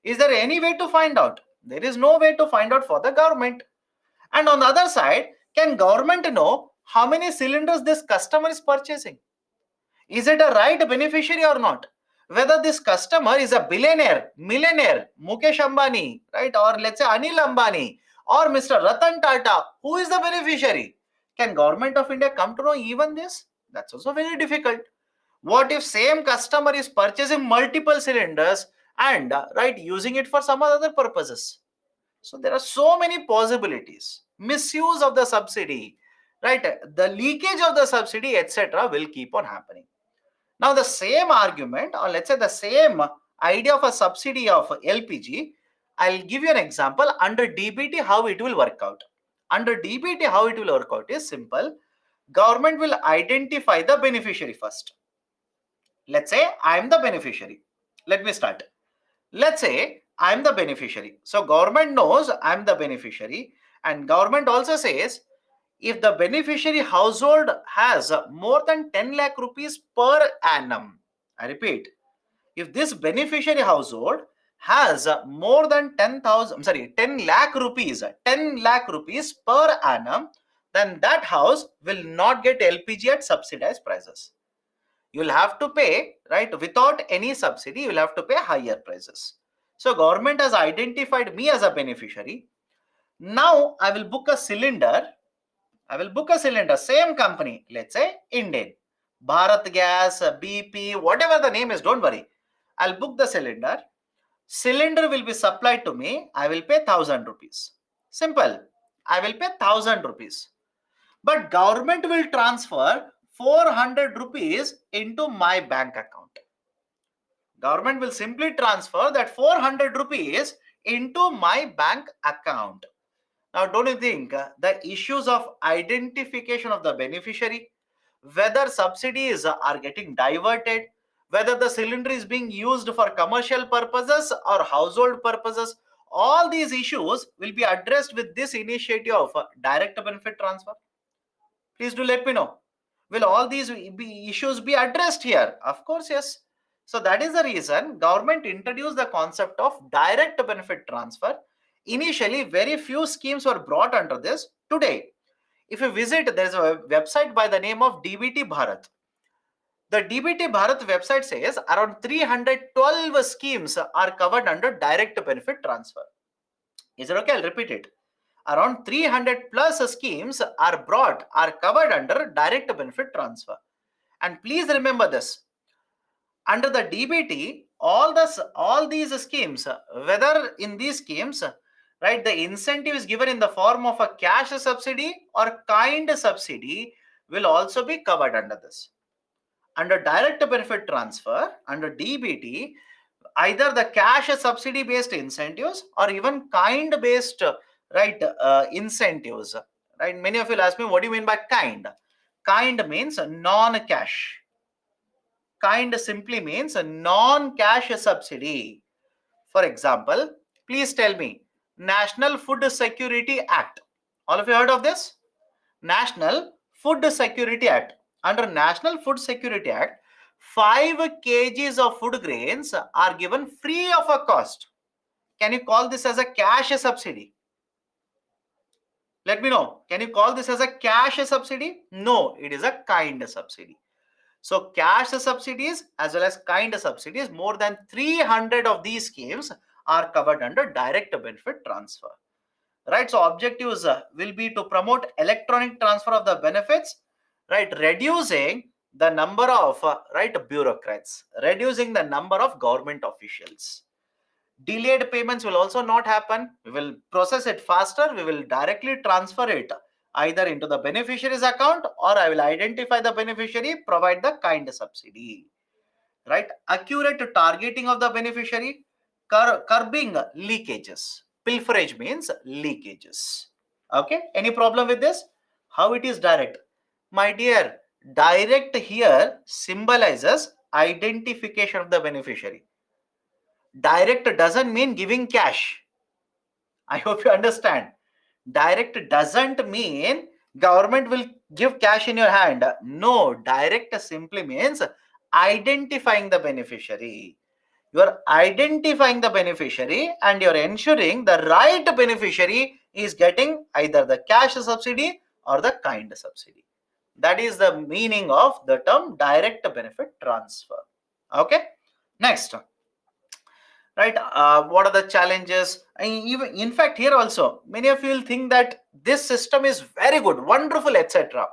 Is there any way to find out? There is no way to find out for the government. And on the other side, can government know how many cylinders this customer is purchasing? Is it a right beneficiary or not? Whether this customer is a billionaire, millionaire, Mukesh Ambani, right, or let's say Anil Ambani, or Mr. Ratan Tata, who is the beneficiary? Can government of India come to know even this? That's also very difficult. What if same customer is purchasing multiple cylinders and right, using it for some other purposes? So there are so many possibilities. Misuse of the subsidy, right? The leakage of the subsidy, etc., will keep on happening. Now the same argument, or let's say the same idea of a subsidy of LPG, I'll give you an example under DBT how it will work out. Under DBT how it will work out is simple. Government will identify the beneficiary first. Let's say I'm the beneficiary. Let me start. Let's say I'm the beneficiary. So government knows I'm the beneficiary, and government also says if the beneficiary household has more than 10 lakh rupees per annum, I repeat, if this beneficiary household has more than 10 lakh rupees, 10 lakh rupees per annum, then that house will not get LPG at subsidized prices. You'll have to pay, right? Without any subsidy, you'll have to pay higher prices. So government has identified me as a beneficiary. Now I will book a cylinder. Same company, let's say Indian, Bharat Gas, BP, whatever the name is, don't worry. I'll book the cylinder. Cylinder will be supplied to me. I will pay 1,000 rupees. Simple. I will pay 1,000 rupees. But government will transfer 400 rupees into my bank account. Government will simply transfer that 400 rupees into my bank account. Now, don't you think the issues of identification of the beneficiary, whether subsidies are getting diverted, whether the cylinder is being used for commercial purposes or household purposes, all these issues will be addressed with this initiative of direct benefit transfer? Please do let me know. Will all these issues be addressed here? Of course, yes. So that is the reason government introduced the concept of direct benefit transfer. Initially, very few schemes were brought under this. Today, if you visit, there is a website by the name of DBT Bharat. The DBT Bharat website says around 312 schemes are covered under direct benefit transfer. Is it okay? I'll repeat it. Around 300 plus schemes are covered under direct benefit transfer. And please remember this. Under the DBT, all these schemes, whether in these schemes, right, the incentive is given in the form of a cash subsidy or kind subsidy will also be covered under this. Under direct benefit transfer, under DBT, either the cash subsidy based incentives or even kind based, right, incentives, right? Many of you will ask me, what do you mean by kind? Kind means non-cash. Kind simply means a non-cash subsidy. For example, please tell me, National Food Security Act. All of you heard of this? National Food Security Act. Under National Food Security Act, 5 kgs of food grains are given free of a cost. Can you call this as a cash subsidy? Let me know. Can you call this as a cash subsidy? No, it is a kind subsidy. So cash subsidies as well as kind subsidies, more than 300 of these schemes are covered under direct benefit transfer. Right, so objectives will be to promote electronic transfer of the benefits, right, reducing the number of right bureaucrats, reducing the number of government officials. Delayed payments will also not happen. We will process it faster. We will directly transfer it either into the beneficiary's account, or I will identify the beneficiary, provide the kind subsidy. Right, accurate targeting of the beneficiary, curbing leakages. Pilferage means leakages. Okay, any problem with this? How it is direct? My dear, direct here symbolizes identification of the beneficiary. Direct doesn't mean giving cash. I hope you understand. Direct doesn't mean government will give cash in your hand. No, direct simply means identifying the beneficiary. You are identifying the beneficiary and you're ensuring the right beneficiary is getting either the cash subsidy or the kind subsidy. That is the meaning of the term direct benefit transfer. Okay, next, right, what are the challenges? Even in fact, here also many of you will think that this system is very good, wonderful, etc.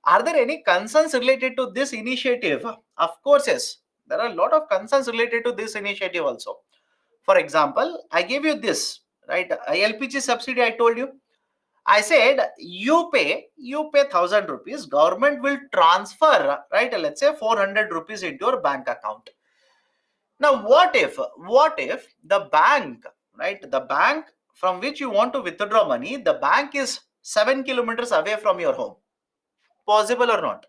Are there any concerns related to this initiative? Of course, yes. There are a lot of concerns related to this initiative also. For example, I gave you this, right? LPG subsidy, I told you. I said you pay 1,000 rupees, government will transfer, right? Let's say 400 rupees into your bank account. Now, what if the bank, right? The bank from which you want to withdraw money, the bank is 7 kilometers away from your home. Possible or not?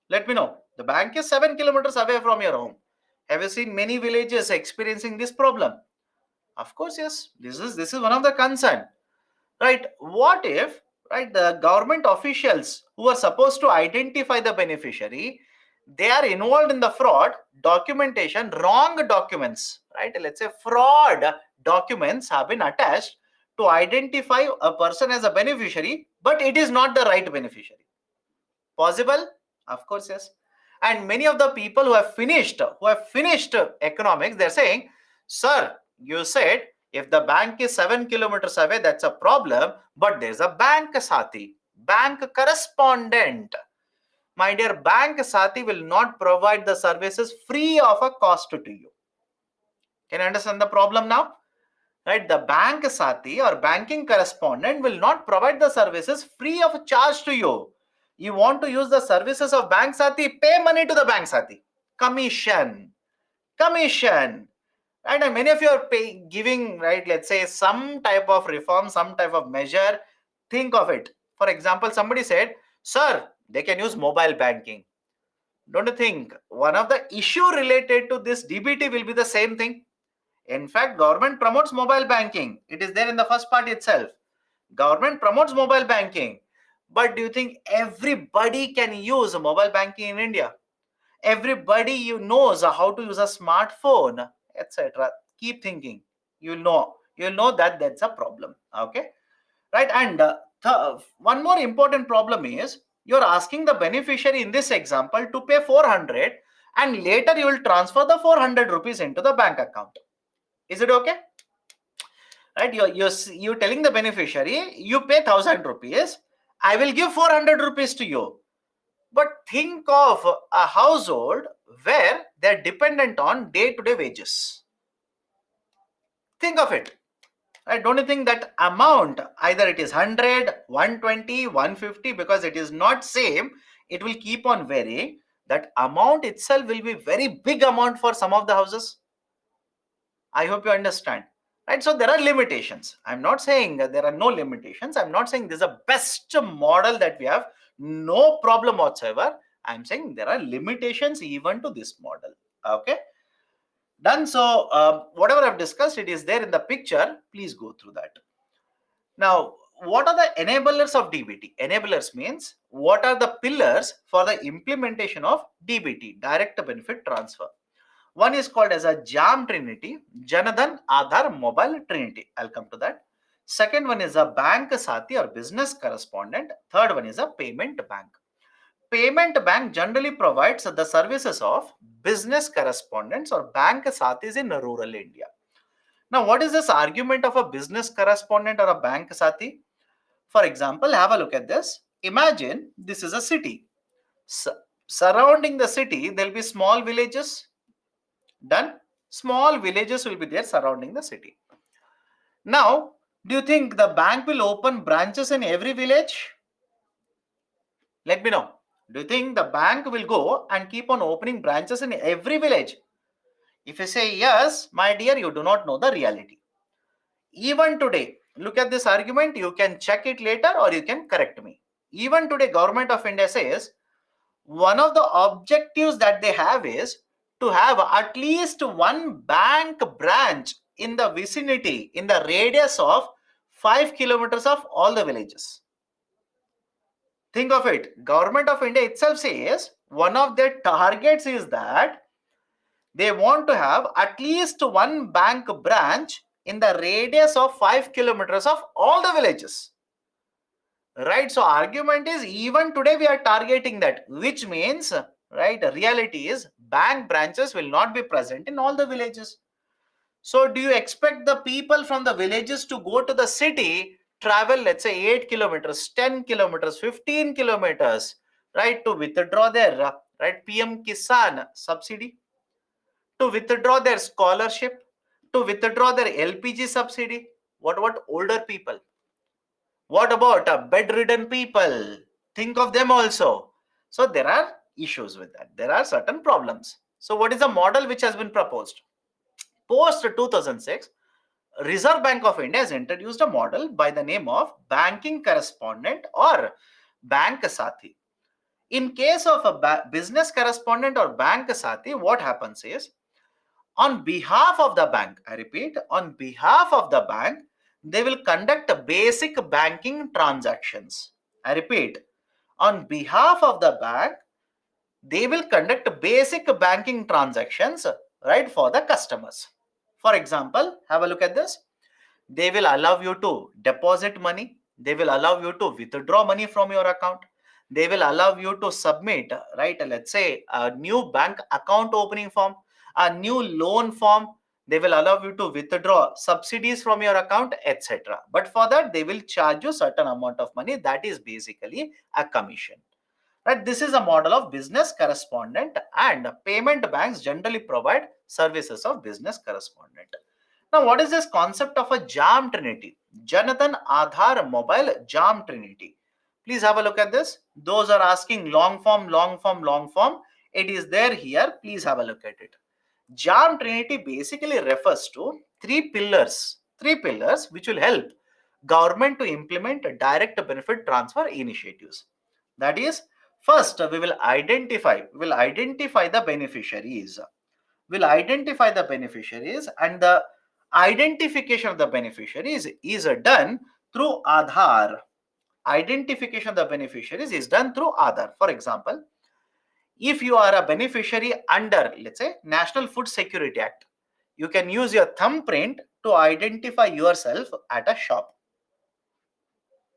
Let me know. The bank is 7 kilometers away from your home. Have you seen many villages experiencing this problem? Of course, yes. This is one of the concern, right? What if, right, the government officials who are supposed to identify the beneficiary, they are involved in the fraud, documentation, wrong documents, right? Let's say fraud documents have been attached to identify a person as a beneficiary, but it is not the right beneficiary. Possible? Of course, yes. And many of the people who have finished economics, they're saying, sir, you said if the bank is 7 kilometers away, that's a problem, but there's a bank Sati, bank correspondent. My dear, bank Sati will not provide the services free of a cost to you. Can you understand the problem now? Right? The bank Sati or banking correspondent will not provide the services free of charge to you. You want to use the services of bank Sati, pay money to the bank Sati. Commission. Right? And many of you are giving, right, let's say some type of reform, some type of measure. Think of it. For example, somebody said, sir, they can use mobile banking. Don't you think one of the issue related to this DBT will be the same thing? In fact, government promotes mobile banking. It is there in the first part itself. Government promotes mobile banking. But do you think everybody can use mobile banking in India? Everybody you knows how to use a smartphone, etc. Keep thinking. You'll know that that's a problem. Okay, right? And one more important problem is you're asking the beneficiary in this example to pay 400, and later you will transfer the 400 rupees into the bank account. Is it okay? Right? You're telling the beneficiary, you pay 1,000 rupees, I will give 400 rupees to you. But think of a household where they're dependent on day-to-day wages. Think of it. Right? Don't you think that amount, either it is 100, 120, 150, because it is not same, it will keep on varying. That amount itself will be very big amount for some of the houses. I hope you understand. Right? So there are limitations. I'm not saying that there are no limitations. I'm not saying this is the best model that we have. No problem whatsoever. I'm saying there are limitations even to this model. Okay. Done. So whatever I've discussed, it is there in the picture. Please go through that. Now, what are the enablers of DBT? Enablers means what are the pillars for the implementation of DBT, direct benefit transfer. One is called as a JAM Trinity, Janadhan Aadhar Mobile Trinity. I'll come to that. Second one is a bank Sati or business correspondent. Third one is a payment bank. Payment bank generally provides the services of business correspondents or bank Satis in rural India. Now, what is this argument of a business correspondent or a bank Sati? For example, have a look at this. Imagine this is a city. Surrounding the city, there will be small villages. Done. Small villages will be there surrounding the city. Now, do you think the bank will open branches in every village? Let me know. Do you think the bank will go and keep on opening branches in every village? If you say yes, my dear, you do not know the reality. Even today, look at this argument. You can check it later or you can correct me. Even today, Government of India says one of the objectives that they have is to have at least one bank branch in the vicinity, in the radius of 5 kilometers of all the villages. Think of it. Government of India itself says one of their targets is that they want to have at least one bank branch in the radius of 5 kilometers of all the villages. Right? So argument is even today we are targeting that, which means, right, the reality is bank branches will not be present in all the villages. So do you expect the people from the villages to go to the city, travel, let's say 8 kilometers, 10 kilometers, 15 kilometers, right, to withdraw their right PM Kisan subsidy, to withdraw their scholarship, to withdraw their LPG subsidy? What about older people? What about bedridden people? Think of them also. So there are issues with that. There are certain problems. So what is the model which has been proposed? Post 2006, Reserve Bank of India has introduced a model by the name of banking correspondent or bank sathi. In case of a business correspondent or bank sathi, what happens is, on behalf of the bank, I repeat, on behalf of the bank, they will conduct basic banking transactions. I repeat, on behalf of the bank, they will conduct basic banking transactions, right, for the customers. For example, have a look at this. They will allow you to deposit money. They will allow you to withdraw money from your account. They will allow you to submit, right, let's say a new bank account opening form, a new loan form. They will allow you to withdraw subsidies from your account, etc. But for that, they will charge you certain amount of money. That is basically a commission. Right? This is a model of business correspondent, and payment banks generally provide services of business correspondent. Now, what is this concept of a JAM Trinity? Janathan Aadhaar Mobile JAM Trinity. Please have a look at this. Those are asking long form, long form, long form. It is there here. Please have a look at it. JAM Trinity basically refers to three pillars which will help government to implement direct benefit transfer initiatives. That is, first we will identify the beneficiaries. We'll identify the beneficiaries, and the identification of the beneficiaries is done through Aadhaar. Identification of the beneficiaries is done through Aadhaar. For example, if you are a beneficiary under, let's say, National Food Security Act, you can use your thumbprint to identify yourself at a shop.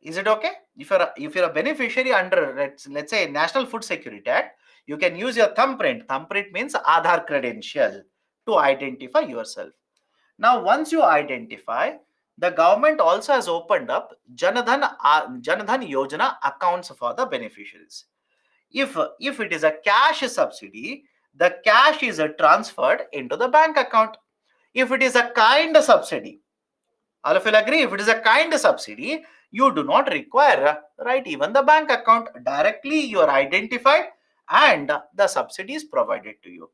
Is it okay? If you're a beneficiary under, let's say, National Food Security Act, you can use your thumbprint. Thumbprint means Aadhaar credential to identify yourself. Now, once you identify, the government also has opened up Janadhan Yojana accounts for the beneficiaries. If it is a cash subsidy, the cash is transferred into the bank account. If it is a kind subsidy, all of you will agree, if it is a kind subsidy, you do not require, right, even the bank account. Directly you are identified and the subsidy is provided to you.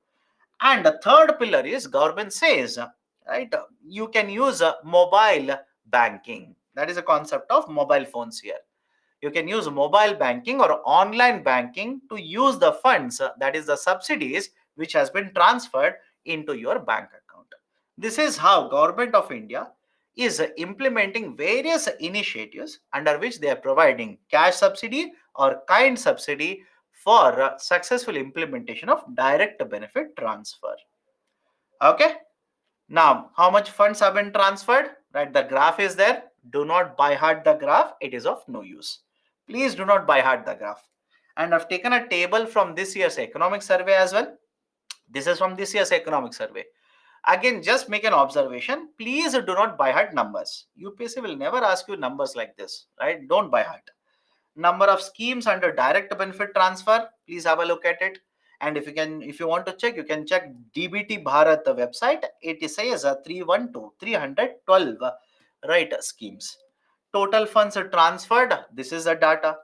And the third pillar is government says, right, you can use mobile banking. That is a concept of mobile phones here. You can use mobile banking or online banking to use the funds, that is the subsidies, which has been transferred into your bank account. This is how Government of India is implementing various initiatives under which they are providing cash subsidy or kind subsidy for successful implementation of direct benefit transfer. Okay. Now, how much funds have been transferred? Right, the graph is there. Do not by heart the graph. It is of no use. Please do not by heart the graph. And I've taken a table from this year's economic survey as well. This is from this year's economic survey. Again, just make an observation. Please do not by heart numbers. UPSC will never ask you numbers like this, right? Don't by heart. Number of schemes under direct benefit transfer. Please have a look at it. And if you want to check, you can check DBT Bharat website. It says 312, right, schemes. Total funds are transferred. This is the data.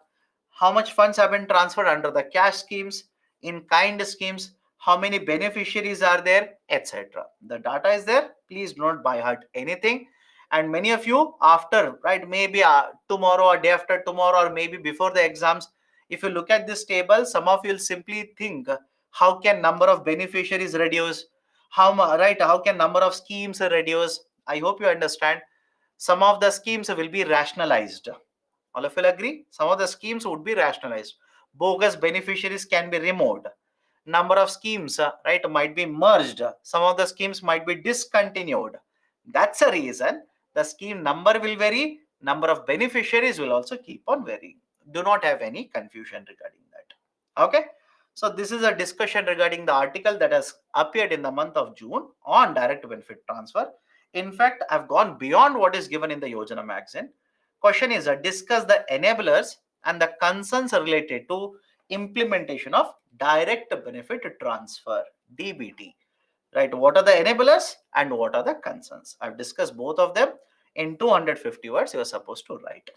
How much funds have been transferred under the cash schemes, in kind schemes, how many beneficiaries are there, etc. The data is there. Please do not by heart anything. And many of you, after, right, maybe tomorrow or day after tomorrow, or maybe before the exams, if you look at this table, some of you will simply think, how can number of beneficiaries reduce? How can number of schemes reduce? I hope you understand. Some of the schemes will be rationalized. All of you will agree? Some of the schemes would be rationalized. Bogus beneficiaries can be removed. Number of schemes, right, might be merged. Some of the schemes might be discontinued. That's a reason the scheme number will vary. Number of beneficiaries will also keep on varying. Do not have any confusion regarding that. Okay. So this is a discussion regarding the article that has appeared in the month of June on direct benefit transfer. In fact, I've gone beyond what is given in the Yojana magazine. Question is discuss the enablers and the concerns related to implementation of direct benefit transfer, DBT. Right, what are the enablers and what are the concerns? I've discussed both of them. In 250 words you are supposed to write.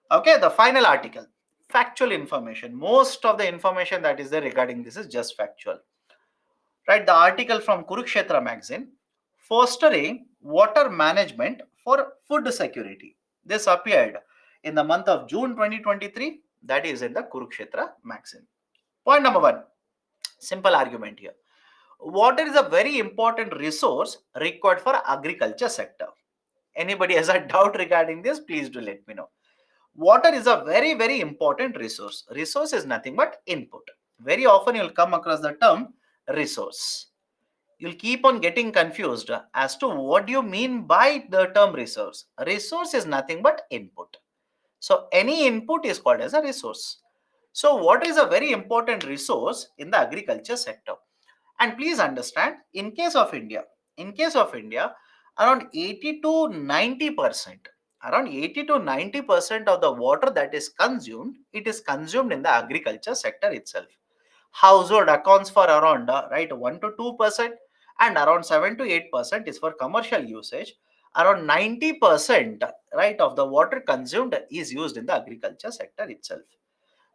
Okay, the final article, factual information. Most of the information that is there regarding this is just factual. Right, the article from Kurukshetra magazine, fostering water management for food security. This appeared in the month of June 2023, that is in the Kurukshetra magazine. Point number one, simple argument here. Water is a very important resource required for agriculture sector. Anybody has a doubt regarding this, please do let me know. Water is a very, very important resource. Resource is nothing but input. Very often you'll come across the term resource. You'll keep on getting confused as to what do you mean by the term resource. Resource is nothing but input. So any input is called as a resource. So water is a very important resource in the agriculture sector. And please understand, in case of India, around 80 to 90%, around 80 to 90% of the water that is consumed, it is consumed in the agriculture sector itself. Household accounts for around 1 to 2%, and around 7 to 8% is for commercial usage. Around 90% of the water consumed is used in the agriculture sector itself.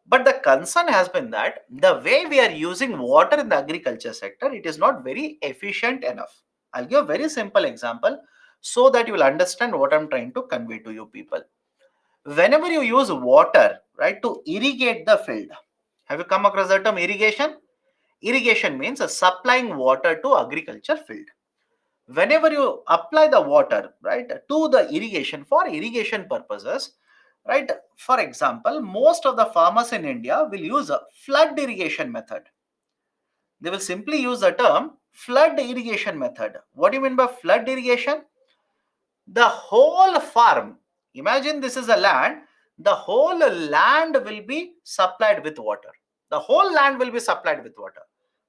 But the concern has been that the way we are using water in the agriculture sector, it is not very efficient enough. I'll give a very simple example so that you will understand what I'm trying to convey to you people. Whenever you use water, to irrigate the field, have you come across the term irrigation? Irrigation means supplying water to agriculture field. Whenever you apply the water, to the irrigation for irrigation purposes, for example, most of the farmers in India will use a flood irrigation method. They will simply use the term flood irrigation method. What do you mean by flood irrigation? The whole farm, imagine this is a land, the whole land will be supplied with water. The whole land will be supplied with water.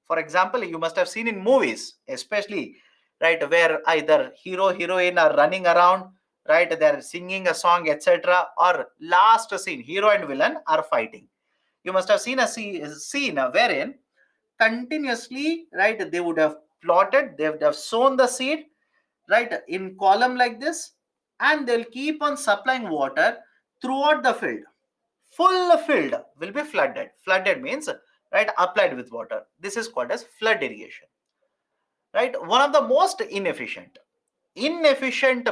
For example, you must have seen in movies, especially where either hero heroine are running around, they're singing a song, etc., or last scene hero and villain are fighting. You must have seen a scene wherein continuously, they would have plotted, they would have sown the seed, in column like this, and they'll keep on supplying water throughout the field. Full field will be flooded. Flooded means applied with water. This is called as flood irrigation. One of the most inefficient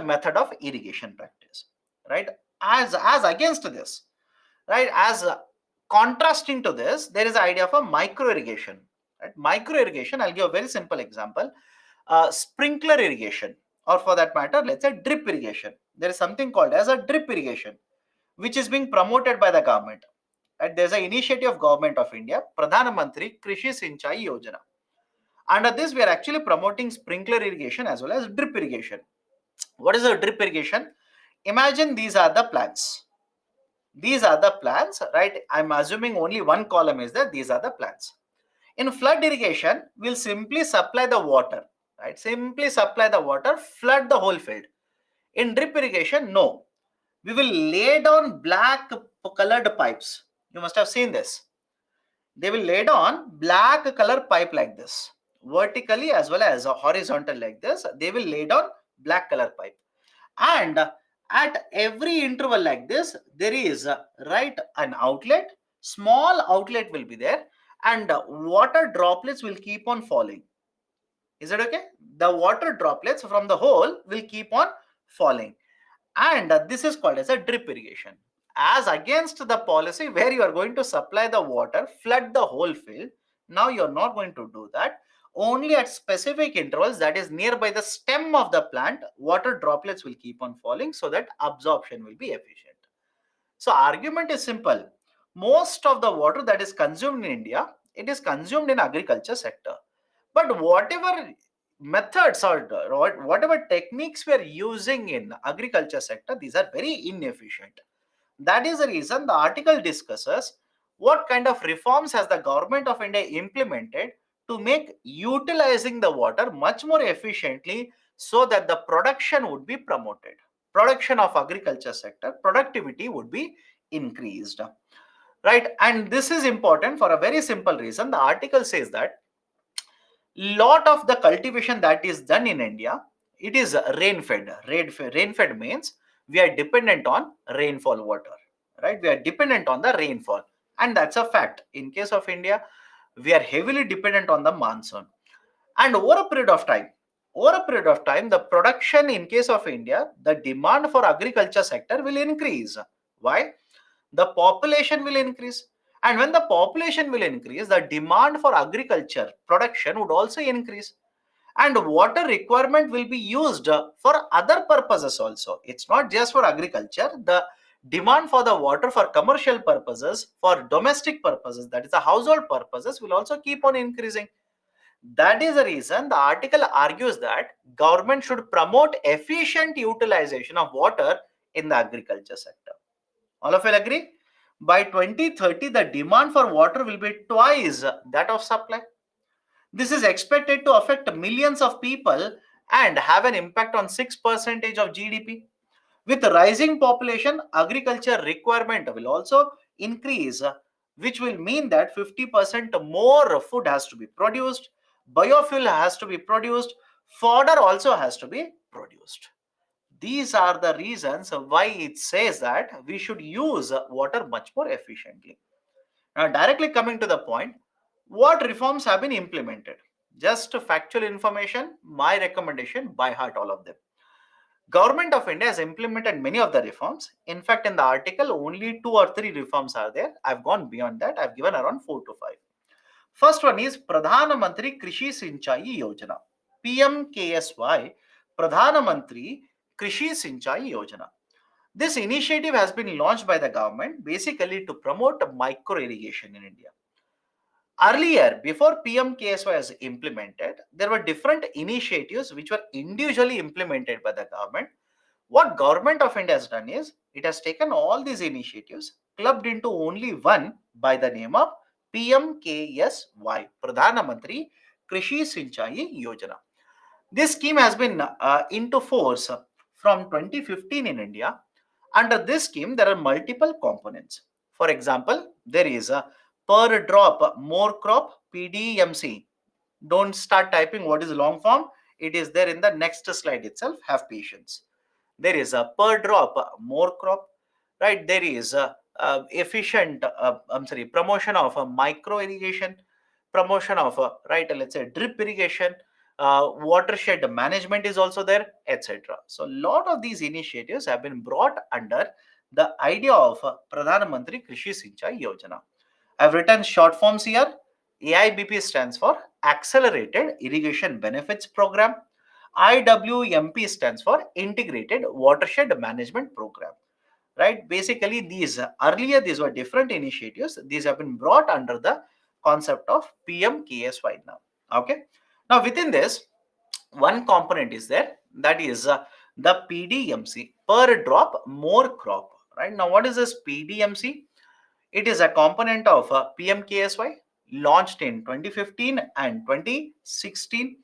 method of irrigation practice. As against this, as contrasting to this, there is the idea of a micro irrigation. Micro irrigation, I'll give a very simple example. Sprinkler irrigation, or for that matter, let's say drip irrigation. There is something called as a drip irrigation, which is being promoted by the government. There's an initiative of Government of India, Pradhan Mantri Krishi Sinchai Yojana. Under this, we are actually promoting sprinkler irrigation as well as drip irrigation. What is a drip irrigation? Imagine these are the plants. These are the plants, I'm assuming only one column is there. These are the plants. In flood irrigation, we'll simply supply the water, Simply supply the water, flood the whole field. In drip irrigation, no. We will lay down black colored pipes. You must have seen this. They will lay down black color pipe like this, vertically as well as horizontal like this. They will lay down black color pipe, and at every interval like this, there is an outlet. Small outlet will be there, and water droplets will keep on falling. Is it okay? The water droplets from the hole will keep on falling, and this is called as a drip irrigation. As against the policy where you are going to supply the water, flood the whole field. Now you are not going to do that. Only at specific intervals, that is nearby the stem of the plant, water droplets will keep on falling so that absorption will be efficient. So argument is simple. Most of the water that is consumed in India, it is consumed in agriculture sector. But whatever methods or whatever techniques we are using in agriculture sector, these are very inefficient. That is the reason the article discusses what kind of reforms has the government of India implemented to make utilizing the water much more efficiently so that the production would be promoted. Production of agriculture sector, productivity would be increased. And this is important for a very simple reason. The article says that lot of the cultivation that is done in India, it is rain fed. Rain fed means we are dependent on rainfall water. right? We are dependent on the rainfall, and that's a fact. In case of India, we are heavily dependent on the monsoon. And over a period of time, the production in case of India, the demand for agriculture sector will increase. Why? The population will increase. And when the population will increase, the demand for agriculture production would also increase. And water requirement will be used for other purposes also. It's not just for agriculture. The demand for the water for commercial purposes, for domestic purposes, that is the household purposes, will also keep on increasing. That is the reason the article argues that government should promote efficient utilization of water in the agriculture sector. All of you agree? By 2030, the demand for water will be twice that of supply. This is expected to affect millions of people and have an impact on 6% of GDP. With rising population, agriculture requirement will also increase, which will mean that 50% more food has to be produced, biofuel has to be produced, fodder also has to be produced. These are the reasons why it says that we should use water much more efficiently. Now, directly coming to the point, what reforms have been implemented? Just factual information, my recommendation, by heart all of them. Government of India has implemented many of the reforms. In fact, in the article, only 2 or 3 reforms are there. I've gone beyond that. I've given around 4 to 5. First one is Pradhan Mantri Krishi Sinchai Yojana, PMKSY, Pradhan Mantri Krishi Sinchai Yojana. This initiative has been launched by the government basically to promote micro irrigation in India. Earlier, before PMKSY was implemented, there were different initiatives which were individually implemented by the government. What Government of India has done is it has taken all these initiatives, clubbed into only one by the name of PMKSY, Pradhana Mantri Krishi Sinchai Yojana. This scheme has been into force from 2015 in India. Under this scheme, there are multiple components. For example, there is a per drop more crop PDMC. Don't start typing what is long form. It is there in the next slide itself. Have patience. There is a per drop more crop, right? There is a efficient, promotion of a micro irrigation, promotion of a, right, let's say drip irrigation, watershed management is also there, etc. So a lot of these initiatives have been brought under the idea of Pradhan Mantri Krishi Sinchai Yojana. I've written short forms here. AIBP stands for Accelerated Irrigation Benefits Program. IWMP stands for Integrated Watershed Management Program. Right? Basically, these earlier these were different initiatives. These have been brought under the concept of PMKSY now. Okay. Now within this, one component is there, that is the PDMC, per drop more crop. Right now, what is this PDMC? It is a component of PMKSY launched in 2015 and 2016.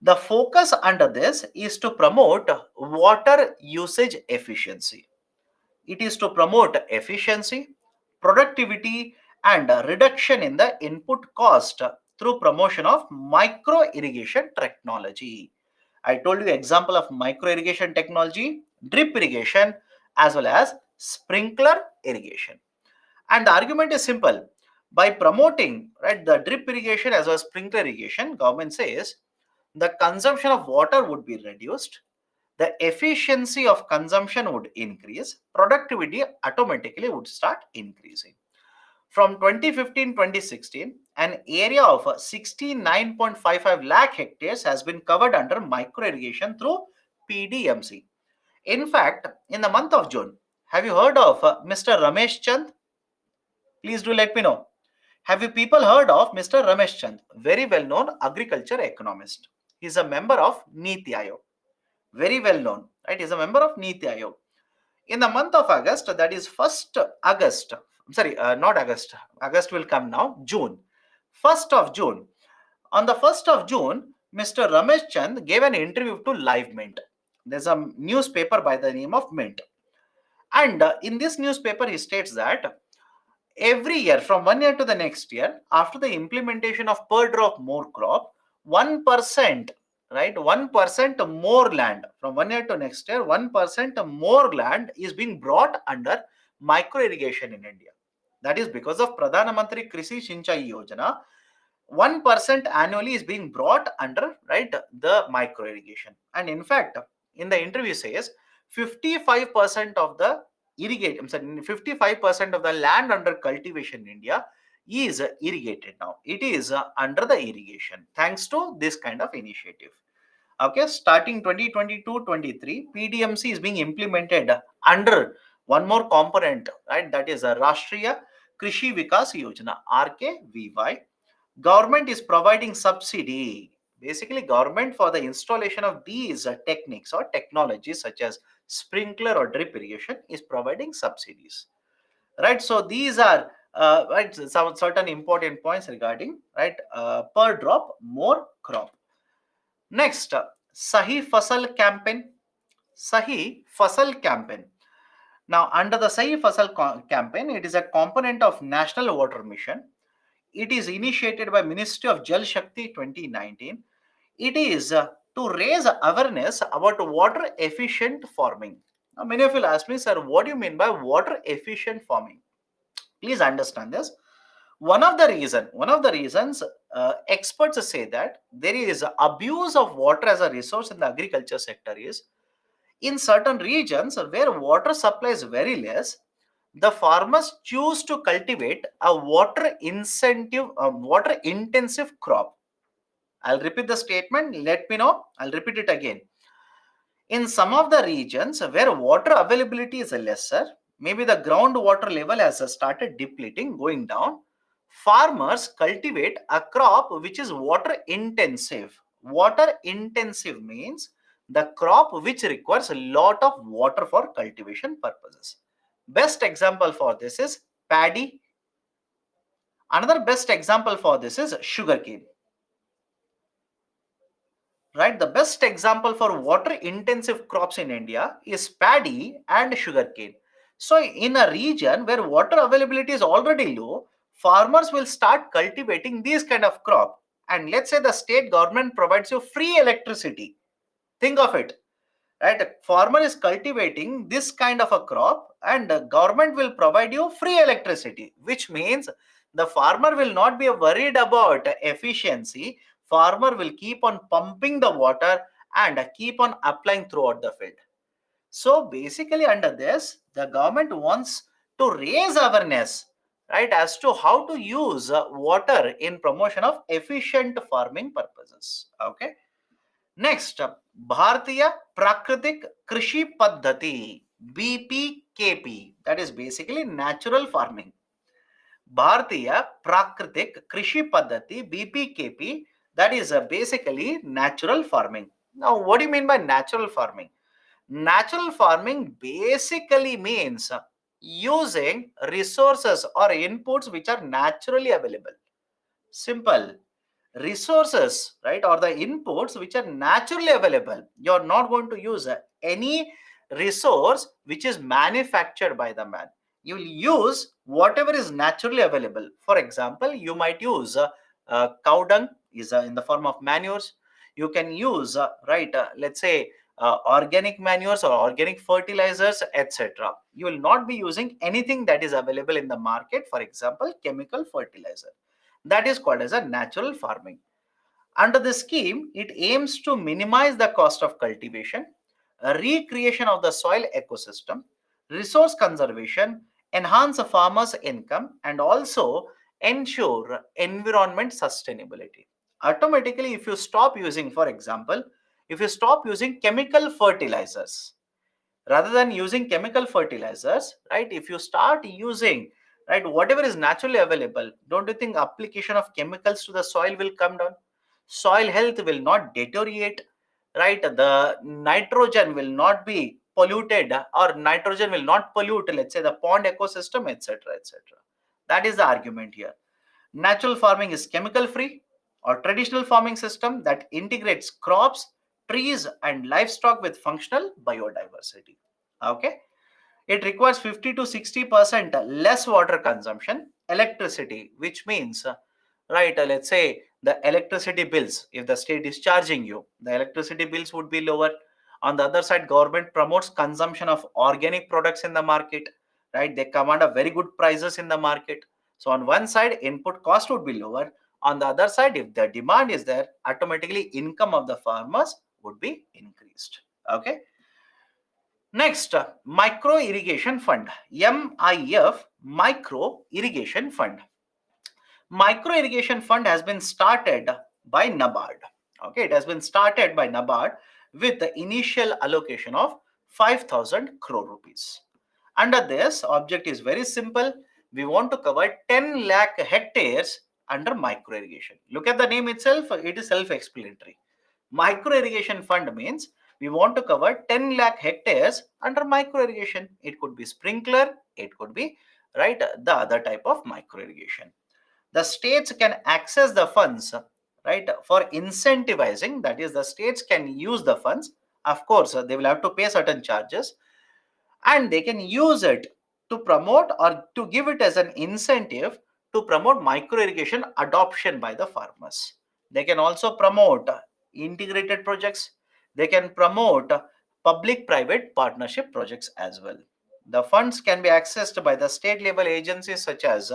The focus under this is to promote water usage efficiency. It is to promote efficiency, productivity, and a reduction in the input cost through promotion of micro irrigation technology. I told you example of micro irrigation technology, drip irrigation, as well as sprinkler irrigation. And the argument is simple. By promoting, right, the drip irrigation as well as sprinkler irrigation, government says the consumption of water would be reduced, the efficiency of consumption would increase, productivity automatically would start increasing. From 2015-2016, an area of 69.55 lakh hectares has been covered under micro irrigation through PDMC. In fact, in the month of June, have you heard of Mr. Ramesh Chand? Please do let me know. Have you people heard of Mr. Ramesh Chand? Very well known agriculture economist. He is a member of Niti Aayog. Very well known, right? He is a member of Niti Aayog. In the month of August, that is 1st August, sorry, not August, August will come now, June. 1st of June. On the 1st of June, Mr. Ramesh Chand gave an interview to Live Mint. There's a newspaper by the name of Mint. And in this newspaper, he states that every year from 1 year to the next year, after the implementation of per drop more crop, 1%, right, 1% more land from 1 year to next year, 1% more land is being brought under micro irrigation in India. That is because of Pradhan Mantri Krishi Sinchai Yojana, 1% annually is being brought under, right, the micro irrigation. And in fact, in the interview says 55% of the irrigation, 55% of the land under cultivation in India is irrigated now. It is under the irrigation thanks to this kind of initiative. Okay, starting 2022-23, PDMC is being implemented under one more component, right? That is a Rashtriya Krishi Vikas Yojana, RKVY. Government is providing subsidy. Basically, government for the installation of these techniques or technologies such as sprinkler or drip irrigation is providing subsidies, right? So these are right, some certain important points regarding, right, per drop more crop. Next, Sahi Fasal campaign. Sahi Fasal campaign. Now, under the Sahi Fasal campaign, it is a component of National Water Mission. It is initiated by Ministry of Jal Shakti 2019. It is to raise awareness about water efficient farming. Now, many of you ask me, sir, what do you mean by water efficient farming? Please understand this. One of the reasons experts say that there is abuse of water as a resource in the agriculture sector is in certain regions where water supply is very less, the farmers choose to cultivate a water intensive crop. I'll repeat the statement. Let me know. I'll repeat it again. In some of the regions where water availability is lesser, maybe the groundwater level has started depleting, going down, farmers cultivate a crop which is water intensive. Water intensive means the crop which requires a lot of water for cultivation purposes. Best example for this is paddy. Another best example for this is sugarcane. Right, the best example for water intensive crops in India is paddy and sugarcane. So in a region where water availability is already low, farmers will start cultivating these kind of crop. And let's say the state government provides you free electricity. Think of it, right? A farmer is cultivating this kind of a crop and the government will provide you free electricity, which means the farmer will not be worried about efficiency. Farmer will keep on pumping the water and keep on applying throughout the field. So basically under this, the government wants to raise awareness, right, as to how to use water in promotion of efficient farming purposes. Okay. Next, Bharatiya Prakritik Krishi Paddhati, BPKP, that is basically natural farming. Bharatiya Prakritik Krishi Paddhati, BPKP, that is basically natural farming. Now, what do you mean by natural farming? Natural farming basically means using resources or inputs which are naturally available. Simple. Resources, right, or the inputs which are naturally available. You're not going to use any resource which is manufactured by the man. You will use whatever is naturally available. For example, you might use cow dung is in the form of manures. You can use right, let's say organic manures or organic fertilizers, etc. You will not be using anything that is available in the market, for example chemical fertilizer. That is called as a natural farming. Under the scheme, it aims to minimize the cost of cultivation, a recreation of the soil ecosystem, resource conservation, enhance a farmer's income, and also ensure environment sustainability. Automatically, if you stop using, for example, if you stop using chemical fertilizers, rather than using chemical fertilizers, right, if you start using, right, whatever is naturally available, don't you think application of chemicals to the soil will come down? Soil health will not deteriorate, right? The nitrogen will not be polluted, or nitrogen will not pollute, let's say, the pond ecosystem, etc., etc. That is the argument here. Natural farming is chemical free, or traditional farming system that integrates crops, trees, and livestock with functional biodiversity. Okay. It requires 50 to 60% less water consumption, electricity, which means, right, let's say the electricity bills, if the state is charging you, the electricity bills would be lower. On the other side, government promotes consumption of organic products in the market, right? They command a very good prices in the market. So on one side, input cost would be lower. On the other side, if the demand is there, automatically income of the farmers would be increased. Okay. Next, micro irrigation fund, MIF, micro irrigation fund. Micro irrigation fund has been started by NABARD. Okay, it has been started by NABARD with the initial allocation of 5,000 crore rupees. Under this, object is very simple. We want to cover 10 lakh hectares under micro irrigation. Look at the name itself, it is self-explanatory. Micro irrigation fund means we want to cover 10 lakh hectares under micro irrigation. It could be sprinkler, it could be right the other type of micro irrigation. The states can access the funds, right, for incentivizing. That is, the states can use the funds. Of course, they will have to pay certain charges, and they can use it to promote or to give it as an incentive to promote micro irrigation adoption by the farmers. They can also promote integrated projects. They can promote public private partnership projects as well. The funds can be accessed by the state level agencies such as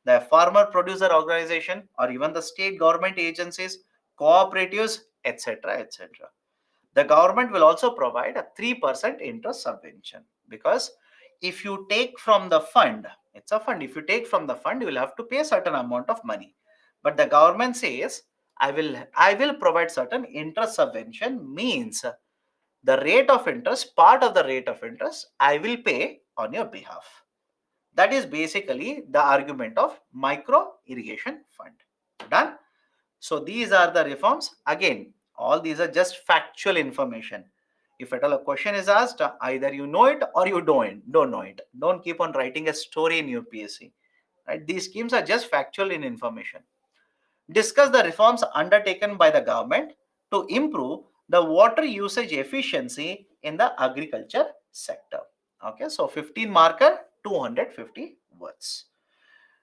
the farmer producer organization or even the state government agencies, cooperatives, etc. etc. The government will also provide a 3% interest subvention, because if you take from the fund, it's a fund, if you take from the fund, you will have to pay a certain amount of money. But the government says, I will provide certain interest subvention, means the rate of interest, part of the rate of interest, I will pay on your behalf. That is basically the argument of micro irrigation fund. Done? So these are the reforms. Again, all these are just factual information. If at all a question is asked, either you know it or you don't know it. Don't keep on writing a story in your PSC. Right? These schemes are just factual in information. Discuss the reforms undertaken by the government to improve the water usage efficiency in the agriculture sector. Okay, so 15 marker, 250 words.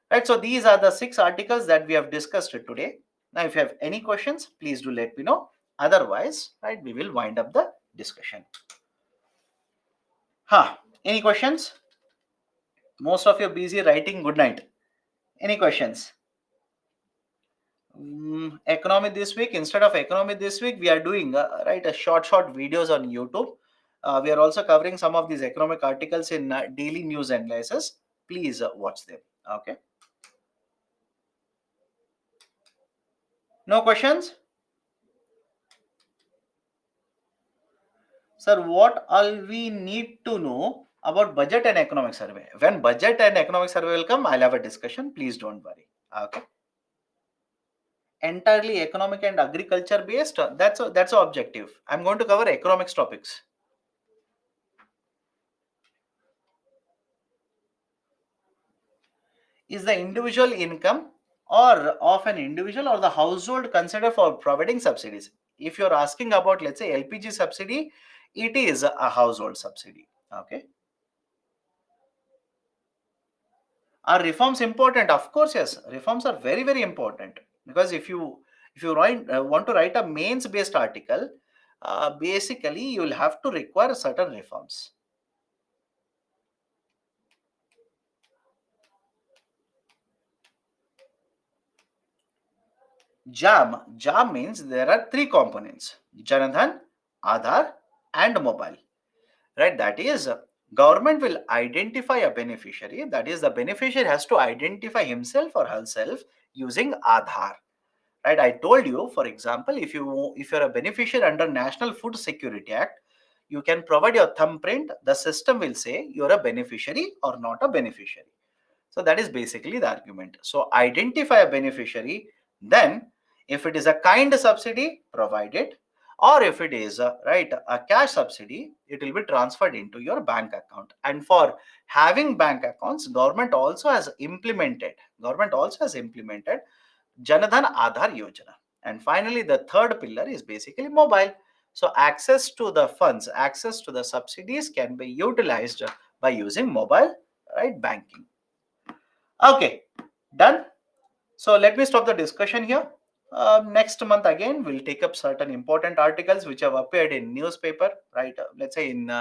Right, so these are the 6 articles that we have discussed today. Now, if you have any questions, please do let me know. Otherwise, right, we will wind up the discussion. Any questions? Most of you are busy writing good night. Any questions? Economy this week, instead of economy this week, we are doing right a short videos on YouTube. We are also covering some of these economic articles in daily news analysis. Please watch them. Okay. No questions? Sir, what all we need to know about budget and economic survey? When budget and economic survey will come, I'll have a discussion. Please don't worry. Okay. Entirely economic and agriculture based. That's the objective. I'm going to cover economics topics. Is the individual income or of an individual or the household considered for providing subsidies? If you're asking about, let's say, LPG subsidy, it is a household subsidy. Okay. Are reforms important? Of course, yes. Reforms are very, very important, because if you want to write a mains based article, basically you will have to require certain reforms. JAM means there are 3 components: Janadhan, Aadhaar, and mobile. Right? That is, government will identify a beneficiary. That is, the beneficiary has to identify himself or herself using Aadhaar. Right? I told you, for example, if you're a beneficiary under National Food Security Act, you can provide your thumbprint. The system will say you're a beneficiary or not a beneficiary. So that is basically the argument. So identify a beneficiary, then if it is a kind subsidy, provide it, or if it is right a cash subsidy, it will be transferred into your bank account. And for having bank accounts, government also has implemented Janadhan Aadhaar Yojana. And finally, the third pillar is basically mobile. So access to the funds, access to the subsidies can be utilized by using mobile, right, banking. Okay, done. So let me stop the discussion here. Next month again, we'll take up certain important articles which have appeared in newspaper, right? Let's say in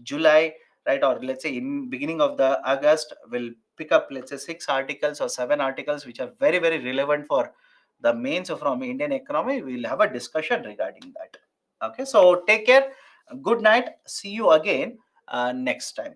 July, right? Or let's say in beginning of the August, we'll pick up, let's say, 6 articles or 7 articles which are very, very relevant for the mains from Indian economy. We'll have a discussion regarding that. Okay, so take care. Good night. See you again next time.